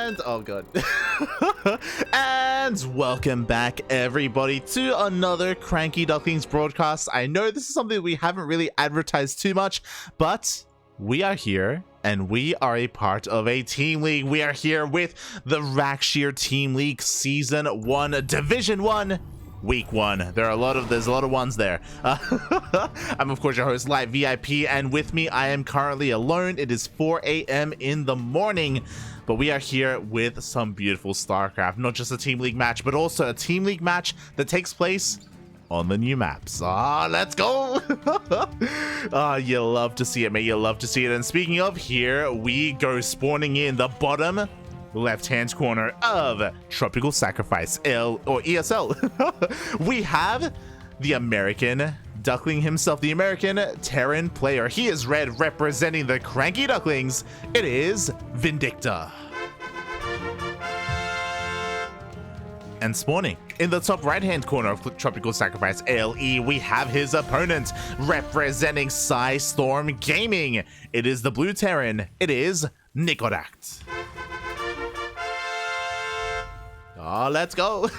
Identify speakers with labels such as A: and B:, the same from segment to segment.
A: And oh god. And welcome back everybody to another CranKy Ducklings broadcast. I know this is something we haven't really advertised too much, but we are here and we are a part of a team league. We are here with the Rak'Shir Team League Season 1 Division 1 Week 1. There's a lot of ones there. I'm of course your host Light VIP, and with me I am currently alone. It is 4 a.m. in the morning, but we are here with some beautiful StarCraft. Not just a team league match, but also a team league match that takes place on the new maps. Let's go. You love to see it, mate. You love to see it. And speaking of, here we go, spawning in the bottom left-hand corner of Tropical Sacrifice ESL. We have the American Duckling himself, the American Terran player. He is red, representing the CranKy Ducklings. It is Vindicta. And spawning in the top right-hand corner of Tropical Sacrifice ALE, we have his opponent representing Psistorm Gaming. It is the blue Terran. It is Nicoract. Let's go.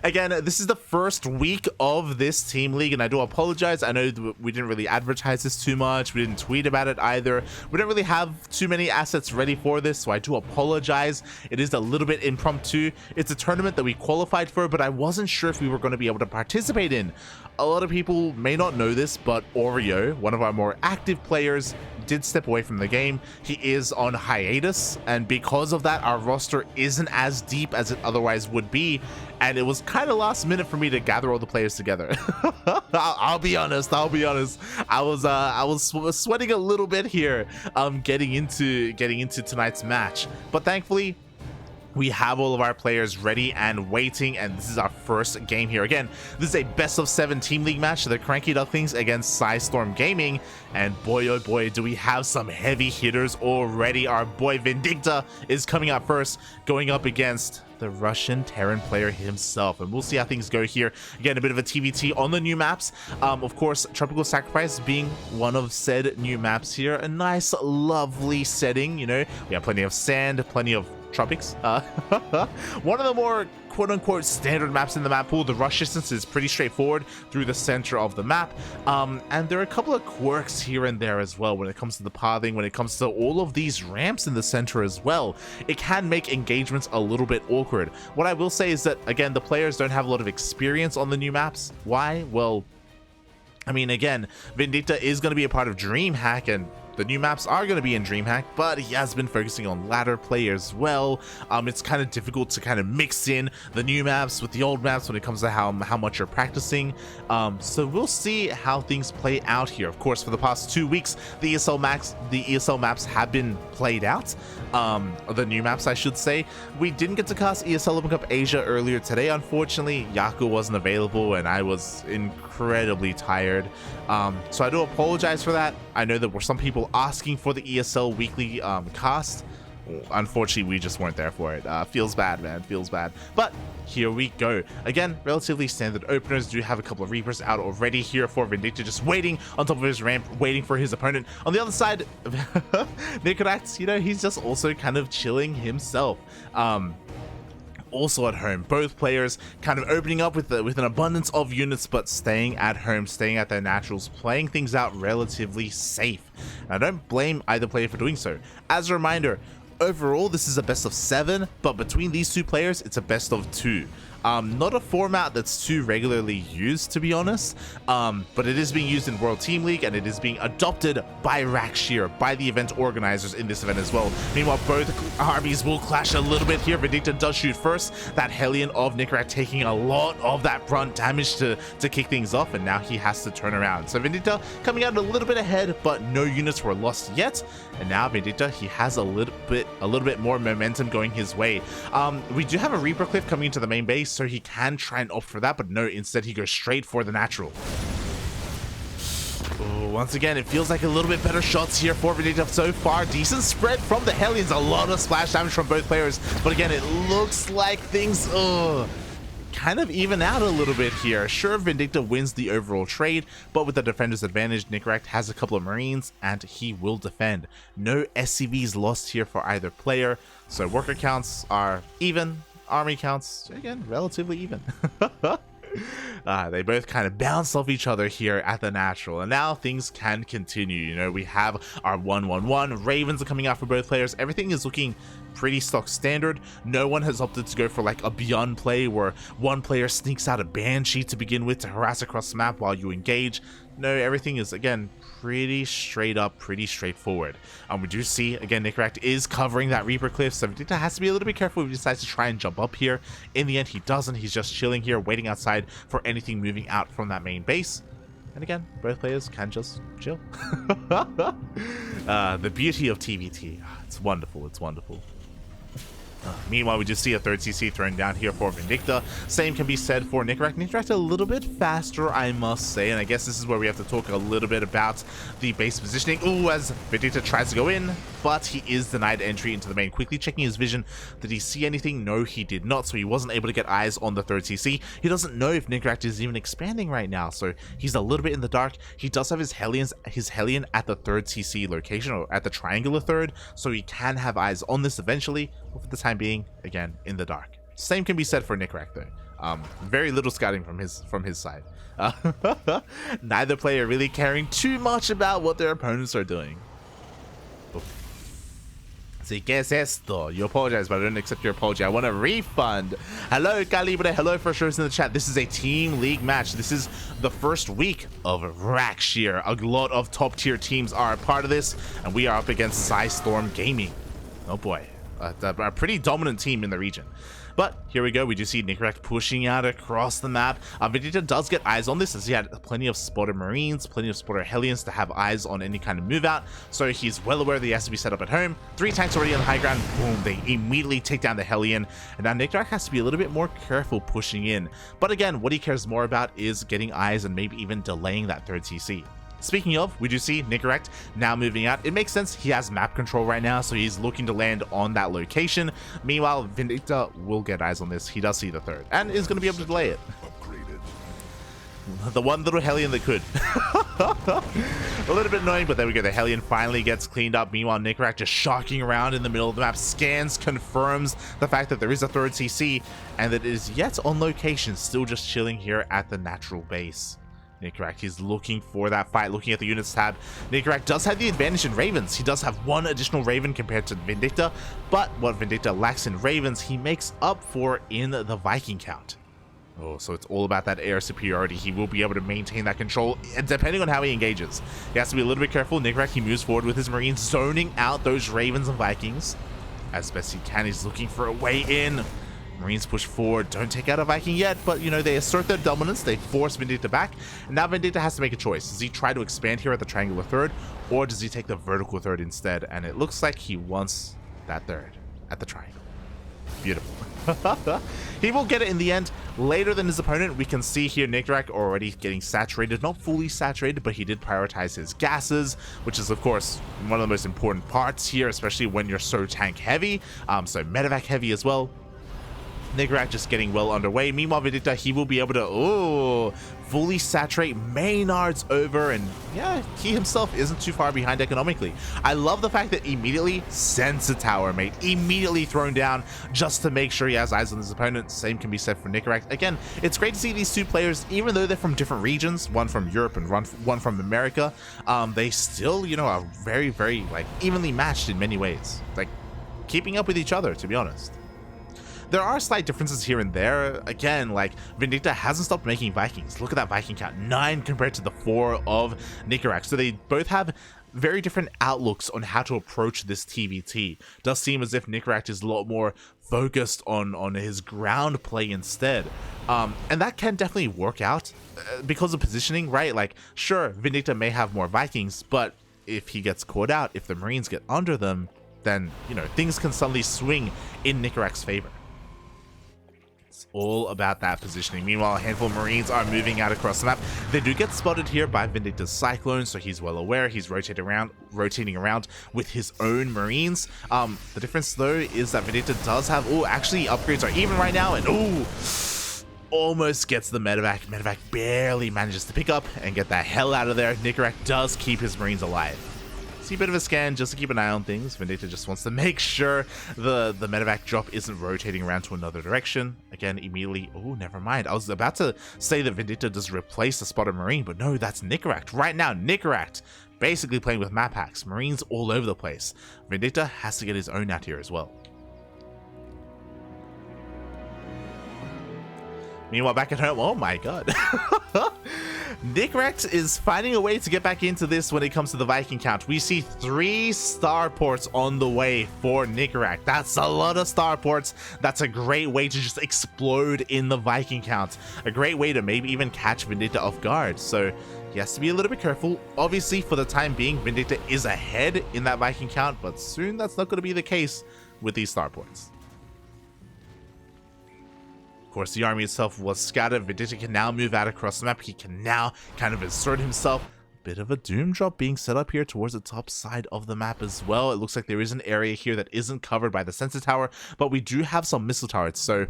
A: Again, this is the first week of this team league, and I do apologize. I know we didn't really advertise this too much. We didn't tweet about it either. We don't really have too many assets ready for this, so I do apologize. It is a little bit impromptu. It's a tournament that we qualified for, but I wasn't sure if we were going to be able to participate in. A lot of people may not know this, but Oreo, one of our more active players, did step away from the game. He is on hiatus, and because of that, our roster isn't as deep as it otherwise would be, and it was kind of last minute for me to gather all the players together. I'll be honest. I was sweating a little bit here, getting into tonight's match, but thankfully we have all of our players ready and waiting, and this is our first game here. Again, this is a best of 7 team league match, the CranKy Ducklings against Psistorm Gaming, and boy oh boy do we have some heavy hitters already. Our boy Vindicta is coming up first, going up against the Russian Terran player himself, and we'll see how things go here. Again, a bit of a TVT on the new maps. Of course, Tropical Sacrifice being one of said new maps here. A nice, lovely setting, you know. We have plenty of sand, plenty of tropics. One of the more quote-unquote standard maps in the map pool. The rush distance is pretty straightforward through the center of the map, and there are a couple of quirks here and there as well when it comes to the pathing, when it comes to all of these ramps in the center as well. It can make engagements a little bit awkward. What I will say is that, again, the players don't have a lot of experience on the new maps. Why? Well, I mean, again, Vindicta is going to be a part of DreamHack, and the new maps are going to be in DreamHack, but he has been focusing on ladder play as well. It's kind of difficult to kind of mix in the new maps with the old maps when it comes to how much you're practicing. So we'll see how things play out here. Of course, for the past 2 weeks, the ESL maps have been played out. The new maps, I should say. We didn't get to cast ESL Open Cup Asia earlier today. Unfortunately, Yaku wasn't available, and I was incredibly tired. So I do apologize for that. I know there were some people asking for the ESL weekly cast. Unfortunately, we just weren't there for it. Feels bad, man. Feels bad. But here we go. Again, relatively standard openers. Do have a couple of Reapers out already here for Vindicta, just waiting on top of his ramp, waiting for his opponent. On the other side, Nicoract, you know, he's just also kind of chilling himself. Also at home, both players kind of opening up with an abundance of units, but staying at home, staying at their naturals, playing things out relatively safe. And I don't blame either player for doing so. As a reminder, overall this is a best of 7, but between these two players it's a best of 2. Not a format that's too regularly used, to be honest, but it is being used in World Team League, and it is being adopted by Rak'Shir, by the event organizers in this event as well. Meanwhile, both armies will clash a little bit here. Vindicta does shoot first. That Hellion of Nicoract taking a lot of that brunt damage to kick things off, and now he has to turn around. So Vindicta coming out a little bit ahead, but no units were lost yet. And now Vindicta, he has a little bit more momentum going his way. We do have a Reaper Cliff coming into the main base, so he can try and opt for that, but no, instead he goes straight for the natural. Oh, once again, it feels like a little bit better shots here for Vindicta so far. Decent spread from the Hellions, a lot of splash damage from both players, but again, it looks like things kind of even out a little bit here. Sure, Vindicta wins the overall trade, but with the defender's advantage, Nicoract has a couple of Marines, and he will defend. No SCVs lost here for either player, so worker counts are even, army counts, again, relatively even. They both kind of bounce off each other here at the natural, and now things can continue. You know, we have our 1-1-1. Ravens are coming out for both players. Everything is looking pretty stock standard. No one has opted to go for like a beyond play where one player sneaks out a Banshee to begin with to harass across the map while you engage. No, everything is, again, pretty straight up, pretty straightforward. We do see, again, Nicoract is covering that Reaper cliff, so Vindicta has to be a little bit careful if he decides to try and jump up here. In the end, he doesn't. He's just chilling here, waiting outside for anything moving out from that main base. And again, both players can just chill. The beauty of TVT. It's wonderful. It's wonderful. Meanwhile, we just see a third CC thrown down here for Vindicta. Same can be said for Nicoract. Nicoract a little bit faster, I must say, and I guess this is where we have to talk a little bit about the base positioning. Ooh, as Vindicta tries to go in, but he is denied entry into the main. Quickly checking his vision. Did he see anything? No, he did not, so he wasn't able to get eyes on the third CC. He doesn't know if Nicoract is even expanding right now, so he's a little bit in the dark. He does have his Hellion at the third CC location, or at the triangular third, so he can have eyes on this eventually, but for the time being, again, in the dark. Same can be said for Nicoract though. Very little scouting from his side. Neither player really caring too much about what their opponents are doing. Si, ¿qué es esto? You apologize, but I don't accept your apology. I want a refund. Hello, Calibre. Hello, for sure in the chat. This is a team league match. This is the first week of Rak'Shir. A lot of top tier teams are a part of this, and we are up against Psistorm Gaming. Oh boy. A pretty dominant team in the region. But here we go. We do see Nicoract pushing out across the map. Vindicta does get eyes on this, as he had plenty of spotter Marines, plenty of spotter Hellions to have eyes on any kind of move out. So he's well aware that he has to be set up at home. 3 tanks already on the high ground. Boom. They immediately take down the Hellion. And now Nicoract has to be a little bit more careful pushing in. But again, what he cares more about is getting eyes and maybe even delaying that third CC. Speaking of, we do see Nicoract now moving out. It makes sense. He has map control right now, so he's looking to land on that location. Meanwhile, Vindicta will get eyes on this. He does see the third and is going to be able to delay it. The one little Hellion that could. A little bit annoying, but there we go. The Hellion finally gets cleaned up. Meanwhile, Nicoract just shocking around in the middle of the map. Scans, confirms the fact that there is a third CC and that it is yet on location, still just chilling here at the natural base. Nicoract is looking for that fight, looking at the units tab. Nicoract does have the advantage in Ravens. He does have 1 additional Raven compared to Vindicta, but what Vindicta lacks in Ravens, he makes up for in the Viking count. Oh, so it's all about that air superiority. He will be able to maintain that control, depending on how he engages. He has to be a little bit careful. Nicoract, he moves forward with his Marines, zoning out those Ravens and Vikings. As best he can, he's looking for a way in. Marines push forward, don't take out a Viking yet, but you know, they assert their dominance, they force Vindicta back, and now Vindicta has to make a choice. Does he try to expand here at the triangular third, or does he take the vertical third instead? And it looks like he wants that third at the triangle. Beautiful. He will get it in the end. Later than his opponent, we can see here Nicoract already getting saturated, not fully saturated, but he did prioritize his gases, which is of course one of the most important parts here, especially when you're so tank heavy, so medevac heavy as well. Nicoract just getting well underway. Meanwhile, Vindicta, he will be able to fully saturate Maynard's over, and yeah, he himself isn't too far behind economically. I love the fact that immediately sends a tower mate, immediately thrown down just to make sure he has eyes on his opponent. Same can be said for Nicoract. Again, it's great to see these two players, even though they're from different regions, one from Europe and one from America, they still, you know, are very, very like evenly matched in many ways, like keeping up with each other, to be honest. There are slight differences here and there. Again, like Vindicta hasn't stopped making Vikings. Look at that Viking count, 9 compared to the 4 of Nicoract. So they both have very different outlooks on how to approach this TVT. Does seem as if Nicoract is a lot more focused on his ground play instead. And that can definitely work out because of positioning, right? Like, sure, Vindicta may have more Vikings, but if he gets caught out, if the Marines get under them, then, you know, things can suddenly swing in Nicoract's favor. All about that positioning. Meanwhile, a handful of Marines are moving out across the map. They do get spotted here by Vindicta's Cyclone, so he's well aware. He's rotating around with his own Marines. The difference though is that Vindicta does have, actually upgrades are even right now, and almost gets the medevac. Medevac barely manages to pick up and get the hell out of there. Nicoract does keep his Marines alive. See a bit of a scan just to keep an eye on things. Vindicta just wants to make sure the medevac drop isn't rotating around to another direction. Again, immediately, oh, never mind. I was about to say that Vindicta does replace the spotted Marine, but no, that's Nicoract. Right now, Nicoract basically playing with map hacks. Marines all over the place. Vindicta has to get his own out here as well. Meanwhile, back at home, oh my god. Nicoract is finding a way to get back into this when it comes to the Viking count. We see 3 starports on the way for Nicoract. That's a lot of starports. That's a great way to just explode in the Viking count. A great way to maybe even catch Vindicta off guard. So he has to be a little bit careful. Obviously, for the time being, Vindicta is ahead in that Viking count, but soon that's not going to be the case with these starports. Of course, the army itself was scattered. Vindicta can now move out across the map. He can now kind of insert himself. A bit of a doom drop being set up here towards the top side of the map as well. It looks like there is an area here that isn't covered by the sensor tower, but we do have some missile turrets, so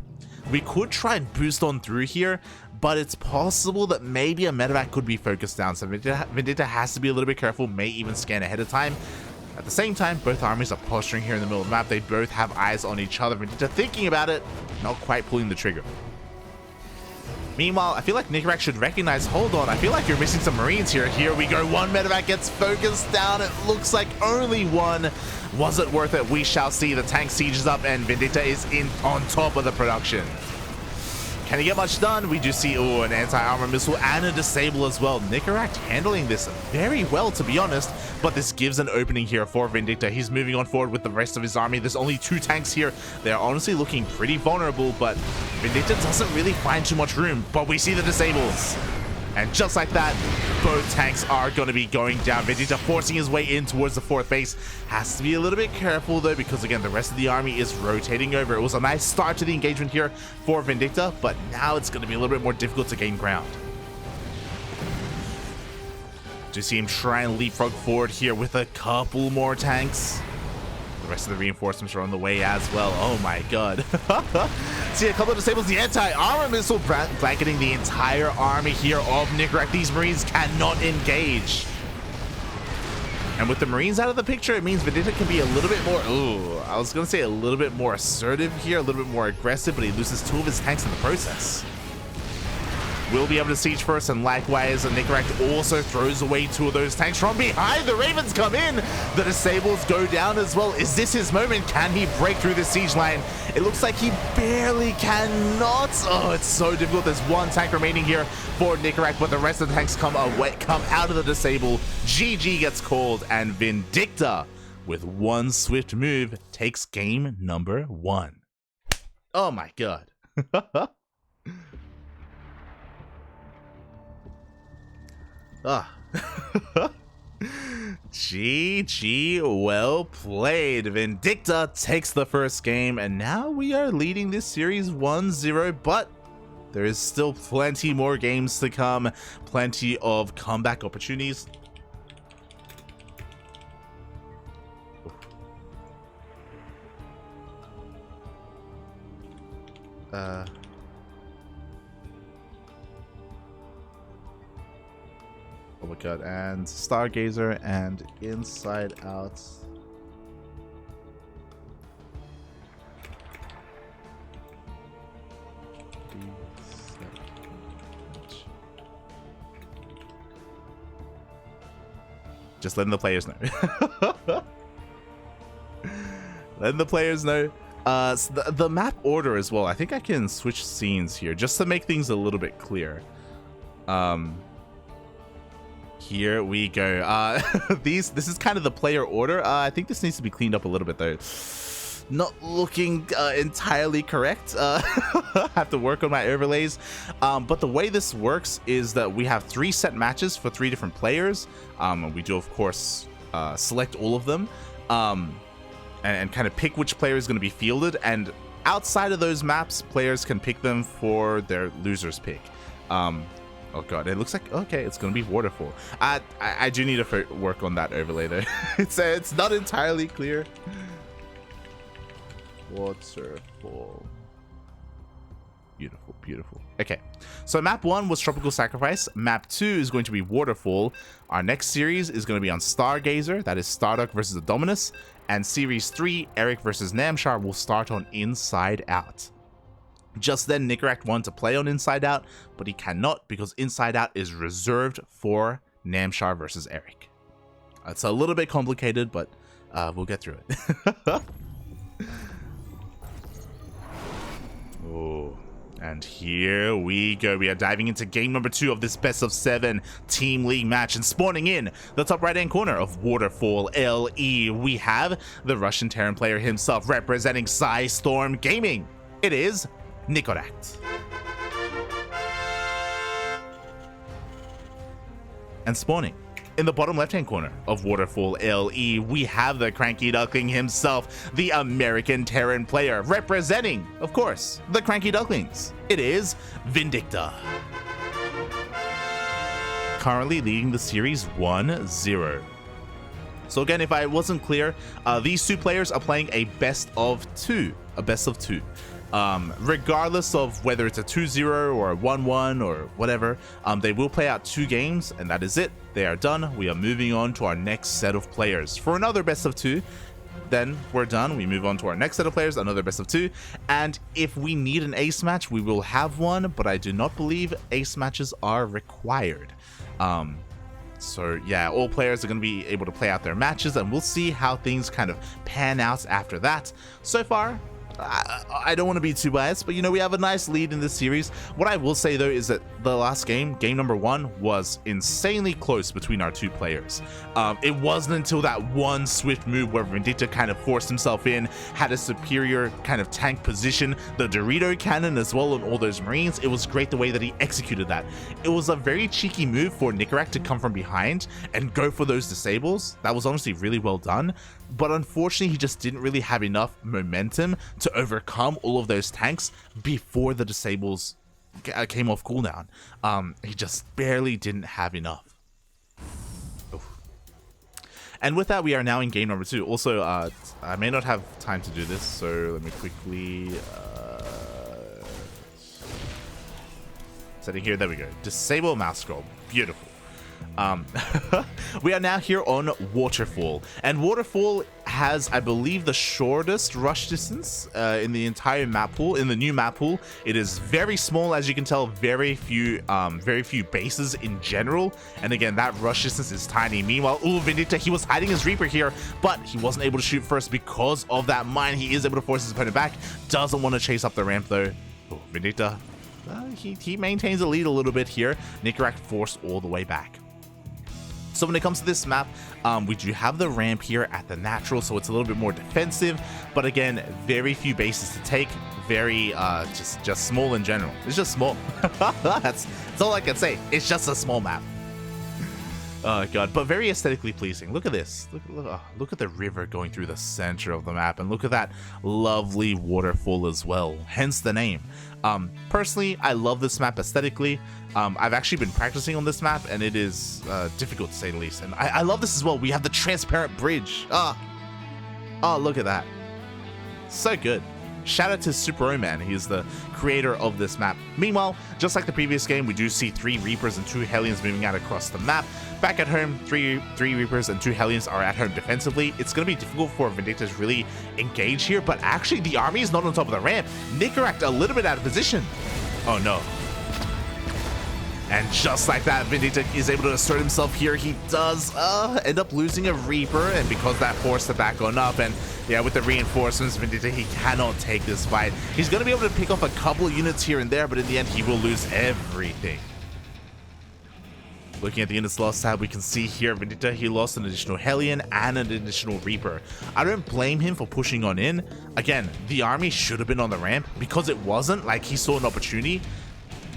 A: we could try and boost on through here, but it's possible that maybe a medevac could be focused down, so Vindicta has to be a little bit careful, may even scan ahead of time. At the same time, both armies are posturing here in the middle of the map. They both have eyes on each other. Vindicta thinking about it, not quite pulling the trigger. Meanwhile, I feel like Nicoract should recognize, hold on, I feel like you're missing some Marines here. Here we go, one medevac gets focused down. It looks like only one. Was it worth it? We shall see. The tank sieges up and Vindicta is in on top of the production. Can he get much done? We do see, oh, an anti-armor missile and a disable as well. Nicoract handling this very well, to be honest, but this gives an opening here for Vindicta. He's moving on forward with the rest of his army. There's only 2 tanks here. They're honestly looking pretty vulnerable, but Vindicta doesn't really find too much room, but we see the disables. And just like that, both tanks are going to be going down. Vindicta forcing his way in towards the 4th base. Has to be a little bit careful though, because again, the rest of the army is rotating over. It was a nice start to the engagement here for Vindicta, but now it's going to be a little bit more difficult to gain ground. To see him try and leapfrog forward here with a couple more tanks. The rest of the reinforcements are on the way as well. Oh my god. See a couple of disables. The anti-armor missile blanketing the entire army here of Nicoract. These Marines cannot engage. And with the Marines out of the picture, it means Vindicta can be a little bit more, I was going to say a little bit more assertive here, a little bit more aggressive, but he loses 2 of his tanks in the process. Will be able to siege first, and likewise, Nicoract also throws away 2 of those tanks from behind. The Ravens come in. The disables go down as well. Is this his moment? Can he break through the siege line? It looks like he barely cannot. Oh, it's so difficult. There's 1 tank remaining here for Nicoract, but the rest of the tanks come out of the disable. GG gets called, and Vindicta, with 1 swift move, takes game number 1. Oh my god. GG, well played. Vindicta takes the first game, and now we are leading this series 1-0, but there is still plenty more games to come, plenty of comeback opportunities. Oh my god, and Stargazer and Inside Out. Just letting the players know. Letting the players know. So the map order as well. I think I can switch scenes here just to make things a little bit clear. Here we go. This is kind of the player order. I think this needs to be cleaned up a little bit though. Not looking entirely correct. Have to work on my overlays. But the way this works is that we have 3 set matches for 3 different players. We do of course select all of them and kind of pick which player is going to be fielded. And outside of those maps, players can pick them for their loser's pick. Oh god, it looks like, okay, it's gonna be waterfall. I do need to work on that overlay though. It's not entirely clear. Waterfall. Beautiful, beautiful. Okay, so map 1 was Tropical Sacrifice. Map 2 is going to be Waterfall. Our next series is going to be on Stargazer. That is StarDuck versus Adonminus. And series 3, Erik versus Namshar, will start on Inside Out. Just then, Nicoract wanted to play on Inside Out, but he cannot because Inside Out is reserved for Namshar versus Erik. It's a little bit complicated, but we'll get through it. Oh, and here we go. We are diving into game number 2 of this best of 7 team league match, and spawning in the top right hand corner of Waterfall LE, we have the Russian Terran player himself representing Psistorm Gaming. It is Nicoract. And spawning in the bottom left hand corner of Waterfall LE, we have the CranKy Duckling himself, the American Terran player representing, of course, the CranKy Ducklings. It is Vindicta. Currently leading the series 1-0. So again, if I wasn't clear, these two players are playing a best of 2. A best of 2. Regardless of whether it's a 2-0 or a 1-1 or whatever, they will play out 2 games, and that is it. They are done. We are moving on to our next set of players for another best of 2. Then we're done. We move on to our next set of players, another best of 2. And if we need an ace match, we will have one, but I do not believe ace matches are required. So yeah, all players are going to be able to play out their matches, and we'll see how things kind of pan out after that. So far, I don't want to be too biased, but you know, we have a nice lead in this series. What I will say though is that the last game number 1, was insanely close between our 2 players. It wasn't until that one swift move where Vindicta kind of forced himself in, had a superior kind of tank position, the Dorito cannon as well, and all those Marines. It was great the way that he executed that. It was a very cheeky move for Nicoract to come from behind and go for those disables. That was honestly really well done. But unfortunately, he just didn't really have enough momentum to overcome all of those tanks before the disables came off cooldown. He just barely didn't have enough. Oof. And with that, we are now in game number 2. Also, I may not have time to do this, so let me quickly... setting here, there we go. Disable mouse scroll. Beautiful. We are now here on Waterfall, and Waterfall has, I believe, the shortest rush distance in the entire map pool. In the new map pool, it is very small, as you can tell. Very few bases in general, and again, that rush distance is tiny. Meanwhile, Vindicta, he was hiding his Reaper here, but he wasn't able to shoot first because of that mine. He is able to force his opponent back. Doesn't want to chase up the ramp though. Vindicta, he maintains the lead a little bit here. Nicoract forced all the way back. So when it comes to this map, we do have the ramp here at the natural, so it's a little bit more defensive, but again, very few bases to take. Very just small in general. It's just small. That's all I can say. It's just a small map. Oh god, but very aesthetically pleasing. Look at this. Look at the river going through the center of the map, and look at that lovely waterfall as well, hence the name. Personally, I love this map aesthetically. I've actually been practicing on this map, and it is difficult to say the least. And I love this as well. We have the transparent bridge. Oh, look at that. So good. Shout out to Super Man, he is the creator of this map. Meanwhile, just like the previous game, we do see 3 Reapers and 2 Hellions moving out across the map. Back at home, 3 Reapers and 2 Hellions are at home defensively. It's going to be difficult for Vindicta to really engage here, but actually the army is not on top of the ramp. Nicoract a little bit out of position. Oh no. And just like that, Vindicta is able to assert himself here. He does end up losing a Reaper, and because that forced the back on up, and yeah, with the reinforcements, Vindicta, he cannot take this fight. He's going to be able to pick off a couple of units here and there, but in the end, he will lose everything. Looking at the units lost tab, we can see here, Vindicta, he lost an additional Hellion and an additional Reaper. I don't blame him for pushing on in. Again, the army should have been on the ramp. Because it wasn't, like, he saw an opportunity.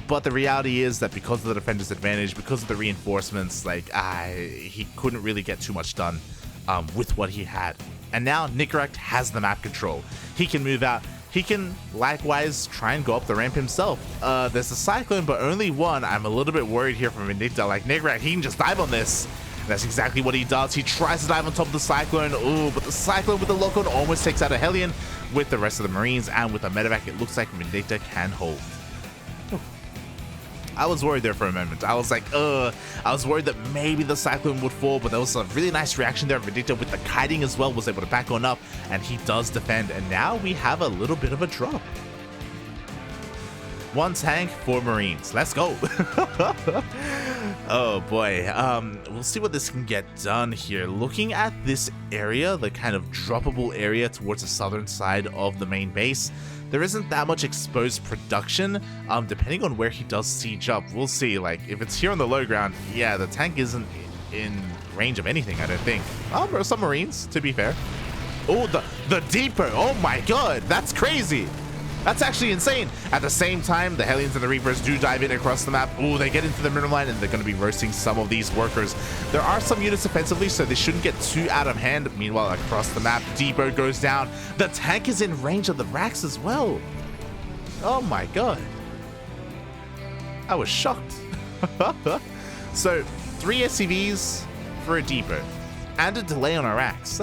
A: But the reality is that because of the defender's advantage, because of the reinforcements, like, he couldn't really get too much done with what he had. And now Nicoract has the map control. He can move out. He can likewise try and go up the ramp himself. There's a Cyclone, but only one. I'm a little bit worried here from Vindicta. Like, Nicoract, he can just dive on this. That's exactly what he does. He tries to dive on top of the Cyclone. Ooh, but the Cyclone with the lock-on almost takes out a Hellion. With the rest of the Marines and with the medevac, it looks like Vindicta can hold. I was worried there for a moment. I was like, I was worried that maybe the Cyclone would fall, but there was a really nice reaction there. Vindicta with the kiting as well was able to back on up, and he does defend. And now we have a little bit of a drop. 1 tank, 4 Marines. Let's go. Oh boy. We'll see what this can get done here. Looking at this area, the kind of droppable area towards the southern side of the main base, there isn't that much exposed production. Depending on where he does siege up, we'll see. Like, if it's here on the low ground, yeah, the tank isn't in range of anything, I don't think. Some Marines, to be fair. Oh, the depot. Oh my god, that's crazy. That's actually insane. At the same time, the Hellions and the Reapers do dive in across the map. Ooh, they get into the middle line, and they're going to be roasting some of these workers. There are some units offensively, so they shouldn't get too out of hand. Meanwhile, across the map, depot goes down. The tank is in range of the racks as well. Oh my god. I was shocked. So, 3 SCVs for a depot, and a delay on our racks.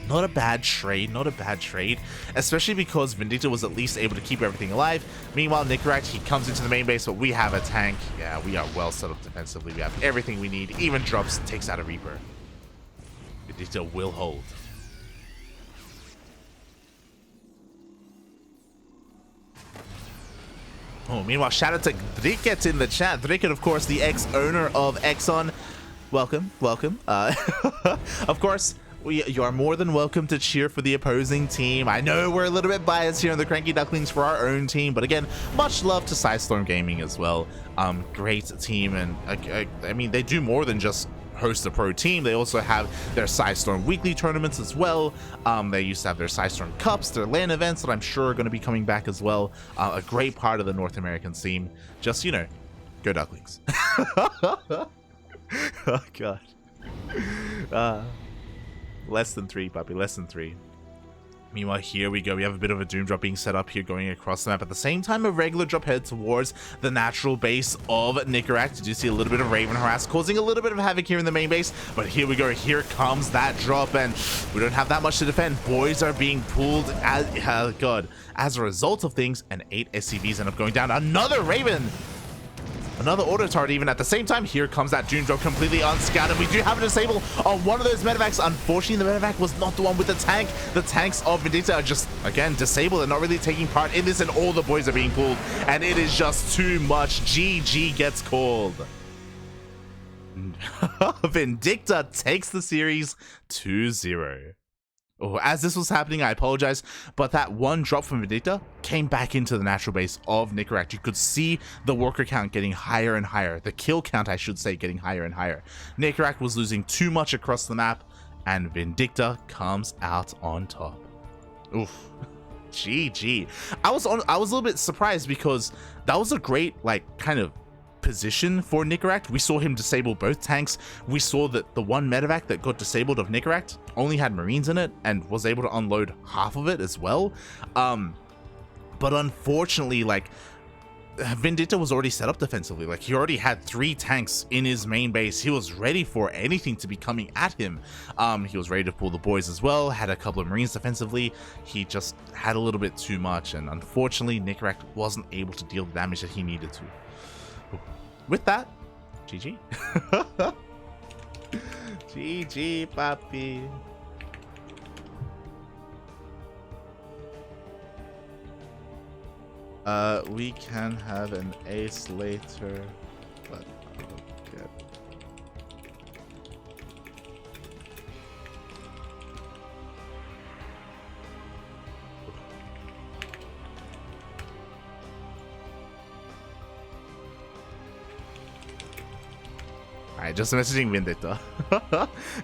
A: Not a bad trade, not a bad trade, especially because Vindicta was at least able to keep everything alive. Meanwhile, Nicoract, he comes into the main base, but we have a tank. Yeah, we are well set up defensively. We have everything we need. Even drops, takes out a Reaper. Vindicta will hold. Oh, meanwhile, shout out to Dricket in the chat. Dricket, of course, the ex-owner of Exxon. Welcome, welcome. Of course, you are more than welcome to cheer for the opposing team. I know we're a little bit biased here on the CranKy Ducklings for our own team, but again, much love to Psistorm Gaming as well. Great team, and I mean, they do more than just host a pro team. They also have their Psistorm weekly tournaments as well. They used to have their Psistorm Cups, their LAN events that I'm sure are going to be coming back as well. A great part of the North American scene. Just, you know, go Ducklings. Oh, God. Less than 3, puppy, less than 3. Meanwhile, here we go. We have a bit of a doom drop being set up here going across the map. At the same time, a regular drop head towards the natural base of Nicoract. You do see a little bit of Raven harass, causing a little bit of havoc here in the main base. But here we go. Here comes that drop, and we don't have that much to defend. Boys are being pulled as, God. As a result of things, and 8 SCVs end up going down. Another Raven! Another auto turret even at the same time. Here comes that doom drop completely unscattered. We do have a disable on one of those medevacs. Unfortunately, the medevac was not the one with the tank. The tanks of Vindicta are just, again, disabled and not really taking part in this, and all the boys are being pulled, and it is just too much. GG gets called. Vindicta takes the series 2-0. Oh, as this was happening, I apologize, but that one drop from Vindicta came back into the natural base of Nicoract. You could see the worker count getting higher and higher. The kill count, I should say, getting higher and higher. Nicoract was losing too much across the map, and Vindicta comes out on top. Oof. GG. I was a little bit surprised because that was a great, like, kind of position for Nicoract. We saw him disable both tanks. We saw that the one medevac that got disabled of Nicoract only had Marines in it and was able to unload half of it as well. But unfortunately, like, Vindicta was already set up defensively. Like, he already had 3 tanks in his main base. He was ready for anything to be coming at him. He was ready to pull the boys as well, had a couple of Marines defensively. He just had a little bit too much, and unfortunately Nicoract wasn't able to deal the damage that he needed to. With that, GG. GG, papi. We can have an ace later, but I'll get... Alright, just messaging Vindicta.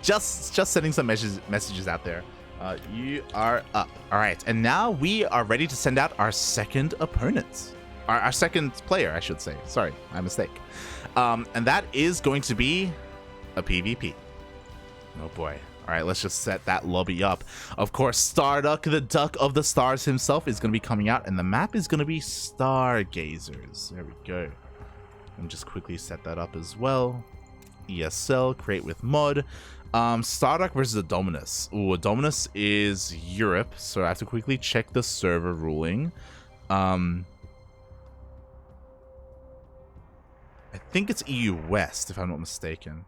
A: just sending some messages out there. You are up. Alright, and now we are ready to send out our second opponent. Our second player, I should say. Sorry, my mistake. And that is going to be a PvP. Oh boy. Alright, let's just set that lobby up. Of course, StarDuck, the Duck of the Stars himself, is going to be coming out, and the map is going to be Stargazers. There we go. And just quickly set that up as well. ESL, create with mod. StarDuck versus Adonminus. Ooh, Adonminus is Europe, so I have to quickly check the server ruling. think it's EU West, if I'm not mistaken.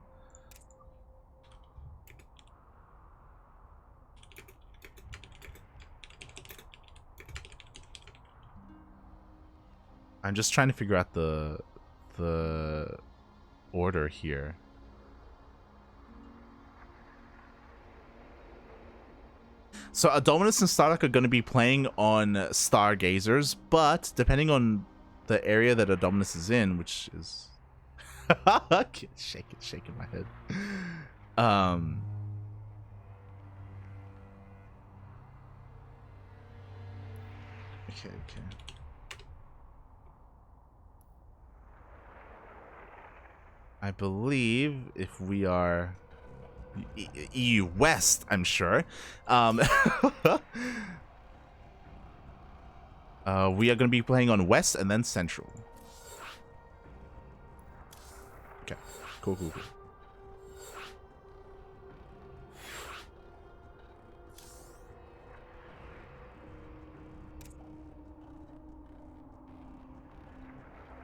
A: I'm just trying to figure out the order here. So Adonminus and StarDuck are going to be playing on Stargazers, but depending on the area that Adonminus is in, which is shaking my head. Okay. I believe if we are EU West, I'm sure. We are going to be playing on West and then Central. Okay, cool.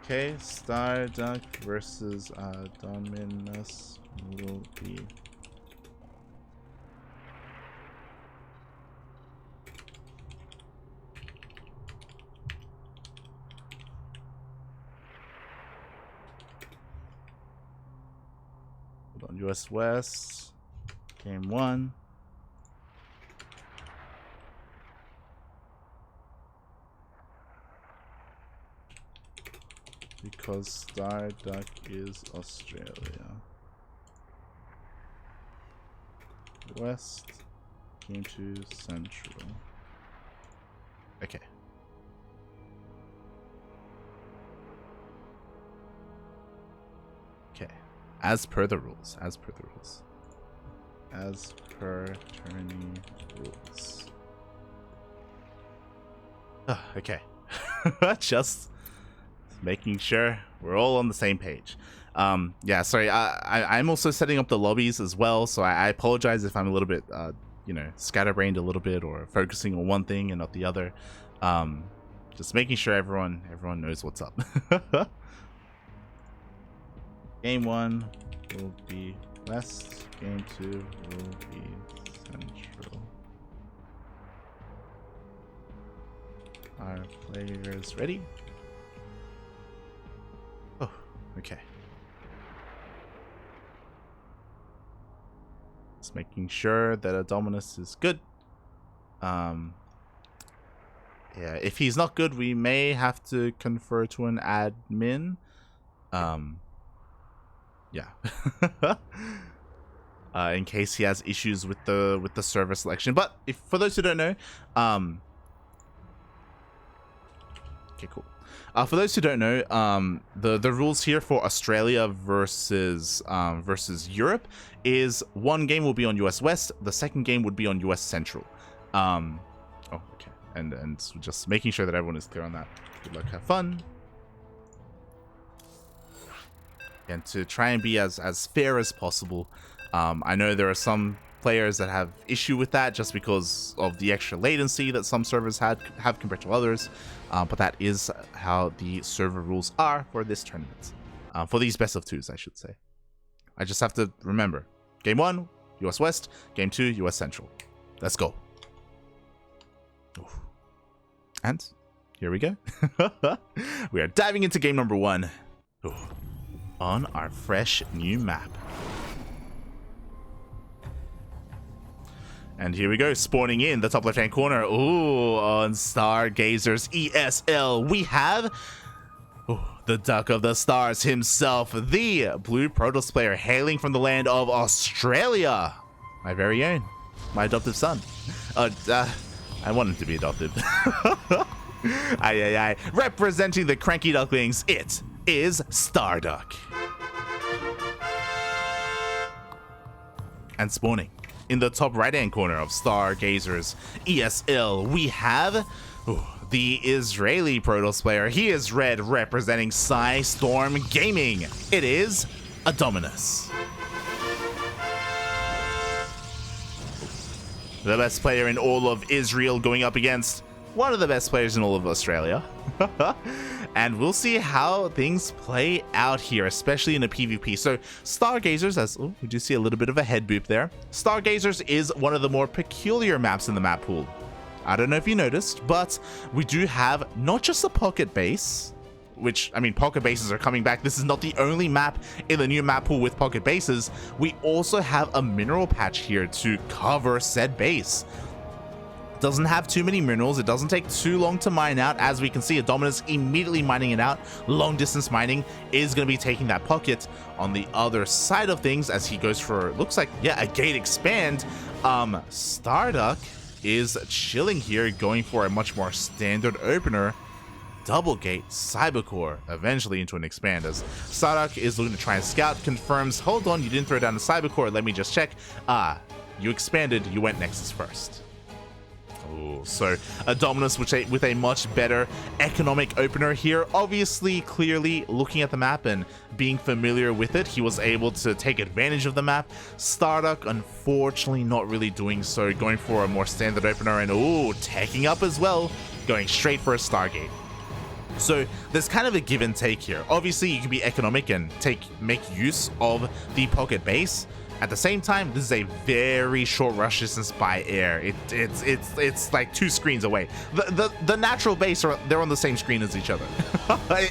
A: Okay, StarDuck versus Adonminus will be... Hold on, US West, game 1. Because StarDuck is Australia. West, game 2, Central. Okay. Okay. As per the rules. As per tourney rules. Okay. Just making sure we're all on the same page. Yeah, sorry. I'm also setting up the lobbies as well, so I apologize if I'm a little bit, scatterbrained a little bit or focusing on one thing and not the other. Just making sure everyone knows what's up. Game 1 will be West. Game 2 will be Central. Are players ready? Oh, okay. Just making sure that Adonminus is good. Yeah, if he's not good, we may have to confer to an admin. Yeah. In case he has issues with the server selection. But if for those who don't know, okay, cool. For those who don't know, the rules here for Australia versus Europe is one game will be on US West, the second game would be on US Central. Oh, okay, and so just making sure that everyone is clear on that. Good luck, have fun, and to try and be as fair as possible. I know there are some players that have issue with that just because of the extra latency that some servers have compared to others, but that is how the server rules are for this tournament, for these best of twos, I should say. I just have to remember, game 1 US West, game 2 US Central. Let's go. Oof. And here we go. We are diving into game number 1 on our fresh new map. And here we go, spawning in the top left-hand corner. Ooh, on Stargazers ESL, we have the Duck of the Stars himself, the Blue Protoss player hailing from the land of Australia. My very own, my adoptive son. I want him to be adopted. Aye. Representing the CranKy Ducklings, it is StarDuck. And spawning in the top right-hand corner of Stargazers ESL, we have the Israeli Protoss player. He is red, representing Psistorm Gaming. It is Adonminus. The best player in all of Israel going up against one of the best players in all of Australia. And we'll see how things play out here, especially in a PvP. So Stargazers, as we do see a little bit of a head boop there. Stargazers is one of the more peculiar maps in the map pool. I don't know if you noticed, but we do have not just a pocket base, which, I mean, pocket bases are coming back. This is not the only map in the new map pool with pocket bases. We also have a mineral patch here to cover said base. Doesn't have too many minerals. It doesn't take too long to mine out. As we can see, Adonminus immediately mining it out. Long distance mining is going to be taking that pocket. On the other side of things, as he goes for, looks like, yeah, a gate expand, StarDuck is chilling here, going for a much more standard opener. Double gate Cybercore eventually into an expand, as StarDuck is looking to try and scout, confirms, hold on, you didn't throw down the Cybercore, let me just check. You expanded, you went Nexus first. Ooh, so Adonminus with a much better economic opener here. Obviously, clearly looking at the map and being familiar with it, he was able to take advantage of the map. StarDuck, unfortunately, not really doing so, going for a more standard opener, and ooh, taking up as well, going straight for a Stargate. So there's kind of a give and take here. Obviously, you can be economic and make use of the pocket base. At the same time, this is a very short rush distance by air. It's like 2 screens away. The natural base they're on the same screen as each other.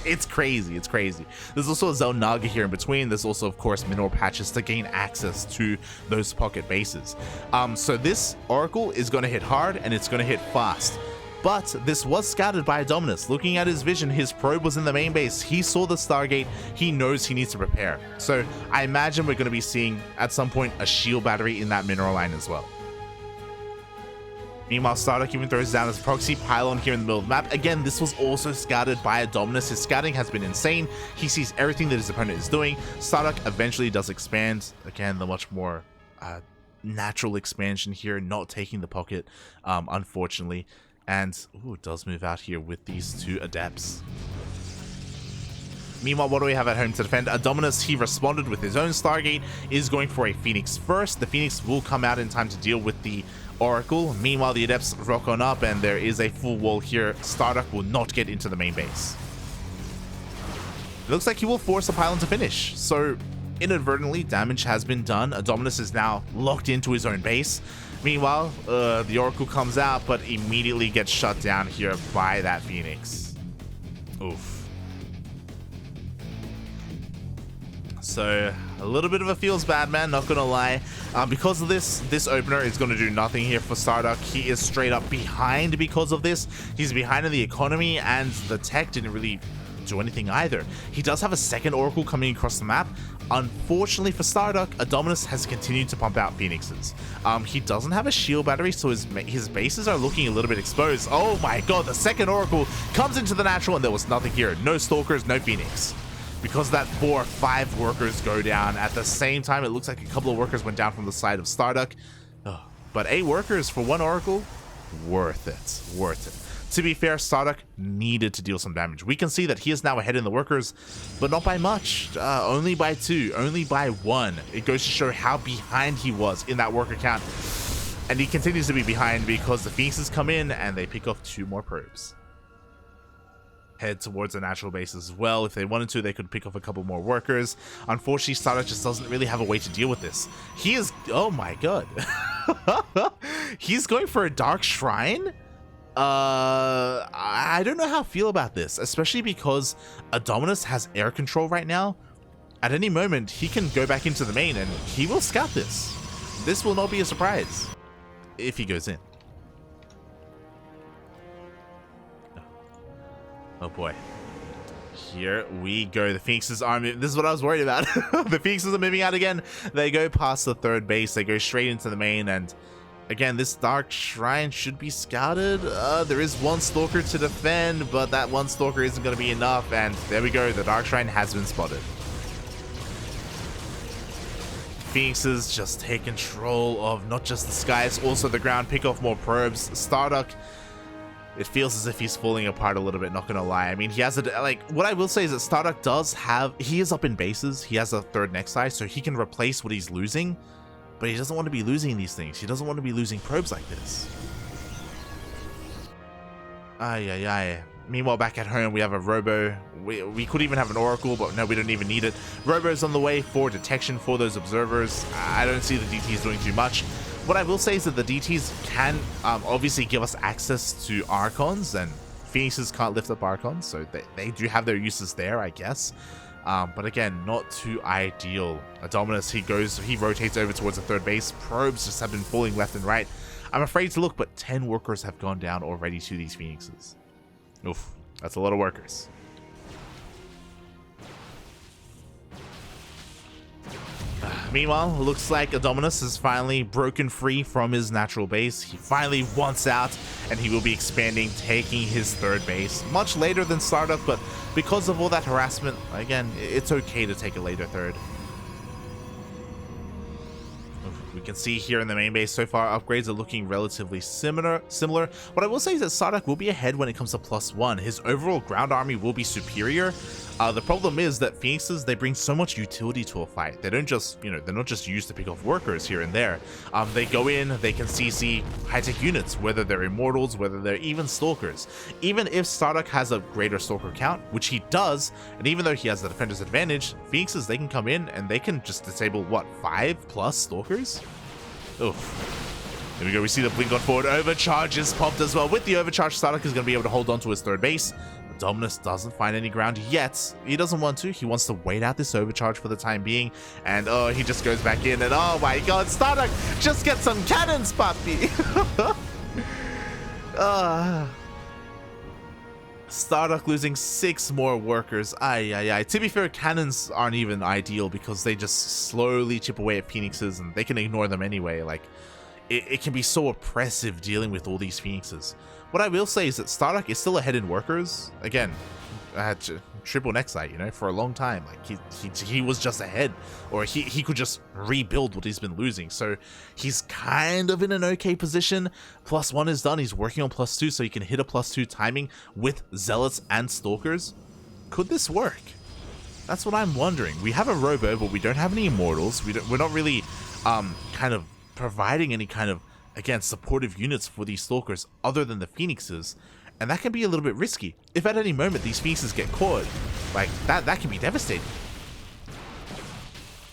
A: It's crazy. It's crazy. There's also a Zone Naga here in between. There's also, of course, mineral patches to gain access to those pocket bases. So this Oracle is going to hit hard and it's going to hit fast. But this was scouted by Adonminus. Looking at his vision, his probe was in the main base. He saw the Stargate. He knows he needs to prepare. So I imagine we're going to be seeing, at some point, a shield battery in that mineral line as well. Meanwhile, StarDuck even throws down his proxy pylon here in the middle of the map. Again, this was also scouted by Adonminus. His scouting has been insane. He sees everything that his opponent is doing. StarDuck eventually does expand. Again, the much more natural expansion here, not taking the pocket, unfortunately. And, ooh, does move out here with these 2 adepts. Meanwhile, what do we have at home to defend? Adonminus, he responded with his own Stargate, is going for a Phoenix first. The Phoenix will come out in time to deal with the Oracle. Meanwhile, the adepts rock on up, and there is a full wall here. StarDuck will not get into the main base. It looks like he will force a pylon to finish. So, inadvertently, damage has been done. Adonminus is now locked into his own base. Meanwhile, the Oracle comes out, but immediately gets shut down here by that Phoenix. Oof. So, a little bit of a feels bad, man, not gonna lie. Because of this opener is gonna do nothing here for StarDuck. He is straight up behind because of this. He's behind in the economy, and the tech didn't really do anything either. He does have a second Oracle coming across the map. Unfortunately for StarDuck, Adonminus has continued to pump out Phoenixes. He doesn't have a shield battery, so his bases are looking a little bit exposed. Oh my god, the second Oracle comes into the natural, and there was nothing here. No Stalkers, no Phoenix. Because that 4 or 5 workers go down at the same time. It looks like a couple of workers went down from the side of StarDuck. But 8 workers for 1 Oracle, worth it, worth it. To be fair, StarDuck needed to deal some damage. We can see that he is now ahead in the workers, but not by much. Only by 2, only by 1. It goes to show how behind he was in that worker count. And he continues to be behind because the Phoenixes come in and they pick off 2 more probes. Head towards the natural base as well. If they wanted to, they could pick off a couple more workers. Unfortunately, StarDuck just doesn't really have a way to deal with this. He is... oh my god. He's going for a Dark Shrine? I don't know how I feel about this, especially because Adonminus has air control right now. At any moment, he can go back into the main and he will scout this. This will not be a surprise if he goes in. Oh boy. Here we go. The Phoenixes are moving. This is what I was worried about. The Phoenixes are moving out again. They go past the 3rd base. They go straight into the main, and again, this Dark Shrine should be scouted. There is 1 Stalker to defend, but that 1 Stalker isn't going to be enough. And there we go. The Dark Shrine has been spotted. Phoenixes just take control of not just the skies, also the ground, pick off more probes. StarDuck, it feels as if he's falling apart a little bit, not going to lie. I mean, he has a... like, what I will say is that StarDuck does have... he is up in bases. He has a 3rd Nexi, so he can replace what he's losing. But he doesn't want to be losing these things. He doesn't want to be losing probes like this. Ay, ay, ay. Meanwhile, back at home, we have a Robo. We could even have an Oracle, but no, we don't even need it. Robo's on the way for detection for those observers. I don't see the DTs doing too much. What I will say is that the DTs can obviously give us access to Archons, and Phoenixes can't lift up Archons, so they do have their uses there, I guess. But again, not too ideal. Adonminus, he rotates over towards the third base. Probes just have been falling left and right. I'm afraid to look, but 10 workers have gone down already to these Phoenixes. Oof, that's a lot of workers. Meanwhile, it looks like Adonminus has finally broken free from his natural base. He finally wants out, and he will be expanding, taking his third base. Much later than StarDuck, but because of all that harassment, again, it's okay to take a later third. We can see here in the main base so far, upgrades are looking relatively similar. What I will say is that StarDuck will be ahead when it comes to +1. His overall ground army will be superior. The problem is that Phoenixes, they bring so much utility to a fight. They don't just, they're not just used to pick off workers here and there. They go in, they can CC high-tech units, whether they're Immortals, whether they're even Stalkers. Even if StarDuck has a greater Stalker count, which he does, and even though he has the Defender's advantage, Phoenixes, they can come in and they can just disable, what, 5+ Stalkers? Oof. There we go, we see the blink on forward. Overcharge is popped as well. With the overcharge, StarDuck is going to be able to hold on to his third base. Adonminus doesn't find any ground yet. He doesn't want to. He wants to wait out this overcharge for the time being. And oh, he just goes back in. And oh my god, StarDuck, just get some cannons, papi. StarDuck losing 6 more workers. Ay, ay, ay. To be fair, cannons aren't even ideal because they just slowly chip away at Phoenixes and they can ignore them anyway. Like, it can be so oppressive dealing with all these Phoenixes. What I will say is that StarDuck is still ahead in workers. Again, triple Nexite, for a long time. Like, he was just ahead. Or he could just rebuild what he's been losing. So he's kind of in an okay position. +1 is done. He's working on +2 so he can hit a +2 timing with Zealots and Stalkers. Could this work? That's what I'm wondering. We have a Robo, but we don't have any Immortals. We're not really kind of providing any kind of, again, supportive units for these Stalkers other than the Phoenixes, and that can be a little bit risky. If at any moment these Phoenixes get caught, like, that can be devastating.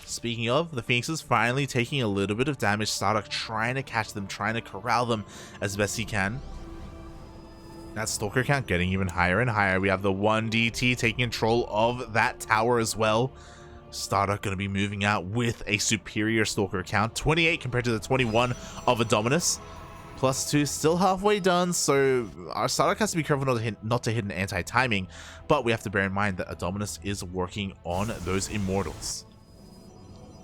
A: Speaking of, the Phoenixes finally taking a little bit of damage. StarDuck trying to catch them, trying to corral them as best he can. That Stalker count getting even higher and higher. We have the 1 DT taking control of that tower as well. StarDuck going to be moving out with a superior Stalker count, 28 compared to the 21 of Adonminus. +2 still halfway done, so our StarDuck has to be careful not to hit an anti-timing, but we have to bear in mind that Adonminus is working on those Immortals.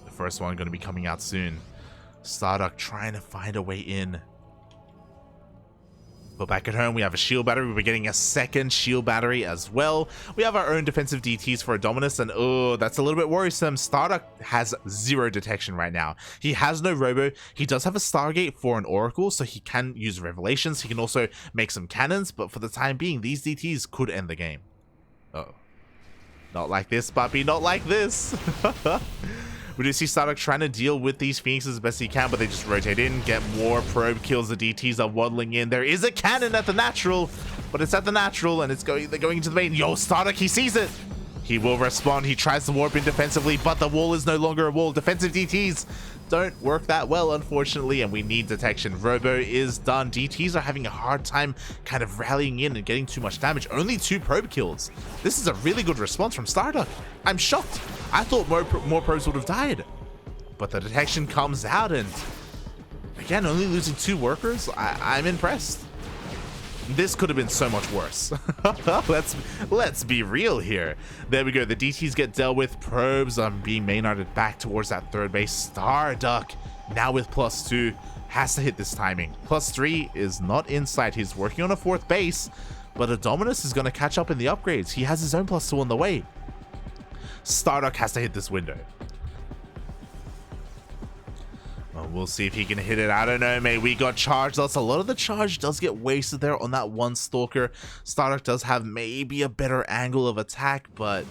A: The first one going to be coming out soon. StarDuck trying to find a way in. But back at home, we have a shield battery. We're getting a second shield battery as well. We have our own defensive DTs for Adonminus, and oh, that's a little bit worrisome. StarDuck has 0 detection right now. He has no Robo. He does have a Stargate for an Oracle, so he can use Revelations. He can also make some cannons, but for the time being, these DTs could end the game. Uh-oh. Not like this, puppy. Not like this. We do see StarDuck trying to deal with these Phoenixes as best he can, but they just rotate in, get more probe kills. The DTs are waddling in. There is a cannon at the natural, but it's at the natural, and they're going into the main. Yo, StarDuck, he sees it. He will respond. He tries to warp in defensively, but the wall is no longer a wall. Defensive DTs don't work that well, unfortunately, and we need detection. Robo is done. DTs are having a hard time kind of rallying in and getting too much damage. Only 2 probe kills. This is a really good response from StarDuck. I'm shocked. I thought more probes would have died. But the detection comes out, and again, only losing 2 workers? I'm impressed. This could have been so much worse. let's be real here. There we go. The DTs get dealt with. Probes being main-arted back towards that third base. StarDuck, now with +2, has to hit this timing. +3 is not in sight. He's working on a 4th base, but Adonminus is going to catch up in the upgrades. He has his own +2 on the way. StarDuck has to hit this window. Well, we'll see if he can hit it. I don't know, mate. We got charge. That's a lot of the charge does get wasted there on that 1 Stalker. StarDuck does have maybe a better angle of attack, but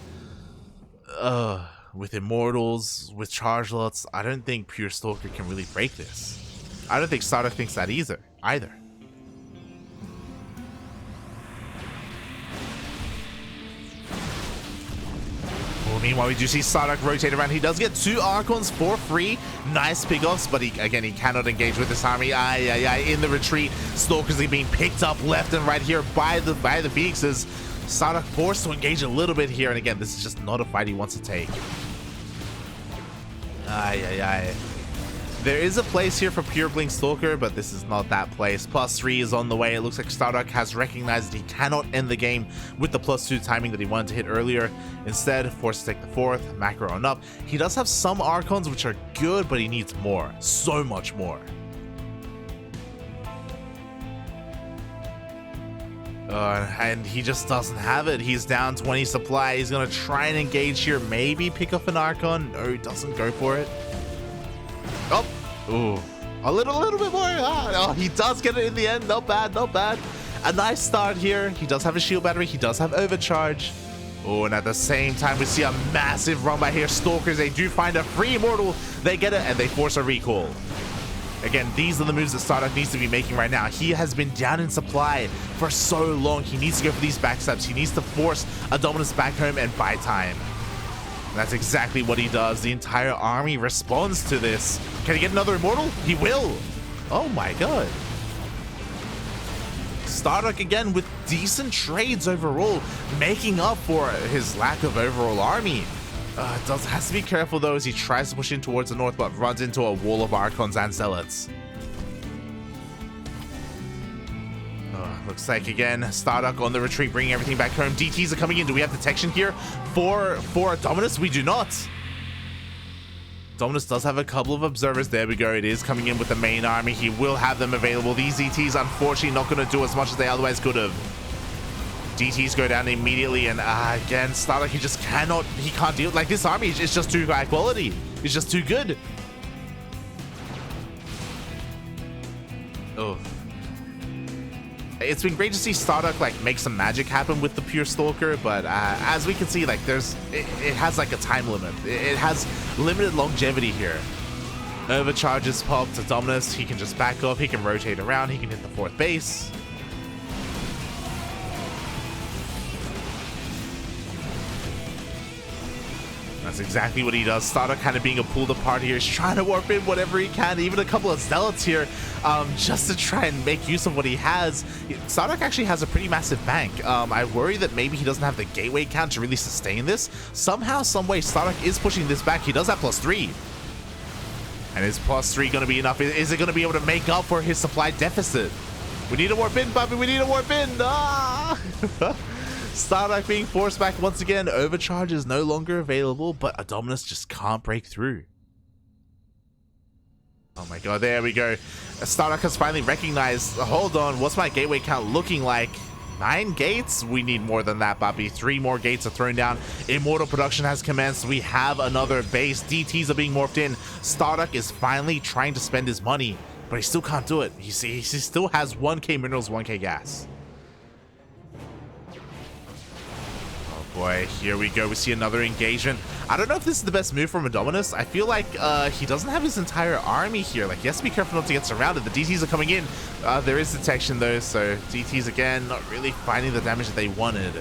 A: with Immortals, with charge lots, I don't think pure Stalker can really break this. I don't think StarDuck thinks that either. Meanwhile, we do see StarDuck rotate around. He does get 2 Archons for free. Nice pickoffs, but he cannot engage with this army. In the retreat, Stalkers are being picked up left and right here by the Phoenixes. StarDuck forced to engage a little bit here, and again, this is just not a fight he wants to take. There is a place here for Pure Blink Stalker, but this is not that place. +3 is on the way. It looks like StarDuck has recognized that he cannot end the game with the +2 timing that he wanted to hit earlier. Instead, forced to take the 4th, macro on up. He does have some Archons, which are good, but he needs more. So much more. And he just doesn't have it. He's down 20 supply. He's going to try and engage here. Maybe pick up an Archon. No, he doesn't go for it. Oh, ooh, a little bit more. Oh, he does get it in the end. Not bad, not bad. A nice start here. He does have a shield battery. He does have overcharge. Oh, and at the same time, we see a massive run by here. Stalkers, they do find a free immortal. They get it, and they force a recall. Again, these are the moves that StarDuck needs to be making right now. He has been down in supply for so long. He needs to go for these backstabs. He needs to force Adonminus back home and buy time. That's exactly what he does. The entire army responds to this. Can he get another immortal? He will. Oh my god. StarDuck again with decent trades overall, making up for his lack of overall army. Has to be careful though as he tries to push in towards the north, but runs into a wall of Archons and Zealots. Looks like again, StarDuck on the retreat, bringing everything back home. DTs are coming in. Do we have detection here for Adonminus? We do not. Adonminus does have a couple of observers. There we go. It is coming in with the main army. He will have them available. These DTs, unfortunately, not going to do as much as they otherwise could have. DTs go down immediately, and again, StarDuck, he can't deal. Like, this army is just too high quality. It's just too good. Oh. It's been great to see StarDuck like make some magic happen with the Pure Stalker, but as we can see, like it has like a time limit. It has limited longevity here. Overcharges popped to Adonminus. He can just back off. He can rotate around. He can hit the 4th base. That's exactly what he does. StarDuck kind of being a pulled apart here. He's trying to warp in whatever he can, even a couple of Zealots here, just to try and make use of what he has. StarDuck actually has a pretty massive bank. I worry that maybe he doesn't have the gateway count to really sustain this. Somehow, someway, StarDuck is pushing this back. He does have +3. And is +3 going to be enough? Is it going to be able to make up for his supply deficit? We need a warp in, puppy. We need a warp in. Ah! StarDuck being forced back once again. Overcharge is no longer available, but Adonminus just can't break through. Oh my god, there we go. StarDuck has finally recognized, hold on, what's my gateway count looking like? 9 gates? We need more than that, Bobby. 3 more gates are thrown down. Immortal production has commenced. We have another base. DTs are being morphed in. StarDuck is finally trying to spend his money, but he still can't do it. He still has 1k minerals, 1k gas. Boy, here we go. We see another engagement. I don't know if this is the best move from Adonminus. I feel like he doesn't have his entire army here. Like, he has to be careful not to get surrounded. The DTs are coming in. There is detection though, so DTs again not really finding the damage that they wanted.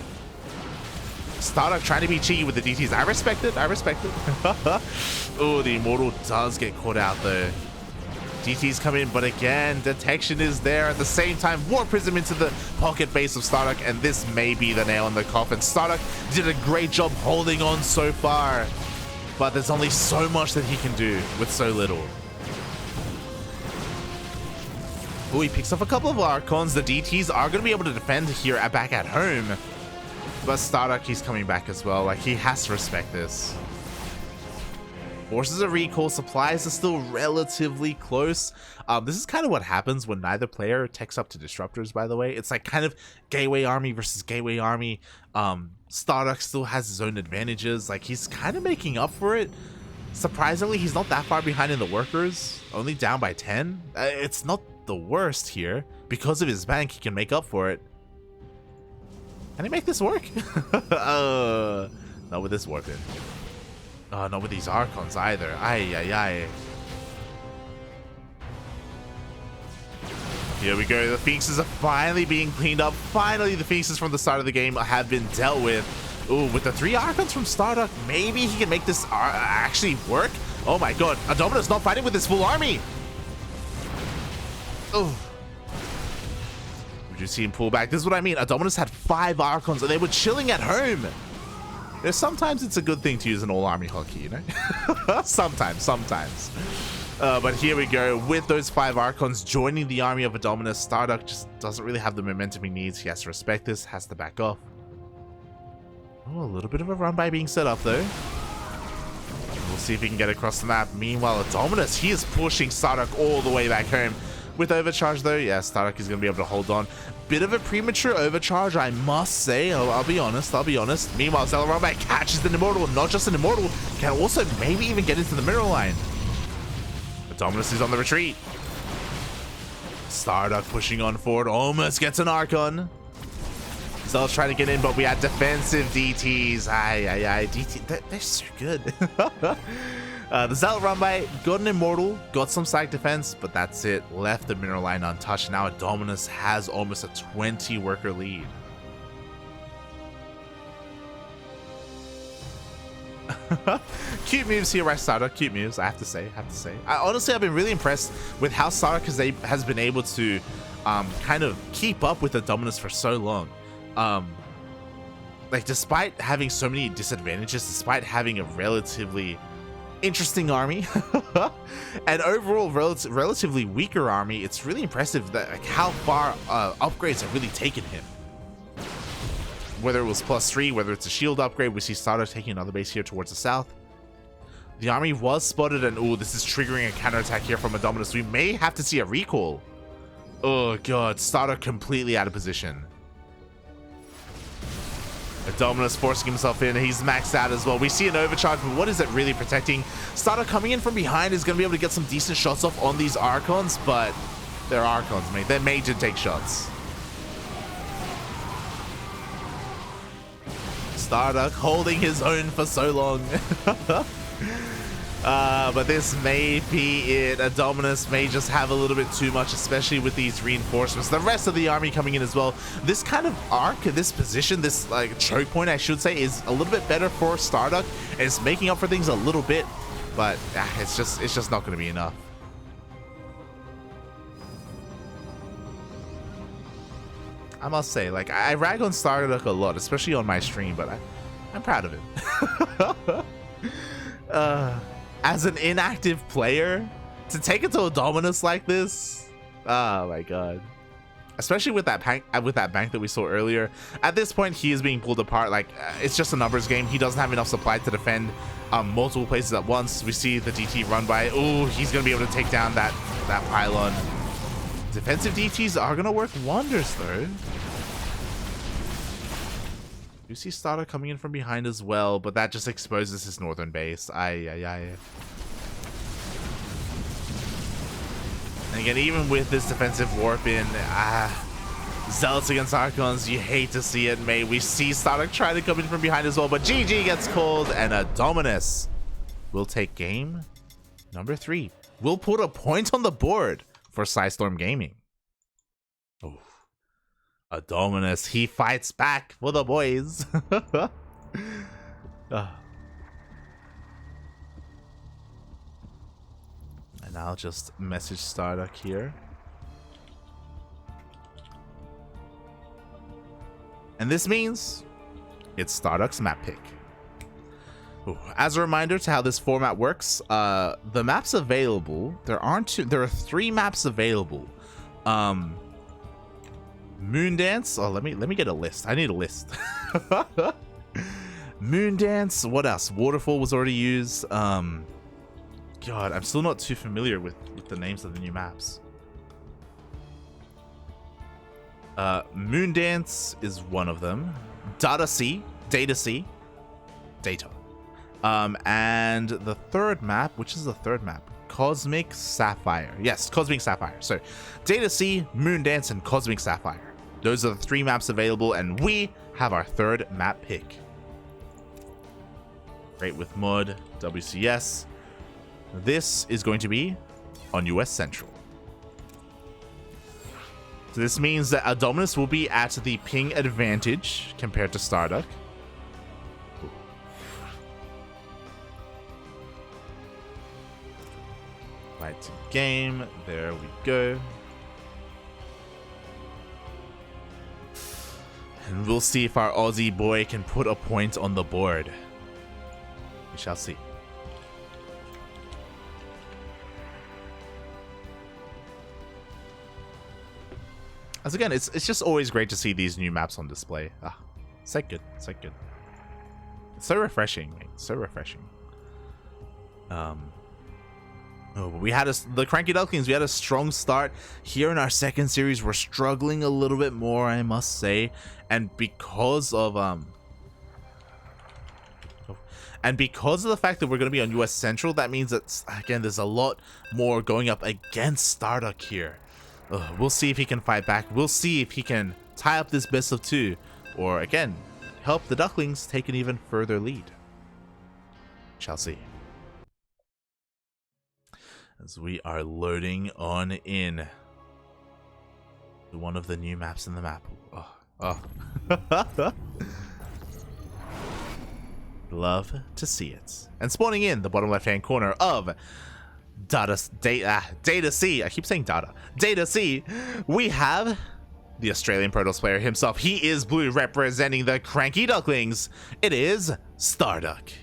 A: StarDuck trying to be cheeky with the DTs. I respect it. I respect it. Oh, the Immortal does get caught out though. DTs come in, but again, detection is there. At the same time, Warp Prism into the pocket base of StarDuck, and this may be the nail in the coffin. StarDuck did a great job holding on so far, but there's only so much that he can do with so little. Oh, he picks up a couple of Archons. The DTs are going to be able to defend here back at home, but StarDuck, he's coming back as well. Like, he has to respect this. Forces a recall. Supplies are still relatively close. This is kind of what happens when neither player techs up to disruptors, by the way. It's like kind of gateway army versus gateway army. StarDuck still has his own advantages. Like, he's kind of making up for it. Surprisingly, he's not that far behind in the workers. Only down by 10. It's not the worst here. Because of his bank, he can make up for it. Can he make this work? Not with this warp in. Not with these Archons either. Ay. Here we go. The Phoenixes are finally being cleaned up. Finally, the Phoenixes from the start of the game have been dealt with. Ooh, with the 3 Archons from StarDuck, maybe he can make this actually work. Oh my god, Adonminus not fighting with his full army. Oh. Would you see him pull back? This is what I mean. Adonminus had 5 Archons and they were chilling at home. Sometimes it's a good thing to use an all-army hockey, you know? sometimes. But here we go. With those 5 Archons joining the army of Adonminus, StarDuck just doesn't really have the momentum he needs. He has to respect this, has to back off. Oh, a little bit of a run by being set up, though. We'll see if he can get across the map. Meanwhile, Adonminus, he is pushing StarDuck all the way back home. With overcharge, though, yeah, StarDuck is going to be able to hold on. Bit of a premature overcharge, I must say. I'll be honest. Meanwhile, Zellarombai catches an Immortal. Not just an Immortal, can also maybe even get into the mineral line. Adonminus is on the retreat. StarDuck pushing on forward. Almost gets an Archon. Zel's trying to get in, but we had defensive DTs. DT, they're so good. The Zel run by, got an Immortal, got some stack defense, but that's it. Left the mineral line untouched. Now Adonminus has almost a 20 worker lead. Cute moves here by StarDuck. Cute moves, I have to say. Honestly, I've been really impressed with how StarDuck has been able to kind of keep up with Adonminus for so long. Like, despite having so many disadvantages, despite having a relatively interesting army and overall relatively weaker army, it's really impressive that like how far upgrades have really taken him. Whether it was +3, whether it's a shield upgrade, we see StarDuck taking another base here towards the south. The army was spotted, and ooh, this is triggering a counterattack here from Adonminus. We may have to see a recall. Oh god, StarDuck completely out of position. Adonminus forcing himself in. He's maxed out as well. We see an overcharge, but what is it really protecting? StarDuck coming in from behind is going to be able to get some decent shots off on these Archons, but they're Archons, mate. They're made to take shots. StarDuck holding his own for so long. But this may be it. Adonminus may just have a little bit too much, especially with these reinforcements. The rest of the army coming in as well. This kind of arc, this position, this like choke point, I should say, is a little bit better for StarDuck, and it's making up for things a little bit, but it's just not going to be enough. I must say, like, I rag on StarDuck a lot, especially on my stream, but I'm proud of it. As an inactive player, to take it to Adonminus like this, oh my god. Especially with that bank that we saw earlier. At this point, he is being pulled apart. Like, it's just a numbers game. He doesn't have enough supply to defend multiple places at once. We see the DT run by. Oh, he's going to be able to take down that pylon. Defensive DTs are going to work wonders, though. You see StarDuck coming in from behind as well, but that just exposes his northern base. And again, even with this defensive warp in, Zealots against Archons, you hate to see it, mate. We see StarDuck try to come in from behind as well, but GG gets called, and Adonminus will take game number 3. We'll put a point on the board for Psistorm Gaming. Oh. Adonminus, he fights back for the boys. And I'll just message StarDuck here. And this means it's StarDuck's map pick. Ooh. As a reminder to how this format works, the maps available, there are 3 maps available. Moondance. Oh, let me get a list. I need a list. Moondance. What else? Waterfall was already used. God, I'm still not too familiar with the names of the new maps. Moondance is one of them. Data. And the third map, which is the third map? Cosmic Sapphire. Yes, Cosmic Sapphire. So, Data C, Moondance, and Cosmic Sapphire. Those are the 3 maps available, and we have our 3rd map pick. Great with Mod, WCS. This is going to be on US Central. So this means that Adonminus will be at the ping advantage compared to StarDuck. Right to game. There we go. And we'll see if our Aussie boy can put a point on the board. We shall see. As again, it's just always great to see these new maps on display. Ah, so good, so good. It's so refreshing, mate. So refreshing. We had the CranKy Ducklings. We had a strong start here in our second series. We're struggling a little bit more, I must say, and because of the fact that we're going to be on US Central, that means that again there's a lot more going up against StarDuck here. We'll see if he can fight back. We'll see if he can tie up this best of 2, or again help the Ducklings take an even further lead. Shall see. As we are loading on in to one of the new maps in the map. Love to see it. And spawning in the bottom left hand corner of Data C. I keep saying Data. Data C. We have the Australian Protoss player himself. He is blue, representing the CranKy Ducklings. It is StarDuck.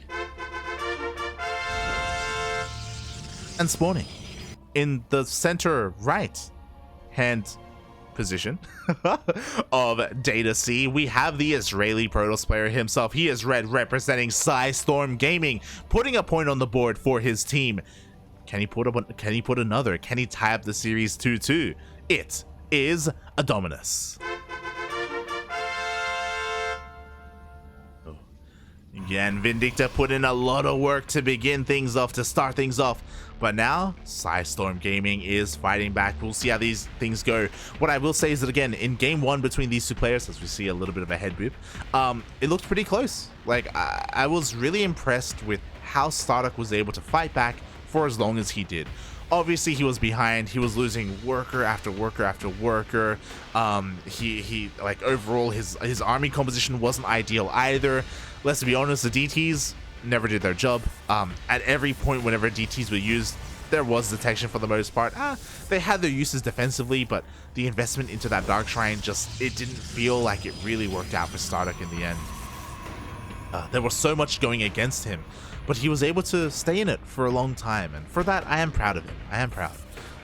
A: And spawning in the center right hand position of Data C, we have the Israeli Protoss player himself. He is red, representing Psistorm Gaming, putting a point on the board for his team. Can he put up? Can he put another? Can he tie up the series 2-2? It is Adonminus. Again, Vindicta put in a lot of work to begin things off, to start things off. But now, Psistorm Gaming is fighting back. We'll see how these things go. What I will say is that, again, in game 1 between these two players, as we see a little bit of a head boop, it looked pretty close. Like, I was really impressed with how StarDuck was able to fight back for as long as he did. Obviously, he was behind. He was losing worker after worker after worker. He like, overall, his army composition wasn't ideal either. Let's be honest, the DTs never did their job. At every point whenever DTs were used, there was detection for the most part. They had their uses defensively, but the investment into that Dark Shrine it didn't feel like it really worked out for StarDuck in the end. There was so much going against him, but he was able to stay in it for a long time, and for that I am proud of him. I am proud.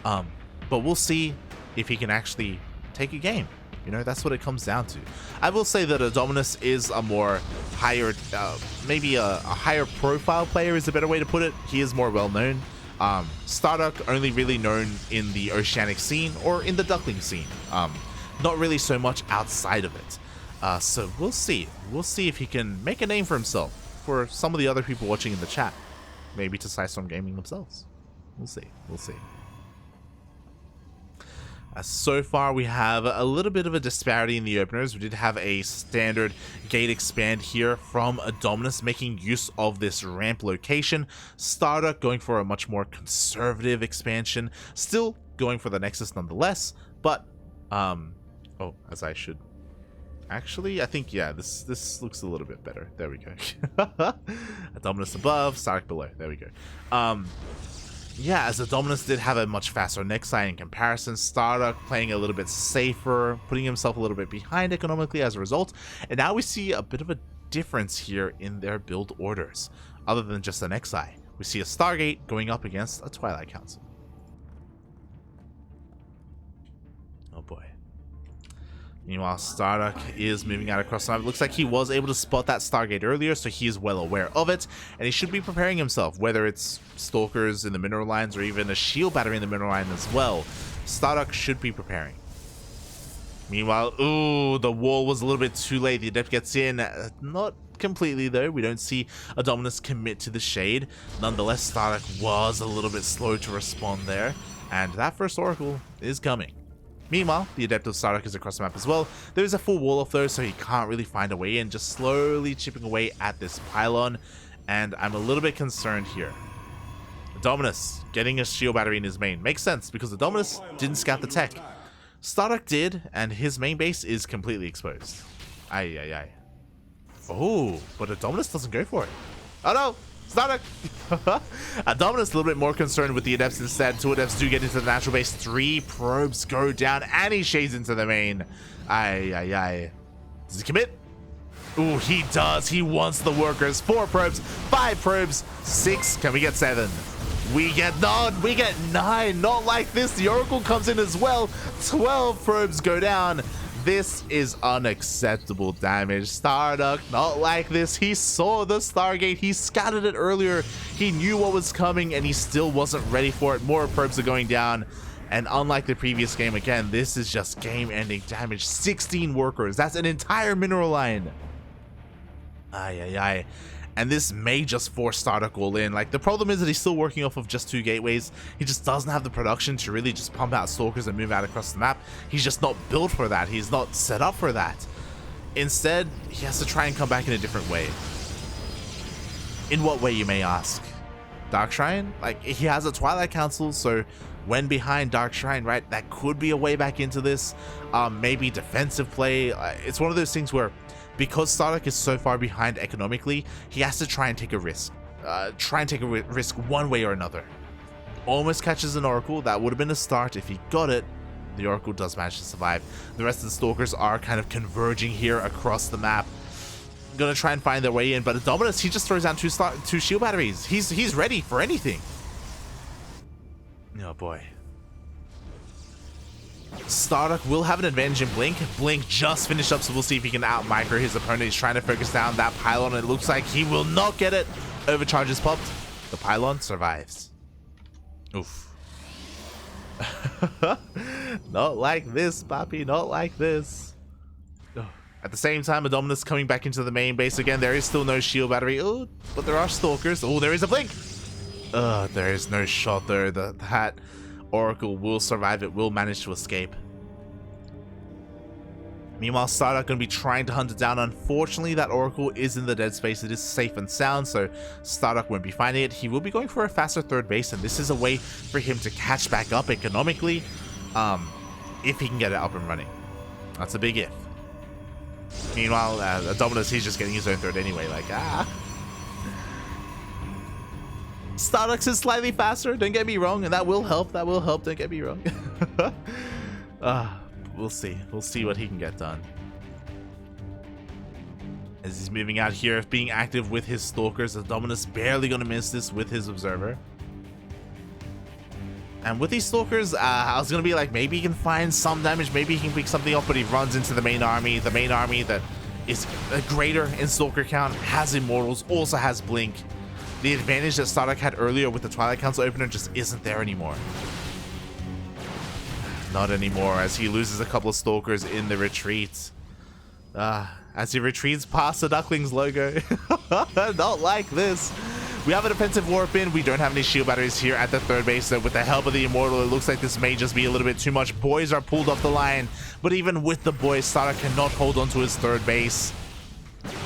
A: But we'll see if he can actually take a game. You know, that's what it comes down to. I will say that Adonminus is a more higher, maybe a higher profile player is a better way to put it. He is more well known. StarDuck only really known in the Oceanic scene or in the Duckling scene. Not really so much outside of it. So we'll see. We'll see if he can make a name for himself for some of the other people watching in the chat. Maybe to Psistorm Gaming themselves. We'll see. We'll see. So far, we have a little bit of a disparity in the openers. We did have a standard gate expand here from Adonminus, making use of this ramp location. StarDuck going for a much more conservative expansion, still going for the Nexus nonetheless, but, oh, as I should. Actually, I think, yeah, this looks a little bit better. There we go. Adonminus above, StarDuck below. There we go. Yeah, as Adonminus did have a much faster next side in comparison, StarDuck playing a little bit safer, putting himself a little bit behind economically as a result, and now we see a bit of a difference here in their build orders. Other than just an Xi, we see a Stargate going up against a Twilight Council. Oh boy. Meanwhile, StarDuck is moving out across the map. It looks like he was able to spot that Stargate earlier, so he is well aware of it, and he should be preparing himself, whether it's Stalkers in the mineral lines or even a shield battery in the mineral line as well. StarDuck should be preparing. Meanwhile, ooh, the wall was a little bit too late. The Adept gets in. Not completely, though. We don't see Adonminus commit to the shade. Nonetheless, StarDuck was a little bit slow to respond there, and that first Oracle is coming. Meanwhile, the Adept of StarDuck is across the map as well. There is a full wall off though, so he can't really find a way in, just slowly chipping away at this pylon, and I'm a little bit concerned here. Adonminus getting a shield battery in his main. Makes sense, because Adonminus didn't scout the tech. StarDuck did, and his main base is completely exposed. Aye, aye, aye. Oh, but Adonminus doesn't go for it. Oh no! StarDuck! Adonminus a little bit more concerned with the Adepts instead. 2 Adepts do get into the natural base. 3 probes go down, and he shades into the main. Aye. Does he commit? Ooh, he does. He wants the workers. 4 probes, 5 probes, 6. Can we get 7? We get 9. Not like this. The Oracle comes in as well. 12 probes go down. This is unacceptable damage. StarDuck, not like this. He saw the Stargate. He scouted it earlier. He knew what was coming, and he still wasn't ready for it. More probes are going down. And unlike the previous game, again, this is just game-ending damage. 16 workers. That's an entire mineral line. Aye. And this may just force StarDuck all in. Like, the problem is that he's still working off of just 2 gateways. He just doesn't have the production to really just pump out stalkers and move out across the map. He's just not built for that. He's not set up for that. Instead, he has to try and come back in a different way. In what way, you may ask? Dark Shrine? Like, he has a Twilight Council, so when behind Dark Shrine, right, that could be a way back into this. Maybe defensive play. It's one of those things where, because StarDuck is so far behind economically, he has to try and take a risk. Risk one way or another. Almost catches an Oracle. That would have been a start if he got it. The Oracle does manage to survive. The rest of the Stalkers are kind of converging here across the map. Gonna try and find their way in, but Adonminus, he just throws down 2 shield batteries. He's ready for anything. Oh boy. StarDuck will have an advantage in Blink. Blink just finished up, so we'll see if he can out-micro his opponent. He's trying to focus down that pylon, and it looks like he will not get it. Overcharge is popped. The pylon survives. Oof. Not like this, Papi. Not like this. At the same time, Adonminus coming back into the main base again. There is still no shield battery. Oh, but there are stalkers. Oh, there is a blink. There is no shot though. That Oracle will survive. It will manage to escape. Meanwhile, StarDuck going to be trying to hunt it down. Unfortunately, that Oracle is in the dead space. It is safe and sound, so StarDuck won't be finding it. He will be going for a faster 3rd base, and this is a way for him to catch back up economically, if he can get it up and running. That's a big if. Meanwhile, Adonminus, he's just getting his own 3rd anyway. Like, StarDuck is slightly faster, don't get me wrong, and that will help, don't get me wrong. We'll see what he can get done. As he's moving out here, being active with his Stalkers, Adonminus barely gonna miss this with his Observer. And with these Stalkers, I was gonna be like, maybe he can find some damage, maybe he can pick something up, but he runs into the main army that is greater in Stalker count, has Immortals, also has Blink. The advantage that StarDuck had earlier with the Twilight Council opener just isn't there anymore. Not anymore, as he loses a couple of Stalkers in the retreat. As he retreats past the Ducklings logo. Not like this. We have a defensive warp in. We don't have any shield batteries here at the 3rd base, so with the help of the Immortal, it looks like this may just be a little bit too much. Boys are pulled off the line, but even with the boys, StarDuck cannot hold on to his 3rd base.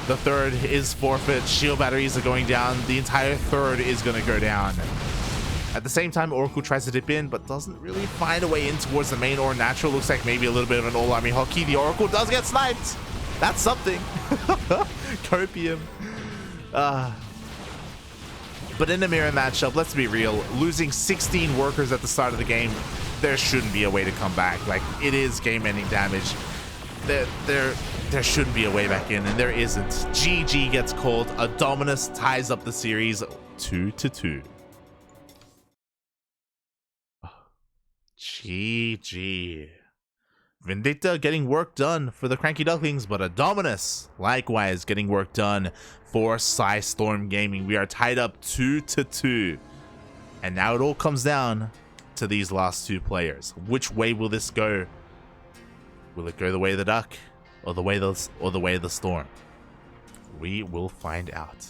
A: The 3rd is forfeit. Shield batteries are going down. The entire 3rd is going to go down. At the same time, Oracle tries to dip in, but doesn't really find a way in towards the main or natural. Looks like maybe a little bit of an all-army hockey. The Oracle does get sniped. That's something. Copium. But in a mirror matchup, let's be real, losing 16 workers at the start of the game, there shouldn't be a way to come back. Like, it is game-ending damage. There shouldn't be a way back in, and there isn't. GG gets called. Adonminus ties up the series 2-2. GG. Vindicta getting work done for the CranKy Ducklings, but Adonminus likewise getting work done for Psistorm Gaming. We are tied up 2-2. And now it all comes down to these last 2 players. Which way will this go? Will it go the way of the duck or the way of the storm? We will find out.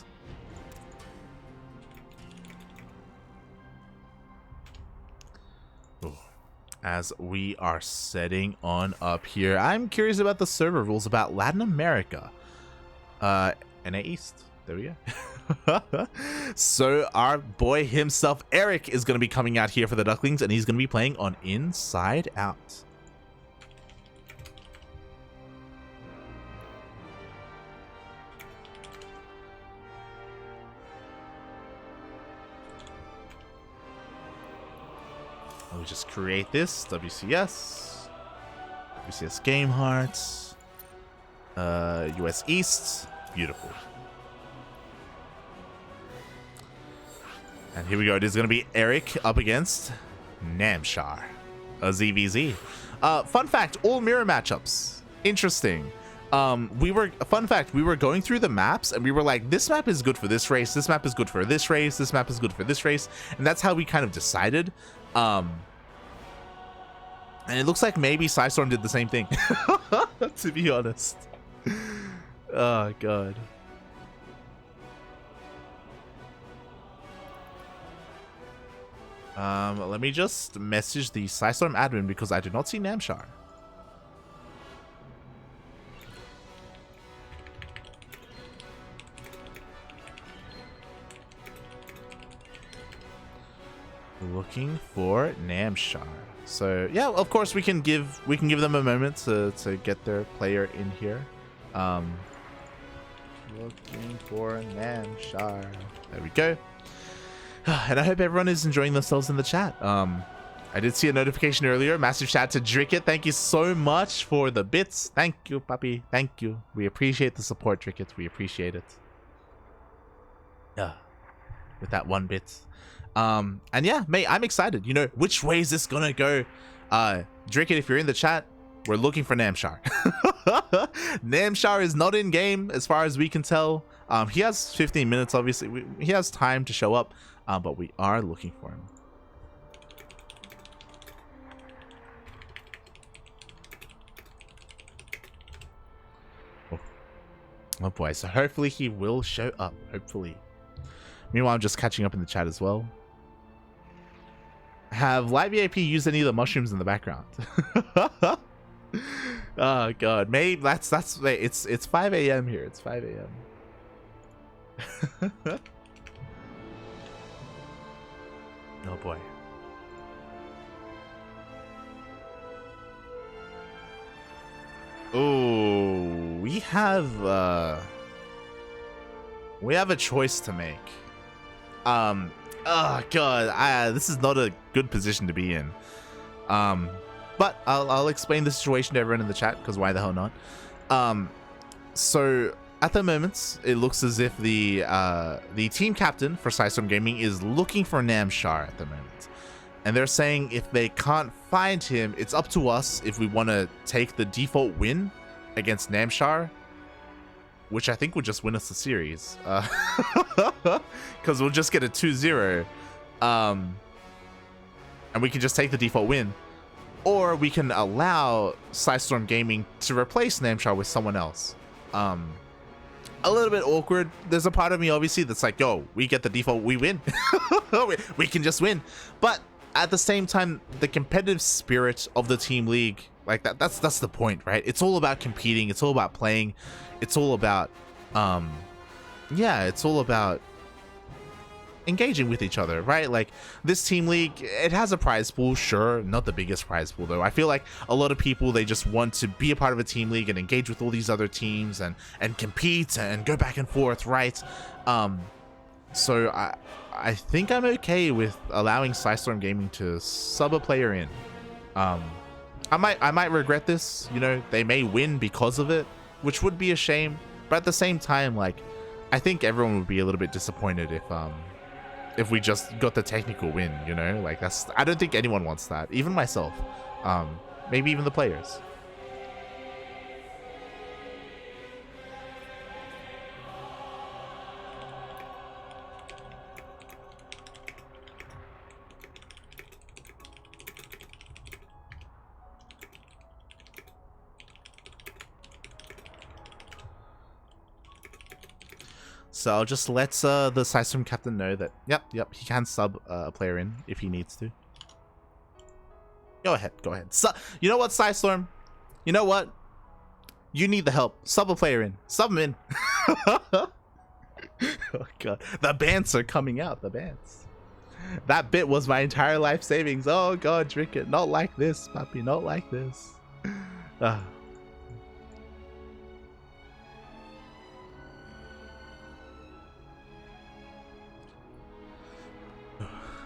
A: As we are setting on up here, I'm curious about the server rules about Latin America. NA East. There we go. So our boy himself, Erik, is going to be coming out here for the Ducklings, and he's going to be playing on Inside Out. me just create this. WCS Game Hearts. US East. Beautiful. And here we go. It is going to be Erik up against Namshar. A ZVZ. Fun fact, all mirror matchups. Interesting. We were going through the maps and we were like, this map is good for this race, this map is good for this race, this map is good for this race, and that's how we kind of decided. And it looks like maybe Psistorm did the same thing. To be honest. Oh god. Let me just message the Psistorm admin because I do not see Namshar. Looking for Namshar. So yeah, of course we can give them a moment to get their player in here. Looking for Namshar. There we go. And I hope everyone is enjoying themselves in the chat. I did see a notification earlier. Massive shout out to Dricket. Thank you so much for the bits. Thank you, puppy. Thank you. We appreciate the support, Dricket. We appreciate it. Yeah, with that 1 bit. And yeah, mate, I'm excited. You know, which way is this gonna go? Dricket, if you're in the chat, we're looking for Namshar. Namshar is not in game as far as we can tell. He has 15 minutes, obviously. He has time to show up, but we are looking for him. Oh boy, so hopefully he will show up, hopefully. Meanwhile, I'm just catching up in the chat as well. Have Live VIP used any of the mushrooms in the background? Oh god, maybe that's it's 5 a.m. here. It's 5 a.m. Oh boy. Oh, we have a choice to make. Oh god, this is not a good position to be in. But I'll explain the situation to everyone in the chat, because why the hell not? So at the moment, it looks as if the team captain for Psistorm Gaming is looking for Namshar at the moment. And they're saying if they can't find him, it's up to us if we want to take the default win against Namshar, which I think would just win us the series. Because we'll just get a 2-0. And we can just take the default win. Or we can allow Psistorm Gaming to replace Namshar with someone else. A little bit awkward. There's a part of me, obviously, that's like, yo, we get the default, we win. We can just win. But at the same time, the competitive spirit of the team league, like that's the point, right? It's all about competing. It's all about playing. It's all about, yeah, it's all about engaging with each other, right? Like this team league, it has a prize pool, sure, not the biggest prize pool though. I feel like a lot of people, they just want to be a part of a team league and engage with all these other teams and compete and go back and forth, right? So I think I'm okay with allowing Psistorm Gaming to sub a player in. I might regret this, you know, they may win because of it, which would be a shame, but at the same time, like, I think everyone would be a little bit disappointed if we just got the technical win, you know? Like, I don't think anyone wants that, even myself, maybe even the players. So I'll just let the Psistorm captain know that, yep, he can sub a player in if he needs to. Go ahead. You know what, Psistorm? You know what? You need the help. Sub a player in. Sub him in. Oh, God. The bants are coming out. The bants. That bit was my entire life savings. Oh, God, drink it. Not like this, puppy. Not like this.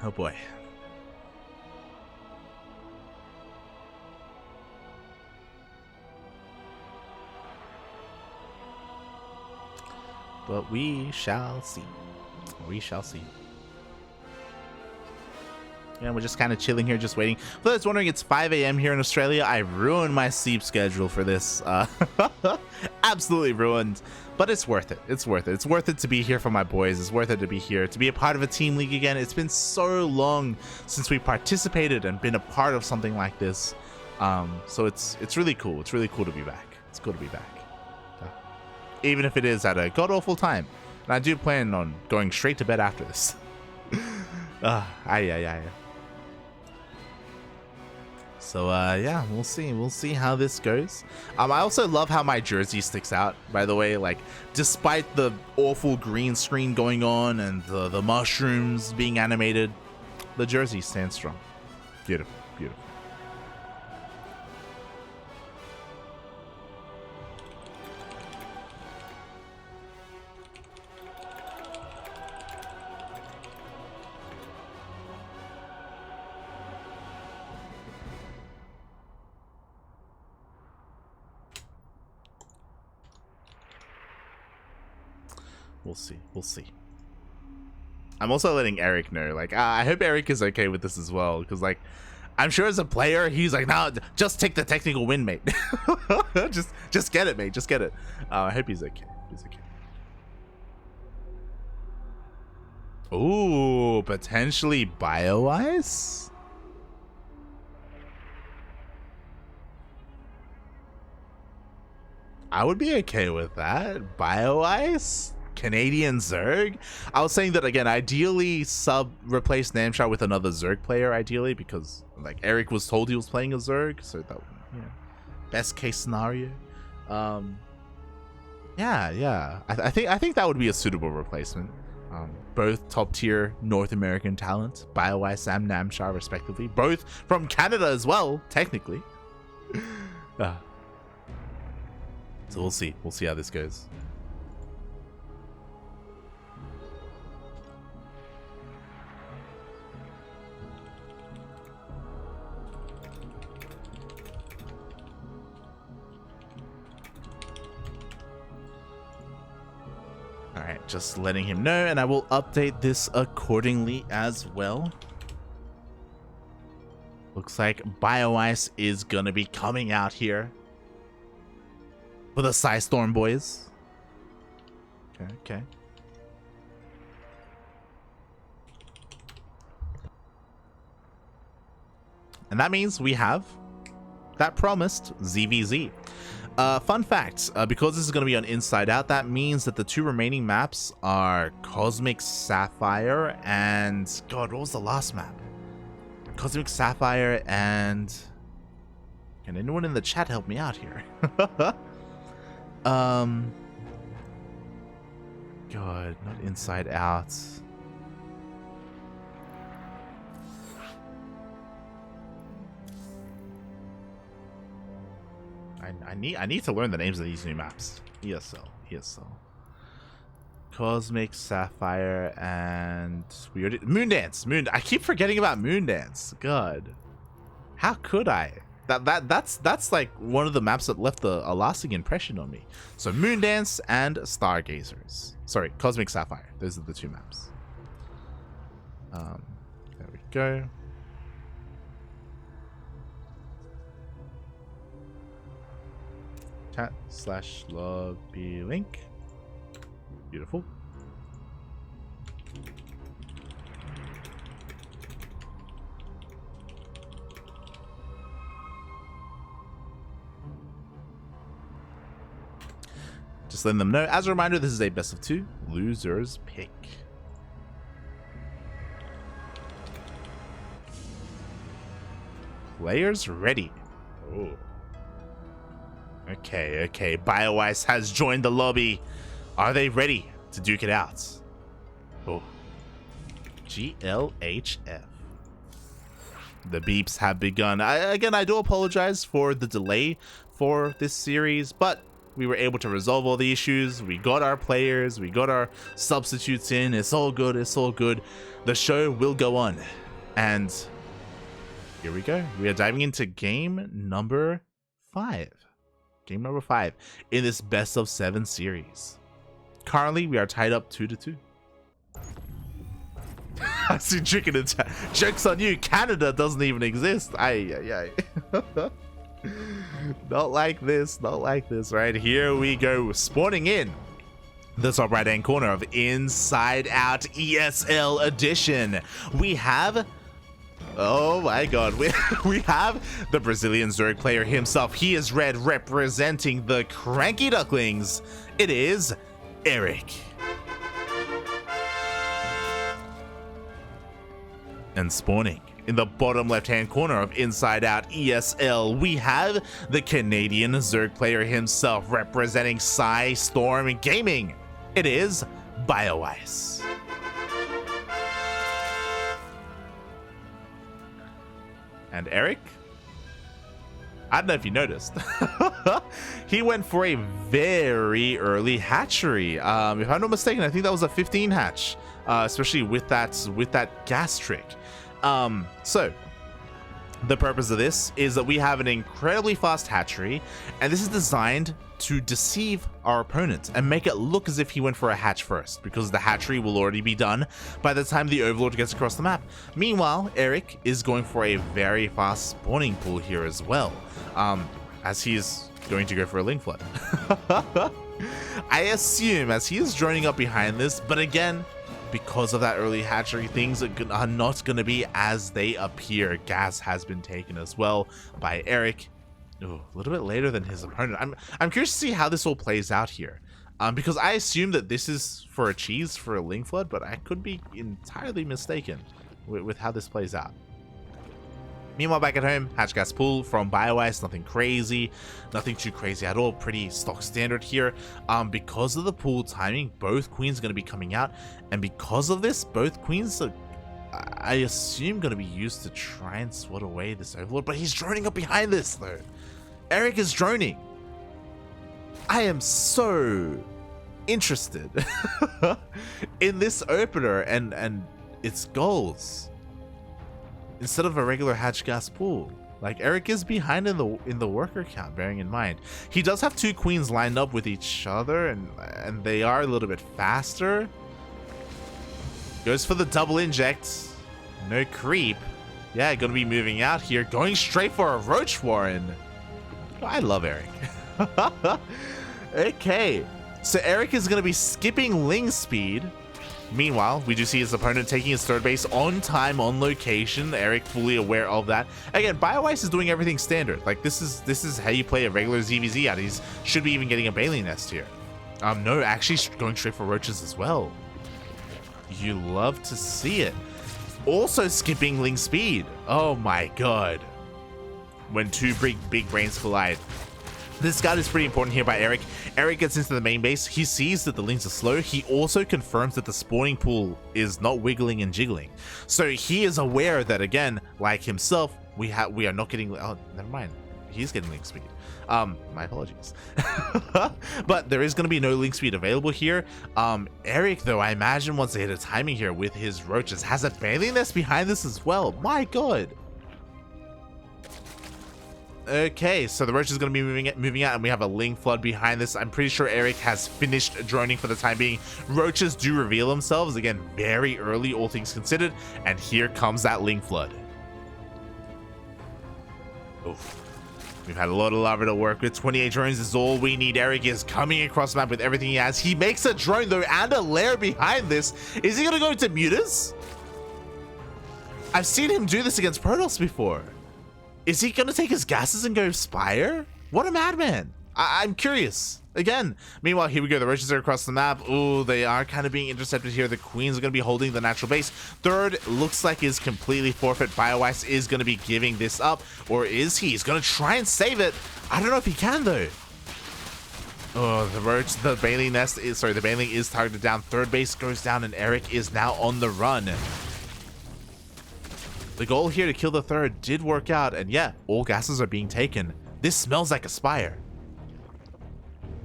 A: Oh boy. But we shall see. We shall see. Yeah, we're just kind of chilling here, just waiting. For those wondering, it's 5 a.m. here in Australia. I ruined my sleep schedule for this. Absolutely ruined. But it's worth it. It's worth it. It's worth it to be here for my boys. It's worth it to be here, to be a part of a team league again. It's been so long since we participated and been a part of something like this. So it's really cool. It's really cool to be back. It's cool to be back. Even if it is at a god-awful time. And I do plan on going straight to bed after this. So yeah, we'll see. We'll see how this goes. I also love how my jersey sticks out, by the way. Like, despite the awful green screen going on and the mushrooms being animated, the jersey stands strong. Beautiful, beautiful. We'll see. We'll see. I'm also letting Erik know. Like, I hope Erik is okay with this as well. Because, like, I'm sure as a player, he's like, nah, just take the technical win, mate. just get it, mate. Just get it. I hope he's okay. He's okay. Ooh, potentially Bioice? I would be okay with that. Bioice? Canadian Zerg? I was saying that again, ideally replace Namshar with another Zerg player, ideally, because like Erik was told he was playing a Zerg, so that, you know, best case scenario. Yeah. I think that would be a suitable replacement. Both top tier North American talent, Bioice and Namshar respectively, both from Canada as well, technically. So we'll see how this goes. Alright, just letting him know, and I will update this accordingly as well. Looks like Bioice is gonna be coming out here for the Psistorm boys. Okay. And that means we have that promised ZVZ. Fun fact, because this is going to be on Inside Out, that means that the two remaining maps are Cosmic Sapphire and... God, what was the last map? Cosmic Sapphire and... Can anyone in the chat help me out here? God, not Inside Out. I need to learn the names of these new maps. ESL. Cosmic Sapphire and we already Moondance. I keep forgetting about Moondance. God, how could I? That's like one of the maps that left a lasting impression on me. So Moondance and Stargazers. Sorry, Cosmic Sapphire. Those are the two maps. There we go. Chat/lobby link. Beautiful. Just letting them know. As a reminder, this is a best of 2. Losers pick. Players ready. Oh. Okay. Bioice has joined the lobby. Are they ready to duke it out? Oh. GLHF. The beeps have begun. Again, I do apologize for the delay for this series, but we were able to resolve all the issues. We got our players. We got our substitutes in. It's all good. The show will go on. And here we go. We are diving into game number 5. Game number 5 in this best of 7 series. currently we are tied up 2-2. I see chicken attack. Joke's on you. Canada doesn't even exist. Ay. Not like this. Not like this. Right, here we go. Spawning in the top right hand corner of Inside Out ESL Edition. We have... Oh my god, we have the Brazilian Zerg player himself. He is red, representing the CranKy Ducklings. It is Erik. And spawning in the bottom left-hand corner of Inside Out ESL, we have the Canadian Zerg player himself, representing Psistorm Gaming. It is Bioice. And Erik? I don't know if you noticed. He went for a very early hatchery. If I'm not mistaken, I think that was a 15 hatch, especially with that gas trick. So the purpose of this is that we have an incredibly fast hatchery, and this is designed to deceive our opponent and make it look as if he went for a hatch first, because the hatchery will already be done by the time the Overlord gets across the map. Meanwhile, Erik is going for a very fast spawning pool here as well, as he is going to go for a Link Flood. I assume as he is droning up behind this, but again, because of that early hatchery, things are not going to be as they appear. Gas has been taken as well by Erik. Ooh, a little bit later than his opponent. I'm curious to see how this all plays out here, because I assume that this is for a cheese for a Link Flood, but I could be entirely mistaken with how this plays out. Meanwhile, back at home, hatch gas pool from Bioice, nothing crazy, nothing too crazy at all, pretty stock standard here. Because of the pool timing, both queens are going to be coming out, and because of this, both queens are, I assume, going to be used to try and swat away this Overlord, but he's droning up behind this though. Erik is droning. I am so interested in this opener and its goals. Instead of a regular hatch gas pool, like Erik is behind in the worker count, bearing in mind he does have two queens lined up with each other, and they are a little bit faster. Goes for the double inject, no creep. Yeah, gonna be moving out here, going straight for a Roach Warren. I love Erik. Okay, so Erik is gonna be skipping Ling speed. Meanwhile, we do see his opponent taking his third base on time, on location. Erik fully aware of that. Again, Bioice is doing everything standard. Like this is how you play a regular ZVZ out. He should be even getting a Bailey Nest here. No, actually going straight for roaches as well. You love to see it. Also skipping Ling speed. Oh my god. When two big brains collide. This scout is pretty important here by Erik. Erik gets into the main base. He sees that the Lings are slow. He also confirms that the spawning pool is not wiggling and jiggling. So he is aware that, again, like himself, we are not getting... Oh, never mind. He's getting Link speed. My apologies. But there is going to be no Link speed available here. Erik, though, I imagine once they hit a timing here with his roaches, has a Bailey Nest behind this as well. My god. Okay, so the Roach is going to be moving out, and we have a Ling Flood behind this. I'm pretty sure Erik has finished droning for the time being. Roaches do reveal themselves, again, very early, all things considered, and here comes that Ling Flood. Oof. We've had a lot of lava to work with. 28 drones is all we need. Erik is coming across the map with everything he has. He makes a drone, though, and a lair behind this. Is he going to go into mutas? I've seen him do this against Protoss before. Is he going to take his gases and go Spire? What a madman. I'm curious. Again, meanwhile, here we go. The roaches are across the map. Ooh, they are kind of being intercepted here. The queens are going to be holding the natural base. Third looks like is completely forfeit. Bioice is going to be giving this up. Or is he? He's going to try and save it. I don't know if he can, though. Oh, the Bailey Nest is... Sorry, the Bailey is targeted down. Third base goes down, and Erik is now on the run. The goal here to kill the third did work out, and yeah, all gases are being taken. This smells like a Spire.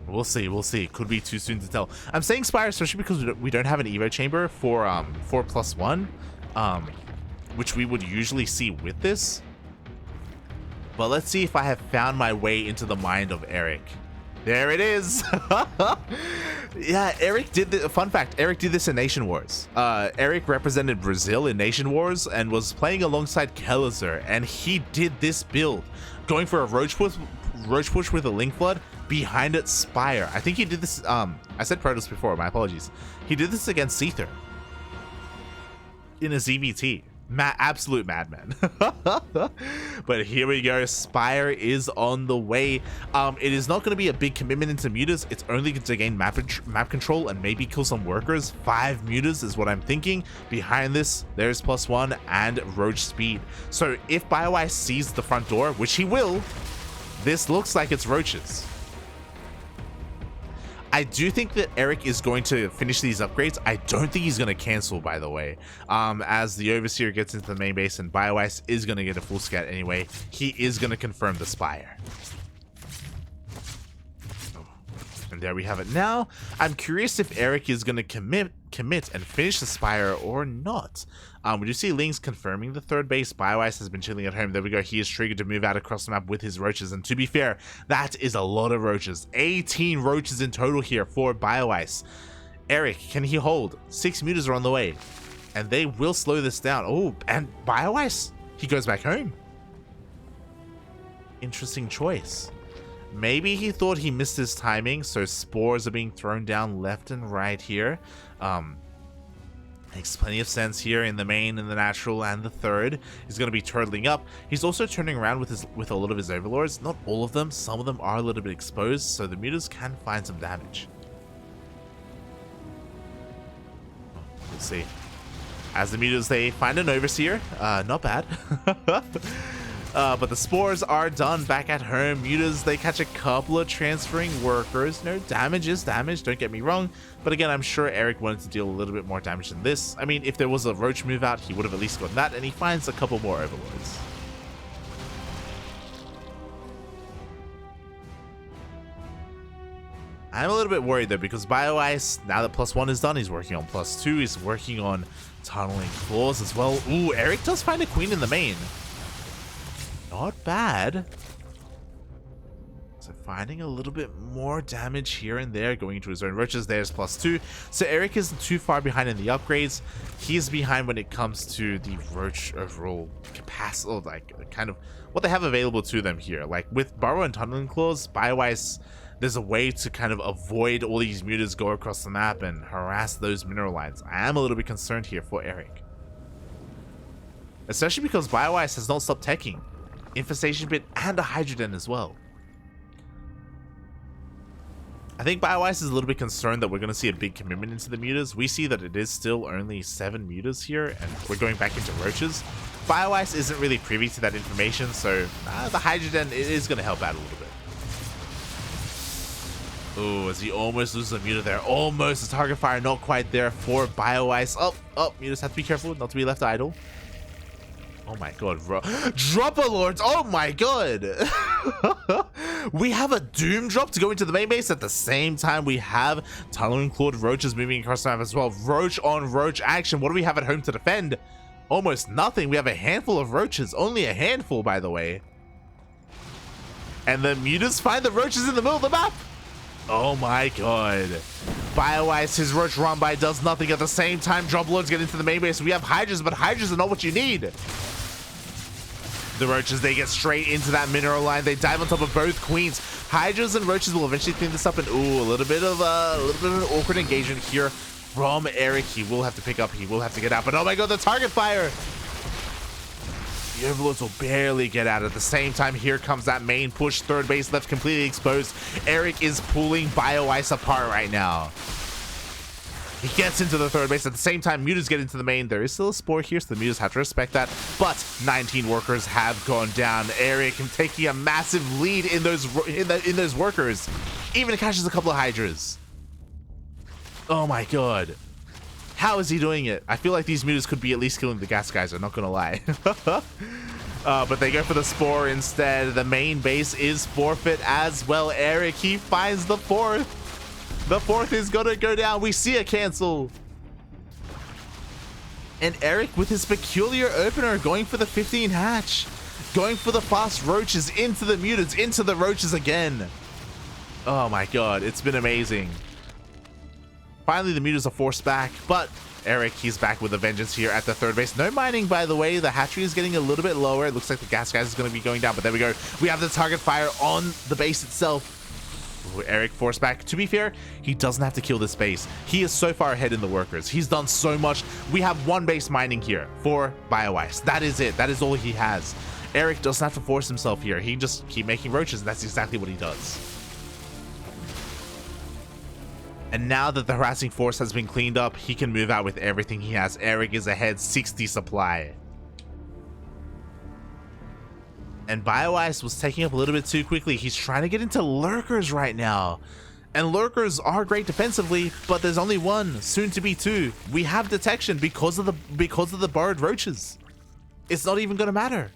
A: We'll see, we'll see. Could be too soon to tell. I'm saying Spire especially because we don't have an Evo chamber for 4+1, which we would usually see with this. But let's see if I have found my way into the mind of Erik. There it is. Yeah, Erik did the fun fact. Erik did this in Nation Wars. Erik represented Brazil in Nation Wars and was playing alongside Kellizer, and he did this build, going for a roach push with a Link Flood, behind it Spire. I think he did this. I said Protoss before. My apologies. He did this against Seether in a ZVT. Absolute madman. But here we go. Spire is on the way. It is not going to be a big commitment into mutas. It's only to gain map control and maybe kill some workers. 5 mutas is what I'm thinking. Behind this, there's +1 and roach speed. So if Bioice sees the front door, which he will, this looks like it's roaches. I do think that Erik is going to finish these upgrades. I don't think he's going to cancel, by the way. As the Overseer gets into the main base and Bioice is going to get a full scat anyway, he is going to confirm the Spire. And there we have it now. I'm curious if Erik is going to commit and finish the Spire or not. We do see Lings confirming the 3rd base. Bioice has been chilling at home. There we go. He is triggered to move out across the map with his roaches. And to be fair, that is a lot of roaches. 18 roaches in total here for Bioice. Erik, can he hold? 6 mutas are on the way. And they will slow this down. Oh, and Bioice, he goes back home. Interesting choice. Maybe he thought he missed his timing, so spores are being thrown down left and right here. Makes plenty of sense here in the main, in the natural, and the 3rd. He's going to be turtling up. He's also turning around with a lot of his overlords. Not all of them. Some of them are a little bit exposed, so the mutas can find some damage. We'll see. As the mutas, they find an Overseer. Not bad. But the spores are done back at home. Mutas, they catch a couple of transferring workers. No, damage is damage, don't get me wrong. But again, I'm sure Erik wanted to deal a little bit more damage than this. I mean, if there was a roach move out, he would have at least gotten that, and he finds a couple more overlords. I'm a little bit worried though, because Bioice, now that +1 is done, he's working on +2. He's working on tunneling claws as well. Ooh, Erik does find a queen in the main. Not bad. So finding a little bit more damage here and there, going into his own roaches. There's +2. So Erik isn't too far behind in the upgrades. He's behind when it comes to the roach overall capacity, like kind of what they have available to them here. Like with burrow and tunneling claws, Bioice, there's a way to kind of avoid all these mutas go across the map and harass those mineral lines. I am a little bit concerned here for Erik, especially because Bioice has not stopped teching. Infestation Pit and a Hydroden as well. I think Bioice is a little bit concerned that we're going to see a big commitment into the mutas. We see that it is still only 7 mutas here, and we're going back into roaches. Bioice isn't really privy to that information, so the Hydroden is going to help out a little bit. Oh, as he almost loses a muta there. Almost a target fire, not quite there for Bioice. Oh, mutas have to be careful not to be left idle. Oh my god, bro. Dropper Lords! Oh my god! We have a Doom drop to go into the main base at the same time. We have Tunneling Clawed Roaches moving across the map as well. Roach on roach action. What do we have at home to defend? Almost nothing. We have a handful of roaches. Only a handful, by the way. And the mutas find the roaches in the middle of the map. Oh my god. Bioice, his roach run by does nothing. At the same time, drop lords get into the main base. We have hydras, but hydras are not what you need. The roaches, they get straight into that mineral line. They dive on top of both queens. Hydras and roaches will eventually clean this up, and ooh, a little bit of an awkward engagement here from Erik. He will have to pick up. He will have to get out. But oh my god, the target fire! The overlords will barely get out. At the same time, here comes that main push. 3rd base left completely exposed. Erik is pulling Bioice apart right now. He gets into the 3rd base. At the same time, mutas get into the main. There is still a spore here, so the mutas have to respect that. But 19 workers have gone down. Erik taking a massive lead in those workers. Even catches a couple of hydras. Oh my god. How is he doing it? I feel like these mutas could be at least killing the gas guys, I'm not gonna lie. But they go for the spore instead. The main base is forfeit as well. Erik, he finds the 4th. The 4th is gonna go down. We see a cancel. And Erik with his peculiar opener going for the 15 hatch. Going for the fast roaches into the mutas, into the roaches again. Oh my god, it's been amazing. Finally, the mutas are forced back, but Erik, he's back with a vengeance here at the third base. No mining, by the way. The hatchery is getting a little bit lower. It looks like the gas guys is going to be going down, but there we go. We have the target fire on the base itself. Ooh, Erik forced back. To be fair, he doesn't have to kill this base. He is so far ahead in the workers. He's done so much. We have one base mining here for Bioice. That is it. That is all he has. Erik doesn't have to force himself here. He just keep making roaches, and that's exactly what he does. And now that the harassing force has been cleaned up, he can move out with everything he has. Erik is ahead 60 supply. And Bioice was taking up a little bit too quickly. He's trying to get into lurkers right now. And lurkers are great defensively, but there's only one, soon to be two. We have detection because of the burrowed roaches. It's not even gonna matter.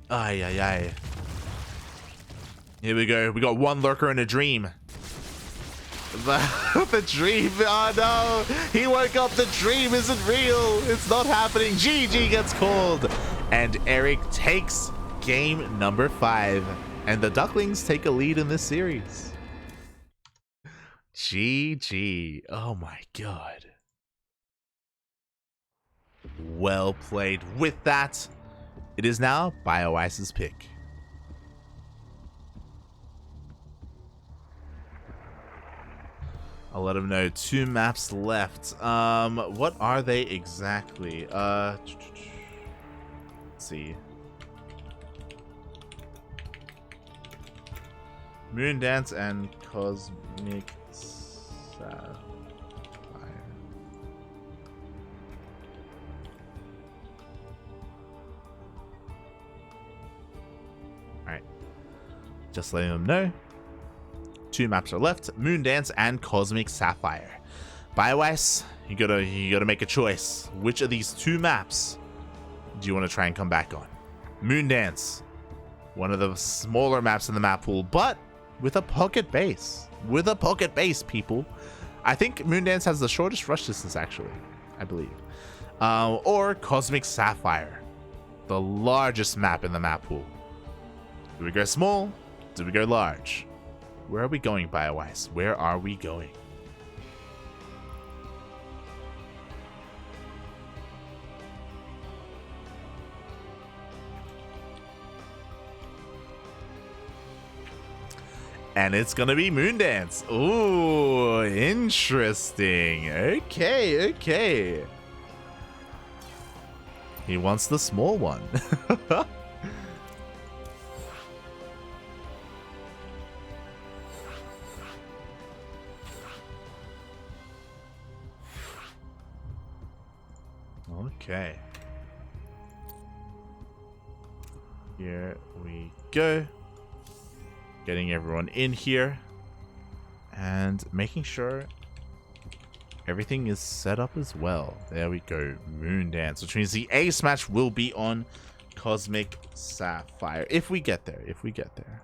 A: Ay ay ay. Here we go. We got one lurker in a dream. The dream, oh no, he woke up, the dream isn't real, it's not happening. GG gets called, and Erik takes game number 5, and the Ducklings take a lead in this series. GG, oh my god. Well played. With that, it is now Bioice's pick. I'll let him know. 2 maps left. What are they exactly? Let's see. Moondance and Cosmic Sapphire. Alright. Just letting them know. 2 maps are left: Moondance and Cosmic Sapphire. Bioice, you gotta make a choice. Which of these 2 maps do you want to try and come back on? Moondance, one of the smaller maps in the map pool, but with a pocket base. With a pocket base, people. I think Moondance has the shortest rush distance, actually, I believe. Or Cosmic Sapphire, the largest map in the map pool. Do we go small? Do we go large? Where are we going, Bioice? Where are we going? And it's gonna be Moondance. Ooh, interesting. Okay, okay. He wants the small one. Okay. Here we go. Getting everyone in here and making sure everything is set up as well. There we go. Moondance, which means the ace match will be on Cosmic Sapphire. If we get there. If we get there.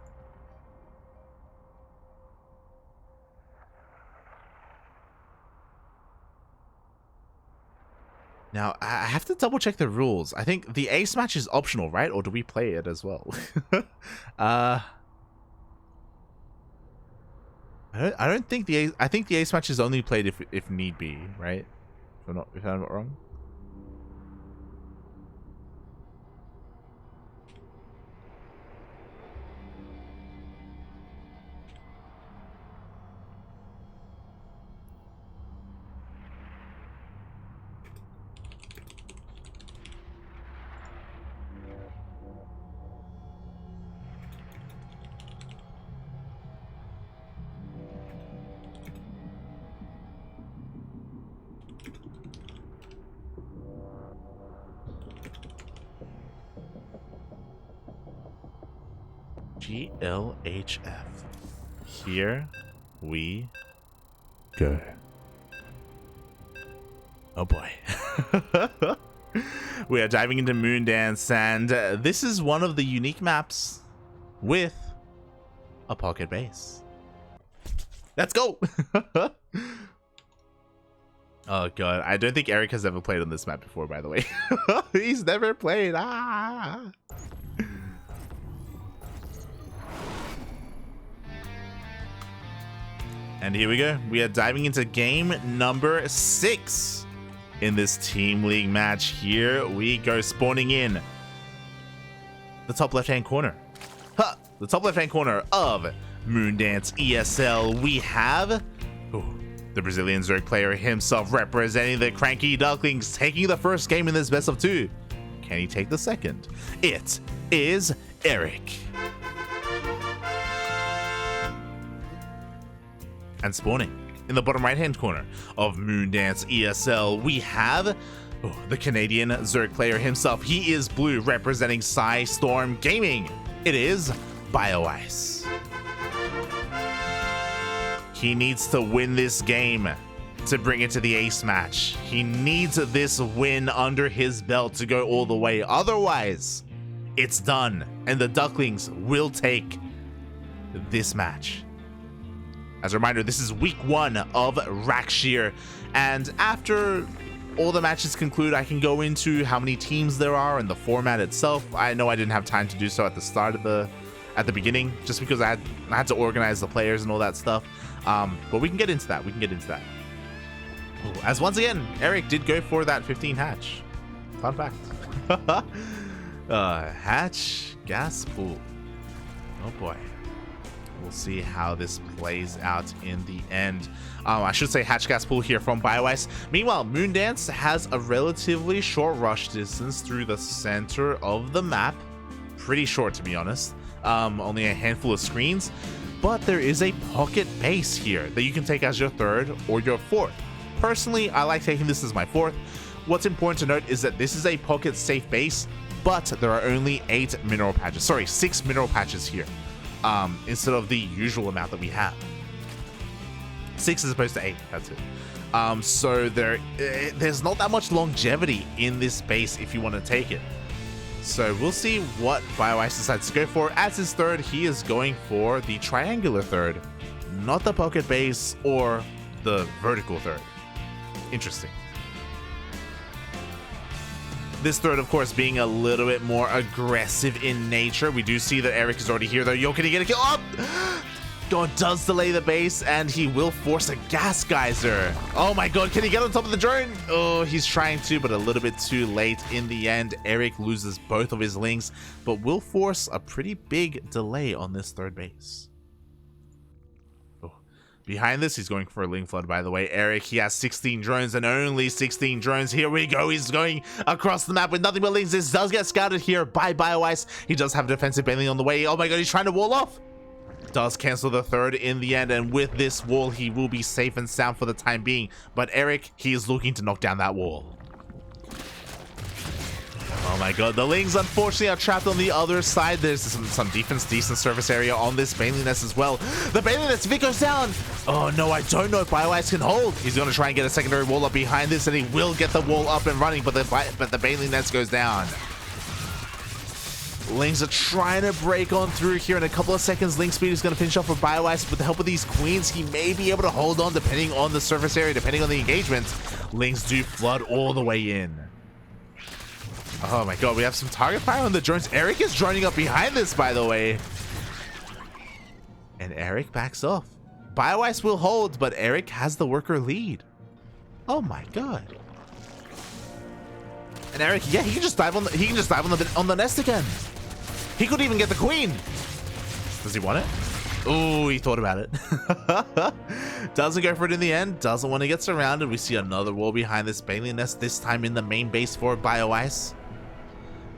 A: Now, I have to double check the rules. I think the ace match is optional, right? Or do we play it as well? I don't think the ace, I think the ace match is only played if need be, right? If I'm not wrong. GLHF. Here we go. Oh boy. We are diving into Moondance, and this is one of the unique maps with a pocket base. Let's go. Oh god, I don't think Erik has ever played on this map before, by the way. He's never played. Ah. And here we go. We are diving into game number 6 in this Team League match. Here we go, spawning in the top left-hand corner. The top left-hand corner of Moondance ESL. We have the Brazilian Zerg player himself representing the CranKy Ducklings, taking the first game in this best of 2. Can he take the second? It is Erik. And spawning in the bottom right-hand corner of Moondance ESL, we have the Canadian Zerg player himself. He is blue, representing Psistorm Gaming. It is Bioice. He needs to win this game to bring it to the ace match. He needs this win under his belt to go all the way. Otherwise, it's done, and the Ducklings will take this match. As a reminder, this is week 1 of Rak'Shir, and after all the matches conclude, I can go into how many teams there are and the format itself. I know I didn't have time to do so at the start of at the beginning, just because I had to organize the players and all that stuff. But we can get into that. As once again, Erik did go for that 15 hatch. Fun fact. Hatch gas pool. Oh boy. We'll see how this plays out in the end. I should say hatch gas pool here from Bioice. Meanwhile, Moondance has a relatively short rush distance through the center of the map. Pretty short, to be honest. Only a handful of screens. But there is a pocket base here that you can take as your 3rd or your 4th. Personally, I like taking this as my 4th. What's important to note is that this is a pocket safe base, but there are only 6 mineral patches here. Instead of the usual amount that we have. 6 as opposed to 8, that's it. So there's not that much longevity in this base if you want to take it. So we'll see what Bioice decides to go for. As his 3rd, he is going for the triangular 3rd, not the pocket base or the vertical 3rd. Interesting. This 3rd, of course, being a little bit more aggressive in nature. We do see that Erik is already here, though. Yo, can he get a kill? Oh! God does delay the base, and he will force a gas geyser. Oh my god, can he get on top of the drone? Oh, he's trying to, but a little bit too late. In the end, Erik loses both of his lings, but will force a pretty big delay on this 3rd base. Behind this, he's going for a Ling Flood, by the way. Erik, he has 16 drones and only 16 drones. Here we go. He's going across the map with nothing but Lings. This does get scouted here by Bioice. He does have a defensive Baneling on the way. Oh my god, he's trying to wall off. Does cancel the 3rd in the end, and with this wall, he will be safe and sound for the time being. But Erik, he is looking to knock down that wall. Oh my god, the Lings unfortunately are trapped on the other side. There's some defense, decent surface area on this Baneling Nest as well. The Baneling Nest, if it goes down, oh no, I don't know if Bioice can hold. He's going to try and get a secondary wall up behind this, and he will get the wall up and running, but the Baneling Nest goes down. Lings are trying to break on through here. In a couple of seconds, Ling speed is going to finish off with Bioice. With the help of these queens, he may be able to hold on depending on the surface area, depending on the engagement. Lings do flood all the way in. Oh my god, we have some target fire on the drones. Erik is droning up behind this, by the way. And Erik backs off. Bioice will hold, but Erik has the worker lead. Oh my god. And Erik, yeah, he can just dive on the nest again. He could even get the queen. Does he want it? Oh, he thought about it. Doesn't go for it in the end. Doesn't want to get surrounded. We see another wall behind this Baneling Nest, this time in the main base for Bioice.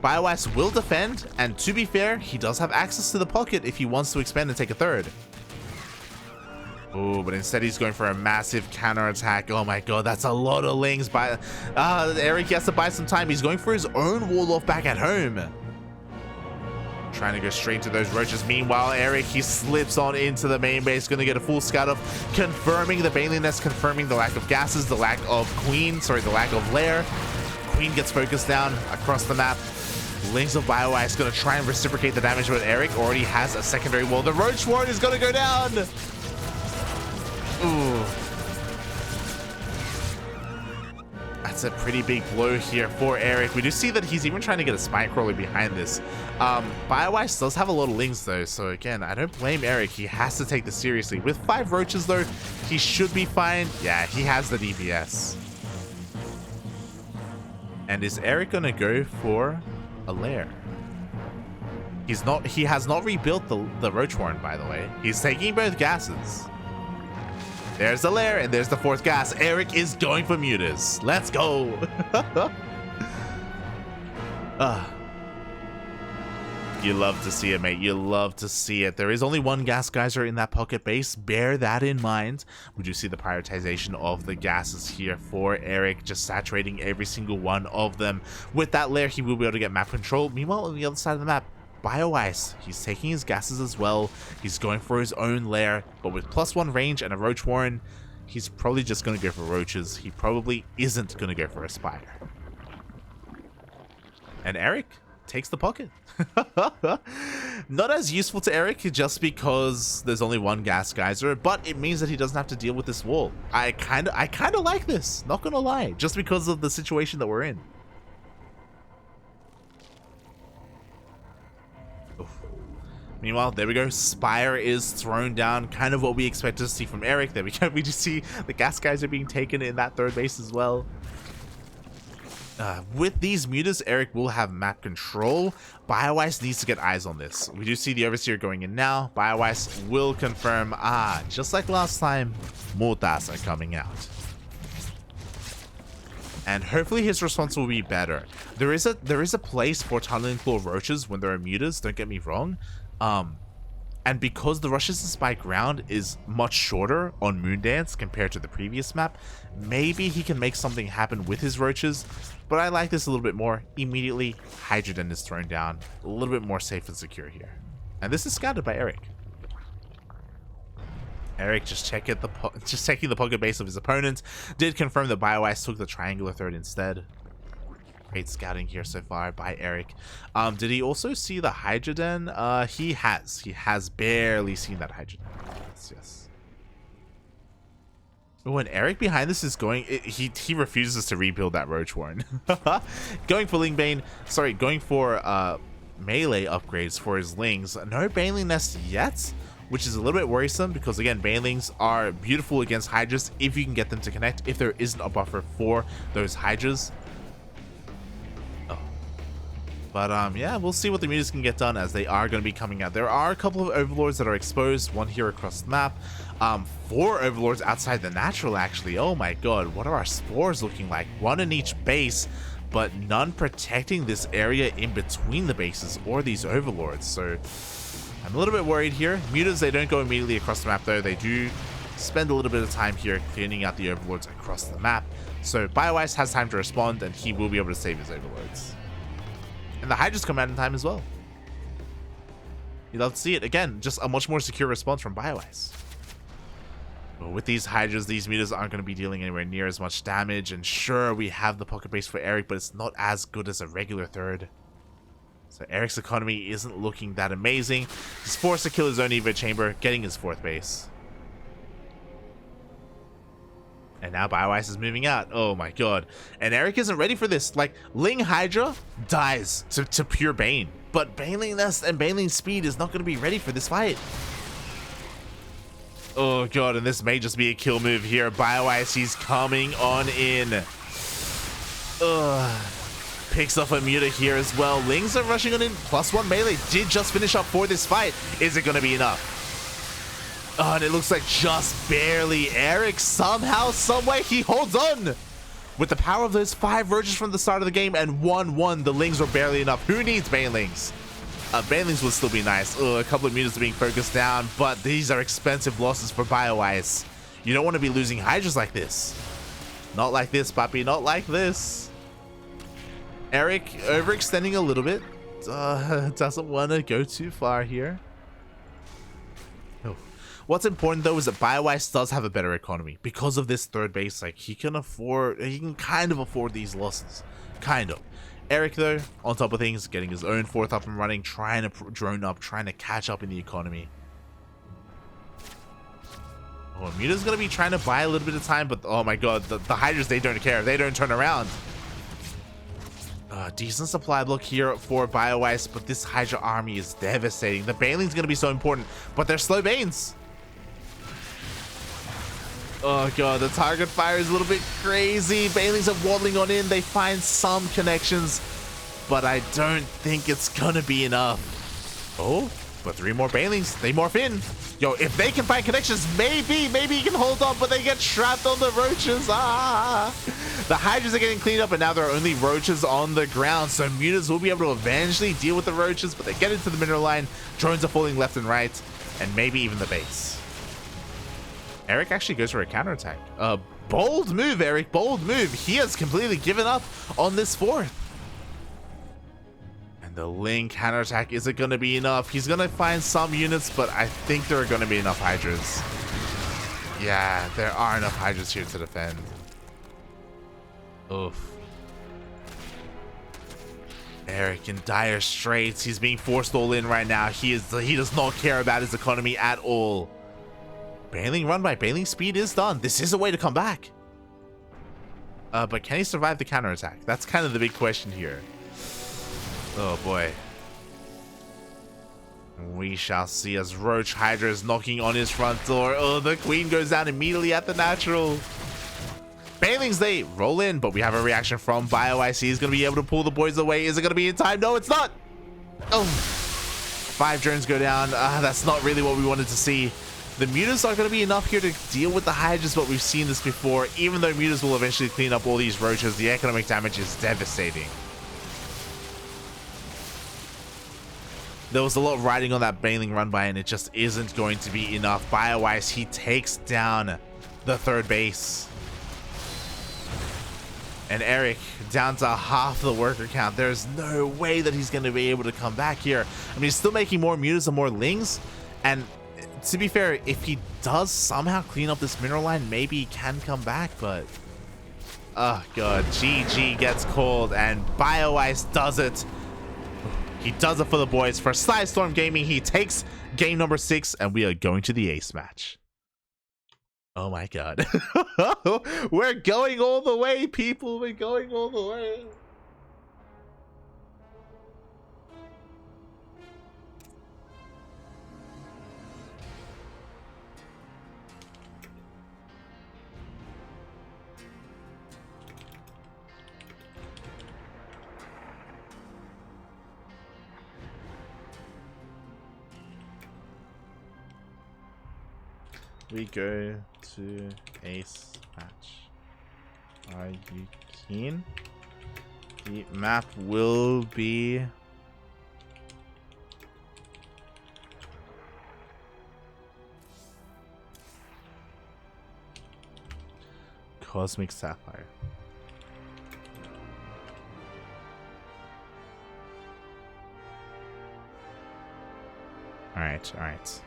A: Bioice will defend, and to be fair, he does have access to the pocket if he wants to expand and take a 3rd. Oh, but instead he's going for a massive counterattack. Oh my god, that's a lot of Lings. Erik has to buy some time. He's going for his own wall off back at home. Trying to go straight into those roaches. Meanwhile, Erik, he slips on into the main base, going to get a full scout off, confirming the Baneling Nest, confirming the lack of gases, the lack of the lack of lair. Queen gets focused down across the map. Lings of Bioice going to try and reciprocate the damage, but Erik already has a secondary wall. The Roach Ward is going to go down. Ooh. That's That's a pretty big blow here for Erik. We do see that he's even trying to get a spine crawler behind this. Bioice does have a lot of lings though, so again, I don't blame Erik. He has to take this seriously. With 5 roaches though, he should be fine. Yeah, he has the DPS. And is Erik gonna go for a lair? He's not. He has not rebuilt the roach warren, by the way. He's taking both gases. There's the lair, and there's the 4th gas. Erik is going for mutas. Let's go. You love to see it, mate. You love to see it. There is only 1 gas geyser in that pocket base. Bear that in mind. We do see the prioritization of the gases here for Erik, just saturating every single one of them. With that lair, he will be able to get map control. Meanwhile, on the other side of the map, Bioice, he's taking his gases as well. He's going for his own lair, but with +1 range and a roach warren, he's probably just going to go for roaches. He probably isn't going to go for a spider. And Erik takes the pocket. Not as useful to Erik just because there's only 1 gas geyser, but it means that he doesn't have to deal with this wall. I kind of like this, not gonna lie, just because of the situation that we're in. Meanwhile, there we go. Spire is thrown down. Kind of what we expected to see from Erik. There we go. We just see the gas guys are being taken in that 3rd base as well. With these mutas, Erik will have map control. Bioice needs to get eyes on this. We do see the Overseer going in now. Bioice will confirm, just like last time, mutas are coming out. And hopefully his response will be better. There is a place for tunneling claw roaches when there are mutas, don't get me wrong. And because the rushes to spike ground is much shorter on Moondance compared to the previous map, maybe he can make something happen with his roaches. But I like this a little bit more. Immediately, Hydroden is thrown down. A little bit more safe and secure here. And this is scouted by Erik. Erik just checking the pocket base of his opponent. Did confirm that Bioice took the triangular 3rd instead. Great scouting here so far by Erik. Did he also see the Hydroden? He has. He has barely seen that Hydroden. Yes. Oh, and Erik behind this is going... He refuses to rebuild that roach warren. Going for Lingbane. Sorry, going for melee upgrades for his lings. No Baneling Nest yet, which is a little bit worrisome because, again, Banelings are beautiful against Hydras if you can get them to connect, if there isn't a buffer for those Hydras. But yeah, we'll see what the mutas can get done as they are going to be coming out. There are a couple of overlords that are exposed, 1 here across the map. 4 overlords outside the natural, actually. Oh my god, what are our spores looking like? 1 in each base, but none protecting this area in between the bases or these overlords. So I'm a little bit worried here. Mutas, they don't go immediately across the map though. They do spend a little bit of time here cleaning out the overlords across the map. So Bioice has time to respond and he will be able to save his overlords. And the Hydras come out in time as well. You love to see it. Again, just a much more secure response from Bioice. But with these Hydras, these mutas aren't going to be dealing anywhere near as much damage. And sure, we have the pocket base for Erik, but it's not as good as a regular 3rd. So Erik's economy isn't looking that amazing. He's forced to kill his own Evo Chamber, getting his 4th base. And now Bioice is moving out. Oh my god. And Erik isn't ready for this. Like, Ling Hydra dies to pure Bane. But Baneling Nest and Baneling Speed is not going to be ready for this fight. Oh god, and this may just be a kill move here. Bioice, he's coming on in. Picks off a muta here as well. Lings are rushing on in. +1 melee did just finish up for this fight. Is it going to be enough? Oh, and it looks like just barely. Erik somehow, someway, he holds on. With the power of those 5 roaches from the start of the game and 1-1, the Lings were barely enough. Who needs Banelings? Banelings would still be nice. A couple of mutas are being focused down, but these are expensive losses for Bioice. You don't want to be losing Hydras like this. Not like this, papi, not like this. Erik overextending a little bit. Doesn't want to go too far here. What's important though is that Bioice does have a better economy because of this 3rd base. Like, he can kind of afford these losses, kind of. Erik though, on top of things, getting his own 4th up and running, trying to drone up, trying to catch up in the economy. Oh, Muta's gonna be trying to buy a little bit of time, but oh my god, the Hydras, they don't care. They don't turn around. Decent supply look here for Bioice, but this Hydra army is devastating. The Baneling's gonna be so important, but they're slow Banes. Oh god, the target fire is a little bit crazy. Banelings are waddling on in. They find some connections, but I don't think it's gonna be enough. Oh, but 3 more Banelings. They morph in. Yo, if they can find connections, maybe he can hold on, but they get trapped on the roaches. The Hydras are getting cleaned up, and now there are only roaches on the ground, so Mutas will be able to eventually deal with the roaches, but they get into the mineral line. Drones are falling left and right, and maybe even the base. Erik actually goes for a counterattack. Bold move, Erik, bold move. He has completely given up on this fourth. And the Ling counterattack isn't going to be enough. He's going to find some units, but I think there are going to be enough Hydras. Yeah, there are enough Hydras here to defend. Oof. Erik in dire straits. He's being forced all in right now. He does not care about his economy at all. Baneling run by Baneling speed is done. This is a way to come back. But can he survive the counterattack? That's kind of the big question here. Oh boy. We shall see as Roach Hydra is knocking on his front door. Oh, the Queen goes down immediately at the natural. Banelings, they roll in, but we have a reaction from Bioice. He's going to be able to pull the boys away. Is it going to be in time? No, it's not. Oh, 5 drones go down. That's not really what we wanted to see. The Mutas are going to be enough here to deal with the Hydras, but we've seen this before. Even though Mutas will eventually clean up all these roaches, the economic damage is devastating. There was a lot riding on that Baneling run by, and it just isn't going to be enough. Bioice, he takes down the 3rd base. And Erik down to half the worker count. There's no way that he's going to be able to come back here. I mean, he's still making more Mutas and more Lings. And to be fair, if he does somehow clean up this mineral line, maybe he can come back, but... oh god, GG gets called, and Bioice does it. He does it for the boys. For Psistorm Gaming, he takes game number 6, and we are going to the ace match. Oh my god. We're going all the way, people. We're going all the way. We go to ace match. Are you keen? The map will be Cosmic Sapphire. All right.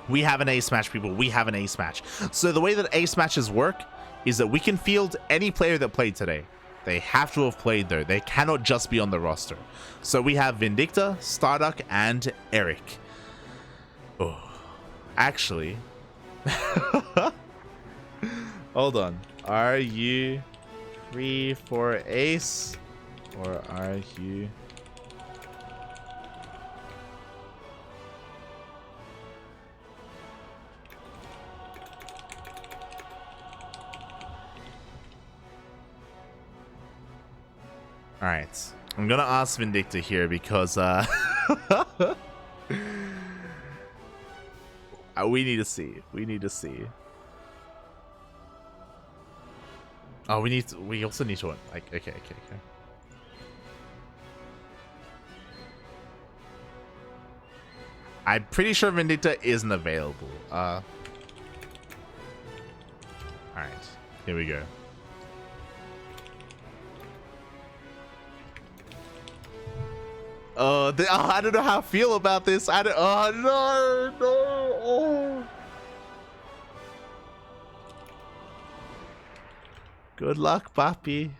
A: We have an ace match, people. We have an ace match. So the way that ace matches work is that we can field any player that played today. They have to have played, though. They cannot just be on the roster. So we have Vindicta, StarDuck, and Erik. Oh, actually. Hold on. Are you free for ace? Or are you... All right, I'm gonna ask Vindicta here because we need to see. We need to see. Oh, we also need to like. Okay. I'm pretty sure Vindicta isn't available. All right, here we go. I don't know how I feel about this. No. Good luck, papi.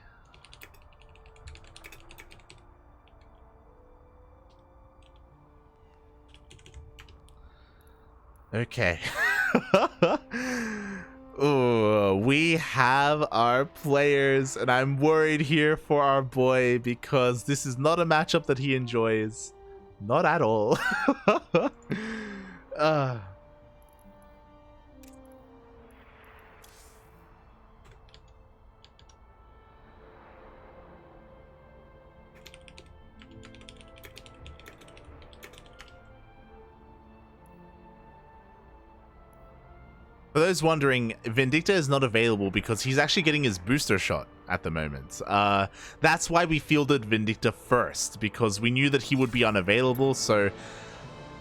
A: Okay. Ooh, we have our players, and I'm worried here for our boy because this is not a matchup that he enjoys. Not at all. For those wondering, Vindicta is not available because he's actually getting his booster shot at the moment. That's why we fielded Vindicta first, because we knew that he would be unavailable. So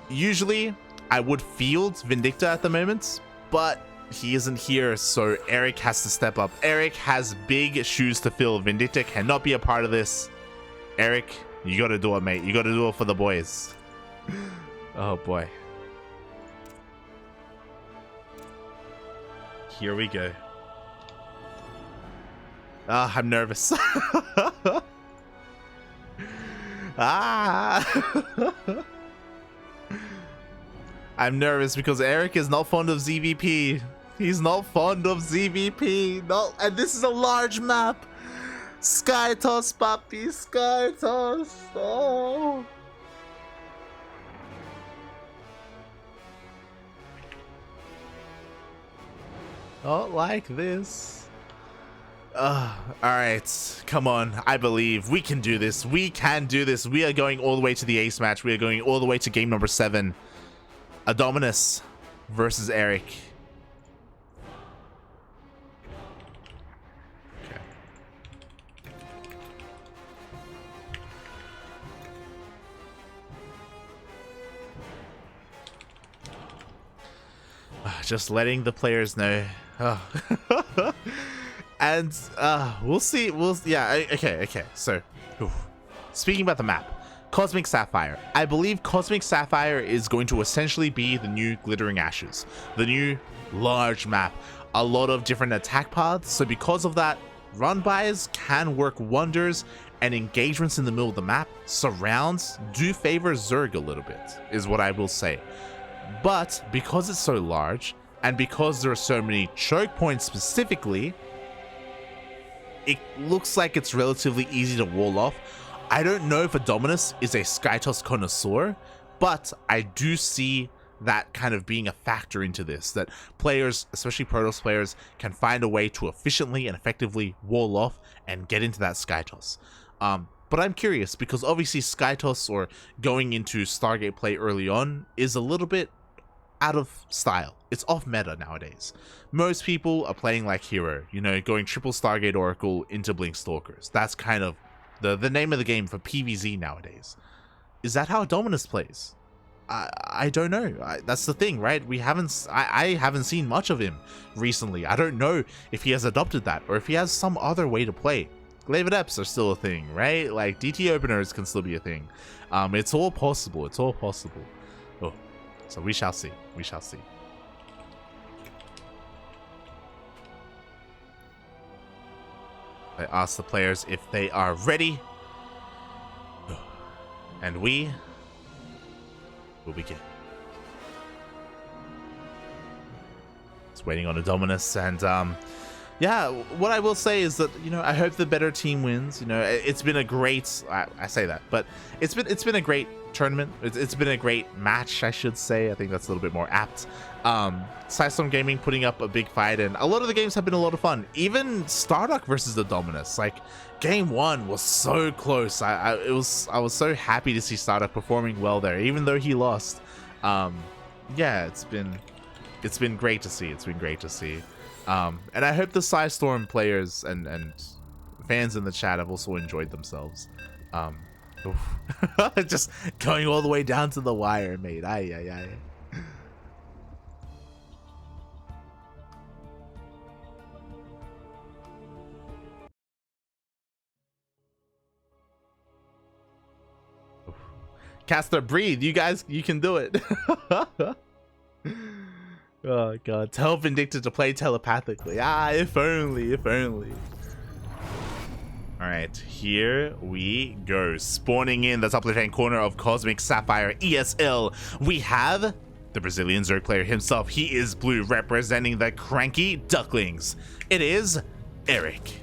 A: usually I would field Vindicta at the moment, but he isn't here, so Erik has to step up. Erik has big shoes to fill. Vindicta cannot be a part of this. Erik, you gotta do it, mate. You gotta do it for the boys. Oh boy. Here we go. Ah, I'm nervous. I'm nervous because Erik is not fond of ZVP. He's not fond of ZVP. No, and this is a large map. Sky toss, papi, sky toss. Oh. Not like this. Alright, come on. I believe we can do this. We can do this. We are going all the way to the ace match. We are going all the way to game number 7. Adonminus versus Erik. Okay. Just letting the players know. Oh. And we'll see. Okay. So, speaking about the map, Cosmic Sapphire. I believe Cosmic Sapphire is going to essentially be the new Glittering Ashes, the new large map. A lot of different attack paths. So because of that, run bys can work wonders, and engagements in the middle of the map, surrounds, do favor Zerg a little bit, is what I will say. But because it's so large, and because there are so many choke points specifically, it looks like it's relatively easy to wall off. I don't know if Adonminus is a Skytoss connoisseur, but I do see that kind of being a factor into this, that players, especially Protoss players, can find a way to efficiently and effectively wall off and get into that Skytoss. But I'm curious, because obviously Skytoss, or going into Stargate play early on, is a little bit out of style. It's off meta nowadays. Most people are playing like Hero, you know, going triple Stargate Oracle into Blink Stalkers. That's kind of the name of the game for PvZ nowadays. Is that how Adonminus plays? I don't know. That's the thing, right? I haven't seen much of him recently. I don't know if he has adopted that, or if he has some other way to play. Glaive Adepts are still a thing, right? Like DT openers can still be a thing. It's all possible. It's all possible. Oh, so we shall see. We shall see. I ask the players if they are ready, and we will begin. Just waiting on Adonminus, and yeah, what I will say is that, you know, I hope the better team wins. You know, it's been a great, I say that, but it's been a great tournament. It's been a great match, I should say. I think that's a little bit more apt. Psistorm Gaming putting up a big fight, and a lot of the games have been a lot of fun. Even StarDuck versus Adonminus, like game 1 was so close. I was so happy to see StarDuck performing well there, even though he lost. Yeah, it's been great to see. It's been great to see. And I hope the Psistorm players and fans in the chat have also enjoyed themselves. Just going all the way down to the wire, mate. Aye. Caster, breathe. You guys, you can do it. Oh god, tell Vindicta to play telepathically. If only, if only. Alright, here we go. Spawning in the top left-hand corner of Cosmic Sapphire ESL, we have the Brazilian Zerg player himself. He is blue, representing the CranKy Ducklings. It is Erik.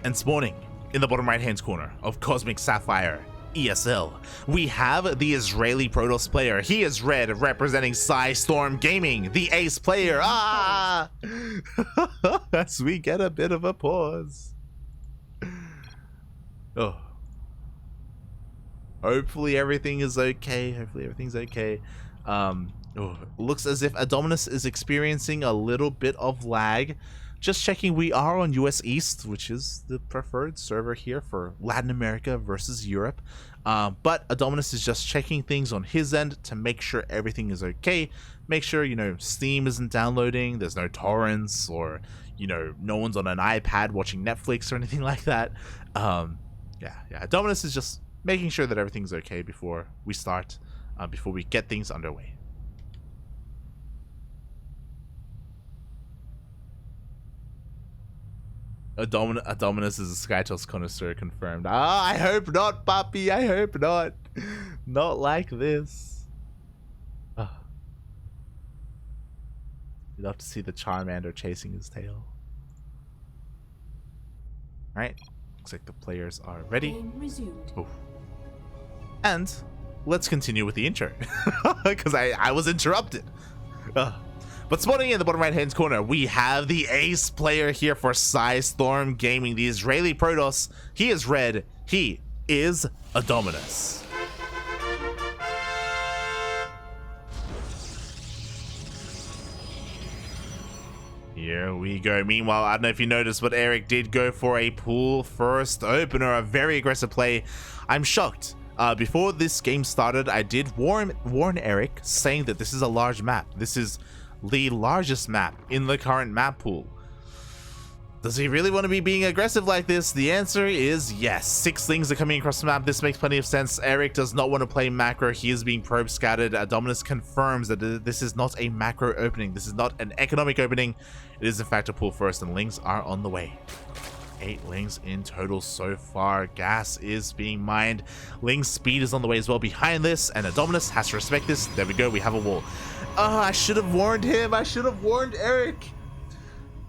A: And spawning in the bottom right hand corner of Cosmic Sapphire ESL, we have the Israeli Protoss player. He is red, representing Psistorm Gaming, the ace player. As we get a bit of a pause. Oh. Hopefully everything is okay. Hopefully everything's okay. Looks as if Adonminus is experiencing a little bit of lag. Just checking, we are on US East, which is the preferred server here for Latin America versus Europe. But Adonminus is just checking things on his end to make sure everything is okay. Make sure, you know, Steam isn't downloading, there's no torrents, or, you know, no one's on an iPad watching Netflix or anything like that. Yeah, Adonminus is just making sure that everything's okay before we start, before we get things underway. Adonminus is a Skytoss connoisseur confirmed. I hope not, Papi. I hope not. Not like this. You'd love to see the Charmander chasing his tail. Alright. Looks like the players are ready. Oof. And let's continue with the intro. Because I was interrupted. But spawning in the bottom right hand corner, we have the ace player here for Psistorm Gaming, the Israeli Protoss. He is red. He is Adonminus. Here we go. Meanwhile, I don't know if you noticed, but Erik did go for a pool first opener, a very aggressive play. I'm shocked. Before this game started, I did warn Erik, saying that this is a large map. This is the largest map in the current map pool. Does he really want to be being aggressive like this? The answer is yes. 6 things are coming across the map. This makes plenty of sense. Erik does not want to play macro. He is being probe scouted. Adonminus confirms that this is not a macro opening. This is not an economic opening. It is in fact a pool first, and lings are on the way. 8 lings in total so far. Gas is being mined. Ling speed is on the way as well behind this, and Adonminus has to respect this. There we go, we have a wall. I should have warned him. I should have warned Erik.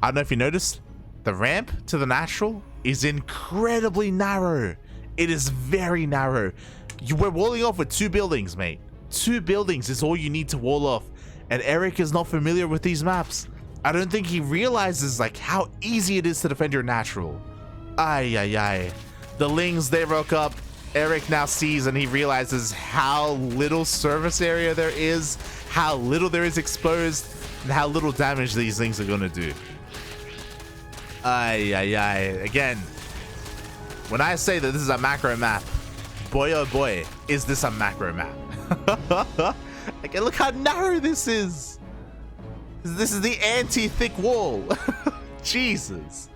A: I don't know if you noticed, the ramp to the natural is incredibly narrow. It is very narrow. We're walling off with 2 buildings, mate. 2 buildings is all you need to wall off, and Erik is not familiar with these maps. I don't think he realizes like how easy it is to defend your natural. The lings, they rock up. Erik now sees and he realizes how little surface area there is, how little there is exposed, and how little damage these things are gonna do. Again, when I say that this is a macro map, boy oh boy, is this a macro map. Again, look how narrow this is. This is the anti-thick wall. Jesus.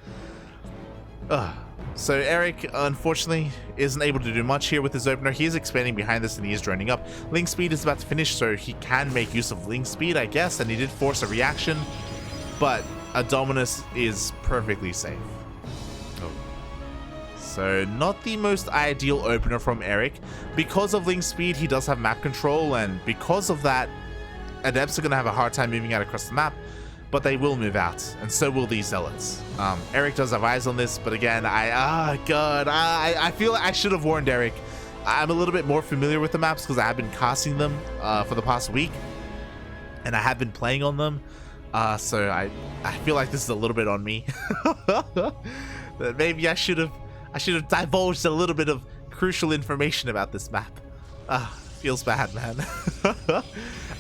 A: So Erik, unfortunately, isn't able to do much here with his opener. He is expanding behind this and he is droning up. Ling speed is about to finish, so he can make use of Ling speed, I guess, and he did force a reaction, but Adonminus is perfectly safe. So not the most ideal opener from Erik. Because of Ling speed, he does have map control, and because of that, Adepts are going to have a hard time moving out across the map, but they will move out, and so will these Zealots. Erik does have eyes on this, but again, I feel like I should have warned Erik. I'm a little bit more familiar with the maps because I have been casting them for the past week, and I have been playing on them, so I feel like this is a little bit on me. That maybe I should have divulged a little bit of crucial information about this map. Feels bad, man.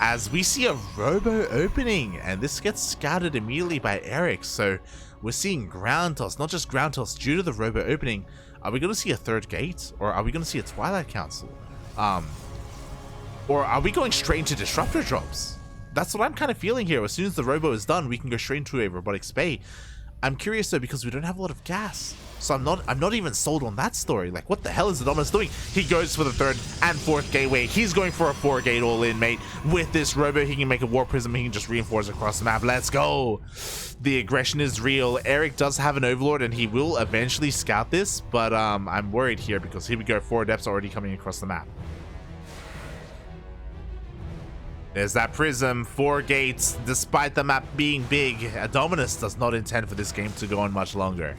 A: As we see a robo opening, and this gets scouted immediately by Erik. So we're seeing ground toss, not just ground toss due to the robo opening. Are we going to see a 3rd gate, or are we going to see a Twilight Council, or are we going straight into disruptor drops? That's what I'm kind of feeling here. As soon as the robo is done, we can go straight into a robotic spay. I'm curious though, because we don't have a lot of gas, so I'm not even sold on that story. Like, what the hell is Adonminus doing? He goes for the 3rd and 4th gateway. He's going for a 4-gate all-in, mate. With this robo, he can make a war prism. He can just reinforce across the map. Let's go. The aggression is real. Erik does have an overlord, and he will eventually scout this, but I'm worried here because here we go. 4 adepts already coming across the map. There's that prism, 4 gates. Despite the map being big, Adonminus does not intend for this game to go on much longer.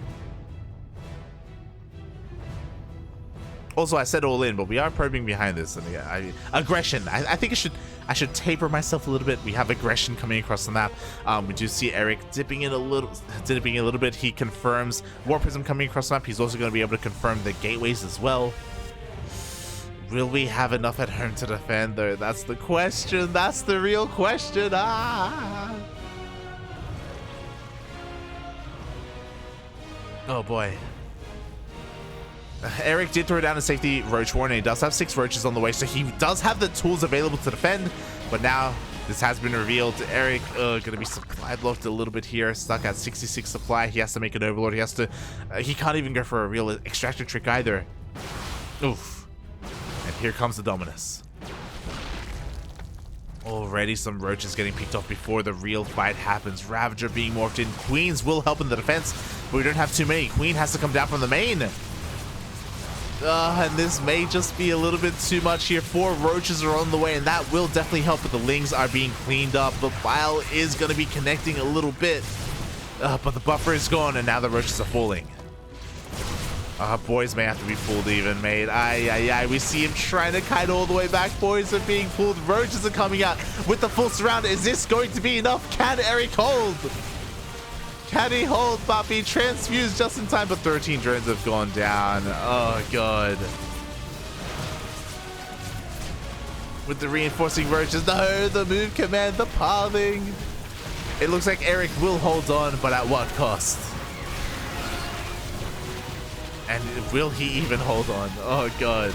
A: Also, I said all in, but we are probing behind this. And aggression. I think I should taper myself a little bit. We have aggression coming across the map. We do see Erik dipping in a little bit. He confirms War Prism coming across the map. He's also going to be able to confirm the gateways as well. Will we have enough at home to defend, though? That's the question. That's the real question. Ah. Oh boy. Erik did throw down a safety roach warning. He does have 6 roaches on the way, so he does have the tools available to defend. But now this has been revealed. Erik gonna be supply blocked a little bit here, stuck at 66 supply. He has to make an overlord. He has to. He can't even go for a real extractor trick either. Oof. And here comes the Adonminus. Already some roaches getting picked off before the real fight happens. Ravager being morphed in. Queens will help in the defense, but we don't have too many. Queen has to come down from the main. And this may just be a little bit too much here. 4 roaches are on the way, and that will definitely help, but the lings are being cleaned up. The bile is going to be connecting a little bit, but the buffer is gone, and now the roaches are falling. Boys may have to be pulled even, mate. Aye. We see him trying to kite all the way back. Boys are being pulled. Roaches are coming out with the full surround. Is this going to be enough? Can Erik hold? Can he hold? But transfused just in time, but 13 drones have gone down. Oh, God. With the reinforcing roaches. No, the move command, the pathing. It looks like Erik will hold on, but at what cost? And will he even hold on? Oh, God.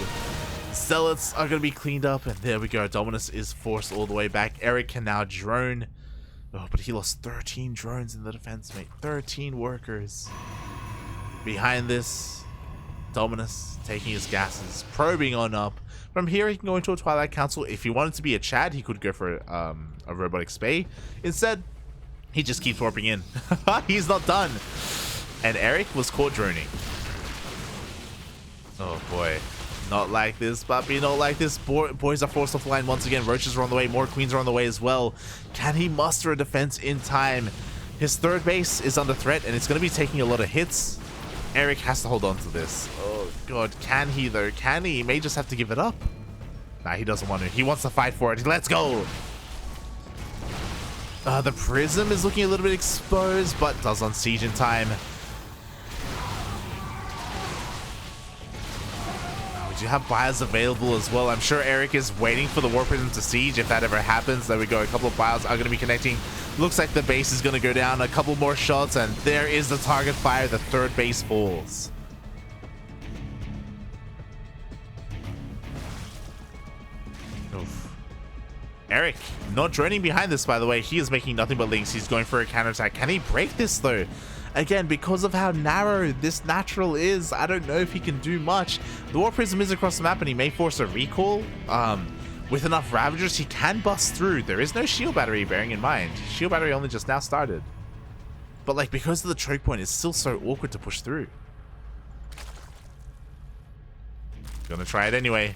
A: Zealots are going to be cleaned up, and there we go. Adonminus is forced all the way back. Erik can now drone. Oh, but he lost 13 drones in the defense, mate. 13 workers. Behind this, Adonminus taking his gases, probing on up. From here, he can go into a Twilight Council. If he wanted to be a Chad, he could go for a Robotic Spay. Instead, he just keeps warping in. He's not done. And Erik was caught droning. Oh, boy. Not like this, Papi, not like this. Boys are forced offline once again. Roaches are on the way. More queens are on the way as well. Can he muster a defense in time? His 3rd base is under threat, and it's going to be taking a lot of hits. Erik has to hold on to this. Oh, God. Can he, though? Can he? He may just have to give it up. Nah, he doesn't want to. He wants to fight for it. Let's go. The prism is looking a little bit exposed, but does on siege in time. We do have bios available as well. I'm sure Erik is waiting for the War Prism to siege if that ever happens. There we go. A couple of bios are going to be connecting. Looks like the base is going to go down. A couple more shots, and there is the target fire. The 3rd base falls. Oof. Erik not droning behind this, by the way. He is making nothing but links. He's going for a counterattack. Can he break this, though? Again, because of how narrow this natural is, I don't know if he can do much. The War Prism is across the map, and he may force a recall. With enough Ravagers, he can bust through. There is no shield battery, bearing in mind. Shield battery only just now started. But, like, because of the choke point, it's still so awkward to push through. Gonna try it anyway.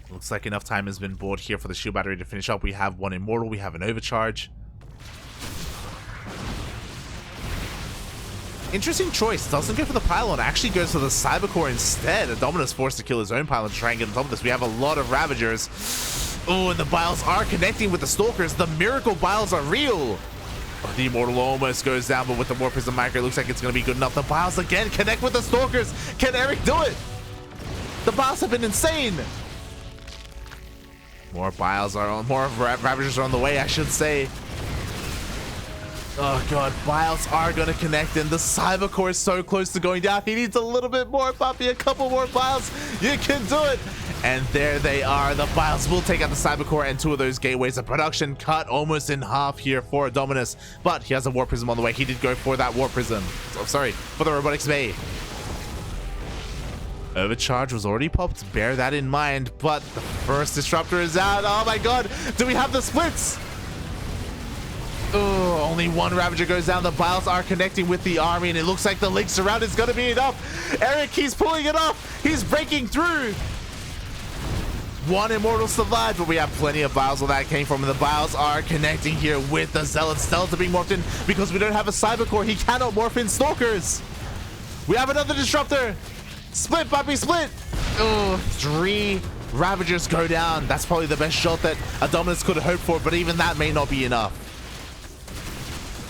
A: Looks like enough time has been bought here for the shield battery to finish up. We have 1 Immortal. We have an Overcharge. Interesting choice. Doesn't go for the pylon. Actually goes for the cyber core instead. Adonminus forced to kill his own pylon to try and get on top of this. We have a lot of Ravagers. Oh, and the biles are connecting with the stalkers. The miracle biles are real. Oh, the Immortal almost goes down, but with the War Prism Micro, it looks like it's going to be good enough. The biles again connect with the stalkers. Can Erik do it? The biles have been insane. More biles are on. More Ravagers are on the way, I should say. Oh, God. Biles are going to connect, and the cyber core is so close to going down. He needs a little bit more, Puppy. A couple more biles. You can do it. And there they are. The biles will take out the cyber core and 2 of those gateways. The production cut almost in half here for Adonminus, but he has a War Prism on the way. He did go for that War Prism. Oh, sorry, for the Robotic Spay. Overcharge was already popped. Bear that in mind, but the first Disruptor is out. Oh, my God. Do we have the splits? Oh, only 1 Ravager goes down. The biles are connecting with the army, and it looks like the link surround is going to be enough. Erik, he's pulling it off. He's breaking through. One Immortal survived, but we have plenty of Bios where that came from, and the Bios are connecting here with the Zealots. Stealth are being morphed in because we don't have a Cybercore. He cannot morph in Stalkers. We have another Disruptor. Split, puppy, split. Oh, 3 Ravagers go down. That's probably the best shot that Adonminus could hope for, but even that may not be enough.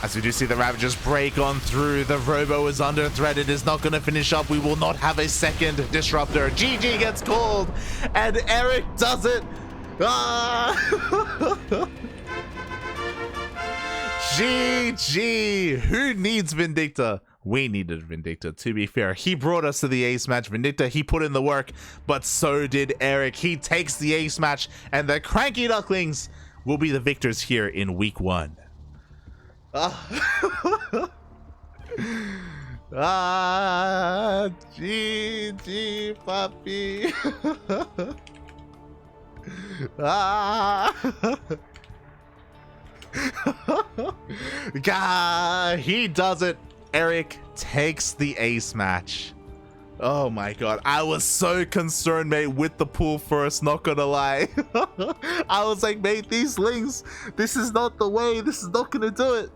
A: As we do see the Ravagers break on through, the Robo is under threat. It is not going to finish up. We will not have a second Disruptor. GG gets called, and Erik does it. GG. Who needs Vindicta? We needed Vindicta, to be fair. He brought us to the ace match. Vindicta, he put in the work, but so did Erik. He takes the ace match, and the CranKy Ducklings will be the victors here in week 1. GG, puppy. God, he does it. Erik takes the ace match. Oh my god, I was so concerned, mate, with the pool first, not gonna lie. I was like, mate, these links, this is not the way, this is not gonna do it.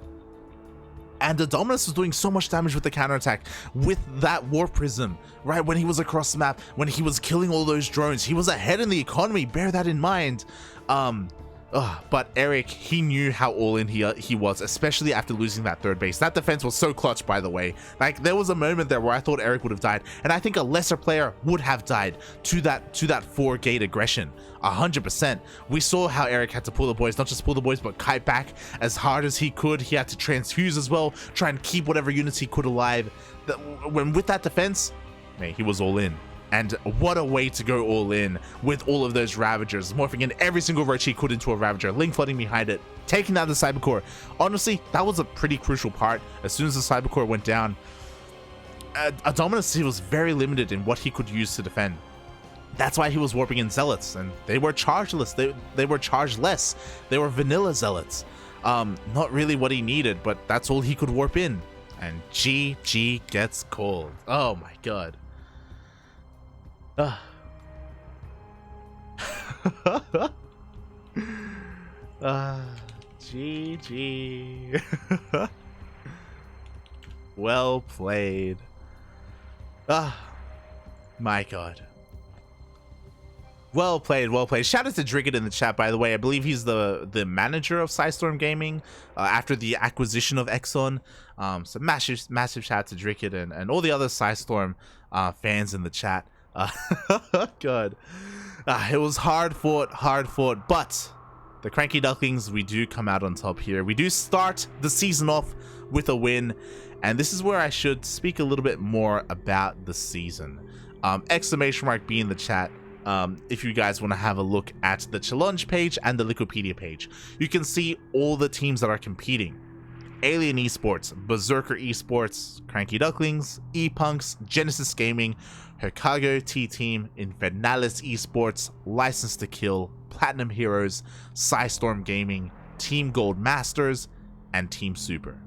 A: And Adonminus was doing so much damage with the counterattack, with that Warp Prism, right? When he was across the map, when he was killing all those drones, he was ahead in the economy, bear that in mind. But Erik, he knew how all in he was, especially after losing that third base. That defense was so clutch, by the way. Like, there was a moment there where I thought Erik would have died, and I think a lesser player would have died to that 4-gate aggression. 100%. We saw how Erik had to pull the boys, not just pull the boys, but kite back as hard as he could. He had to transfuse as well, try and keep whatever units he could alive. When with that defense, mate, he was all in. And what a way to go all in with all of those Ravagers, morphing in every single roach he could into a Ravager, link flooding behind it, taking down the Cybercore. Honestly, that was a pretty crucial part. As soon as the Cybercore went down, Adonminus, he was very limited in what he could use to defend. That's why he was warping in Zealots, and they were chargeless. They were chargeless. They were vanilla Zealots. Not really what he needed, but that's all he could warp in. And GG gets called. Oh my god. GG. Well played. My god. Well played, well played. Shout out to Driggett in the chat, by the way. I believe he's the manager of Psistorm Gaming after the acquisition of Exxon. So massive shout out to Driggett and all the other Psistorm fans in the chat. God. It was hard fought, but the CranKy Ducklings, we do come out on top here. We do start the season off with a win, and this is where I should speak a little bit more about the season. Exclamation mark B in the chat. If you guys want to have a look at the challenge page and the Wikipedia page, you can see all the teams that are competing. Alien Esports, Berserker Esports, CranKy Ducklings, E-Punks, Genesis Gaming, Hokago T-Team, Infernalis Esports, License to Kill, Platinum Heroes, Psistorm Gaming, Team Gold Masters, and Team Super.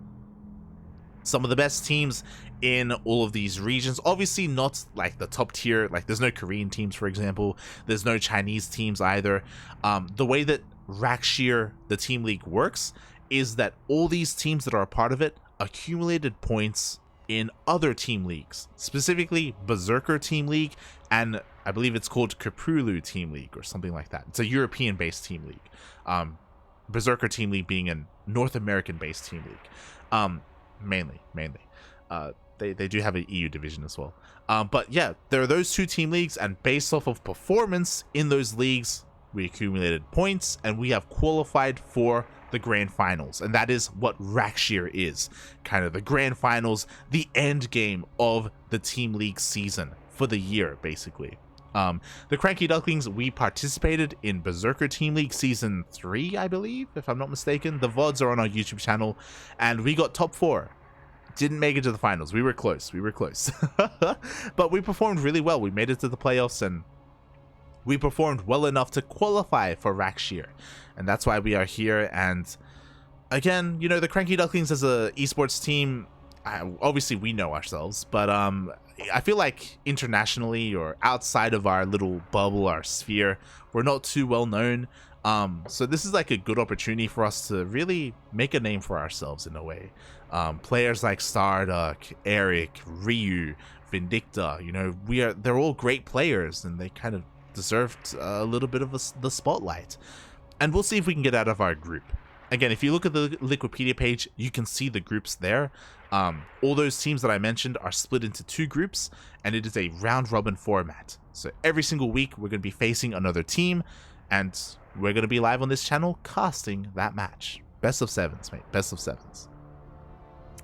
A: Some of the best teams in all of these regions, obviously not like the top tier, like there's no Korean teams, for example, there's no Chinese teams either. The way that Rak'Shir, the team league, works is that all these teams that are a part of it accumulated points in other team leagues, specifically Berserker Team League, and I believe it's called Caprulu Team League or something like that. It's a European-based team league. Berserker Team League being a North American-based team league, mainly. They do have an EU division as well. But yeah, there are those two team leagues, and based off of performance in those leagues, we accumulated points, and we have qualified for the grand finals, and that is what Rak'Shir is. Kind of the grand finals, the end game of the team league season for the year, basically. The CranKy Ducklings, we participated in Berserker Team League Season 3, I believe, if I'm not mistaken. The VODs are on our YouTube channel, and we got top 4. Didn't make it to the finals. We were close. But we performed really well. We made it to the playoffs, and we performed well enough to qualify for Rak'Shir. And that's why we are here. And again, you know, the CranKy Ducklings as a esports team, obviously we know ourselves, but I feel like internationally or outside of our little bubble, our sphere, we're not too well known. So this is like a good opportunity for us to really make a name for ourselves in a way. Players like StarDuck, Erik, Ryu, Vindicta, you know, they're all great players, and they kind of deserved a little bit of the spotlight. And we'll see if we can get out of our group. Again, if you look at the Wikipedia page, you can see the groups there. All those teams that I mentioned are split into 2 groups, and it is a round-robin format. So every single week, we're going to be facing another team, and we're going to be live on this channel casting that match. Best of 7s, mate. Best of 7s.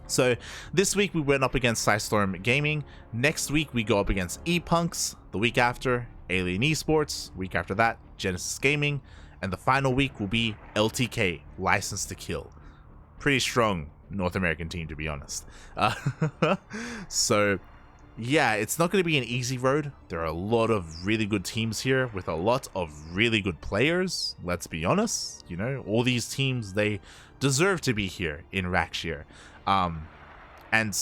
A: So this week, we went up against Psistorm Gaming. Next week, we go up against E-Punks. The week after, Alien Esports. Week after that, Genesis Gaming. And the final week will be LTK, License to Kill. Pretty strong North American team, to be honest. So, yeah, it's not going to be an easy road. There are a lot of really good teams here with a lot of really good players. Let's be honest. You know, all these teams, they deserve to be here in Rak'Shir. And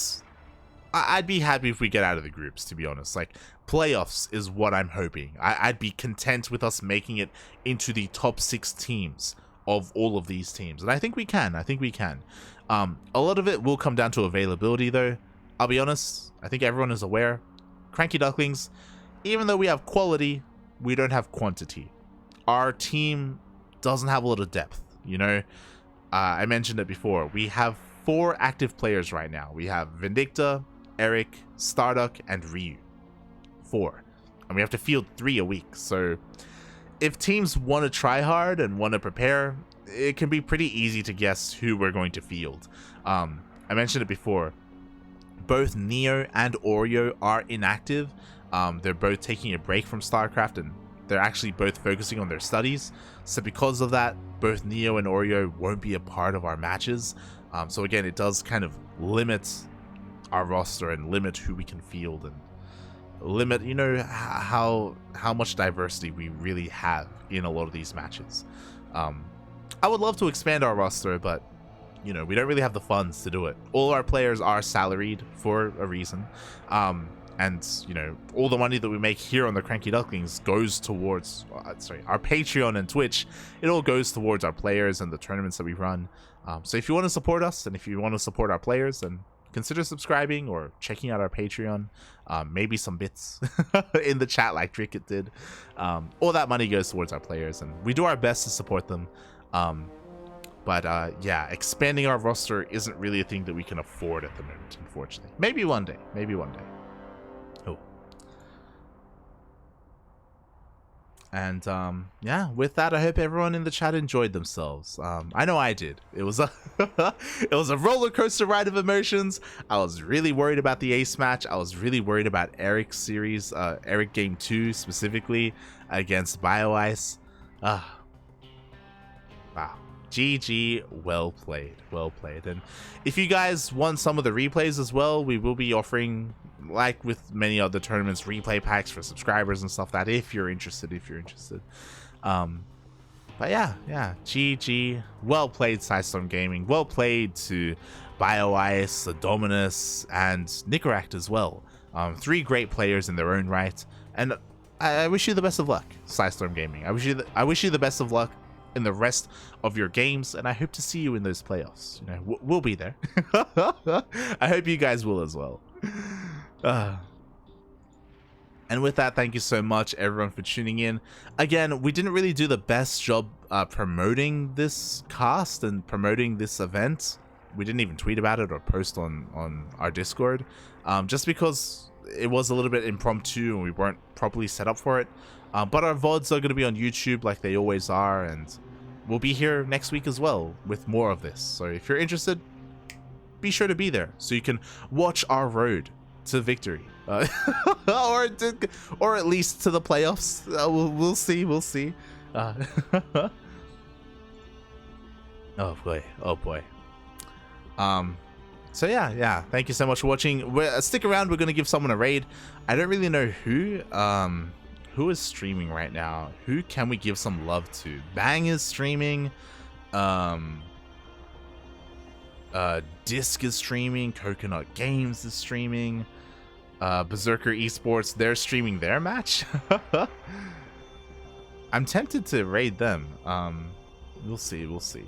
A: I'd be happy if we get out of the groups, to be honest. Like, playoffs is what I'm hoping. I'd be content with us making it into the top 6 teams of all of these teams. And I think we can. A lot of it will come down to availability, though. I'll be honest. I think everyone is aware. CranKy Ducklings, even though we have quality, we don't have quantity. Our team doesn't have a lot of depth, you know? I mentioned it before. We have 4 active players right now. We have Vindicta, Erik, StarDuck, and Ryu. 4. And we have to field 3 a week. So if teams want to try hard and want to prepare, it can be pretty easy to guess who we're going to field. I mentioned it before. Both Neo and Oreo are inactive. They're both taking a break from StarCraft, and they're actually both focusing on their studies. So because of that, both Neo and Oreo won't be a part of our matches. So again, it does kind of limit our roster and limit who we can field, and limit, you know, how much diversity we really have in a lot of these matches. I would love to expand our roster, but you know, we don't really have the funds to do it. All our players are salaried for a reason. And you know, all the money that we make here on the CranKy Ducklings goes towards our Patreon and Twitch. It all goes towards our players and the tournaments that we run. So if you want to support us, and if you want to support our players, then consider subscribing or checking out our Patreon. Maybe some bits in the chat like Cricket did. All that money goes towards our players, and we do our best to support them. But yeah, expanding our roster isn't really a thing that we can afford at the moment, unfortunately. Maybe one day. Oh. And yeah, with that, I hope everyone in the chat enjoyed themselves. I know I did. It was a it was a roller coaster ride of emotions. I was really worried about the ace match. I was really worried about Erik's series, Erik game 2 specifically against Bioice. Wow. GG, well played. And if you guys want some of the replays as well, we will be offering, like with many other tournaments, replay packs for subscribers and stuff, that if you're interested. But yeah, GG, well played Psistorm Gaming, well played to Bioice, Adonminus, and Nicoract as well. 3 great players in their own right, and I wish you the best of luck, Psistorm Gaming. I wish you the best of luck in the rest of your games, and I hope to see you in those playoffs. You know, we'll be there. I hope you guys will as well. And with that, thank you so much everyone for tuning in. Again, we didn't really do the best job promoting this cast and promoting this event. We didn't even tweet about it or post on our Discord, just because it was a little bit impromptu and we weren't properly set up for it. But our VODs are going to be on YouTube like they always are, and we'll be here next week as well with more of this. So if you're interested, be sure to be there so you can watch our road to victory, or at least to the playoffs. We'll see. Oh boy. So yeah, thank you so much for watching. Stick around, we're gonna give someone a raid. I don't really know who is streaming right now. Who can we give some love to? Bang is streaming. Disc is streaming, Coconut Games is streaming, Berserker Esports, they're streaming their match. I'm tempted to raid them. We'll see, we'll see.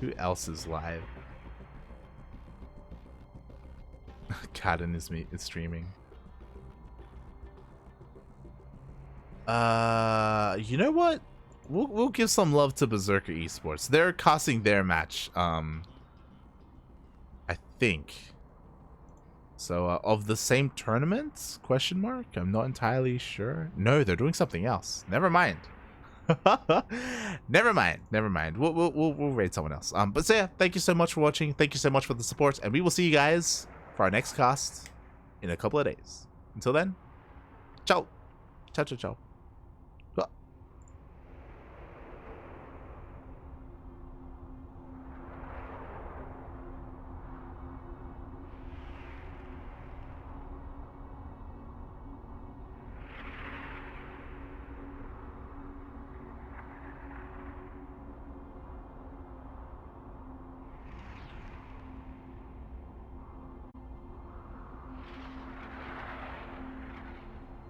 A: Who else is live? Kaden is streaming. You know what? We'll give some love to Berserker Esports. They're casting their match. I think. So of the same tournament? Question mark? I'm not entirely sure. No, they're doing something else. Never mind. Never mind. Never mind. We'll raid someone else. But so yeah, thank you so much for watching. Thank you so much for the support, and we will see you guys for our next cast in a couple of days. Until then, ciao. Ciao, ciao, ciao.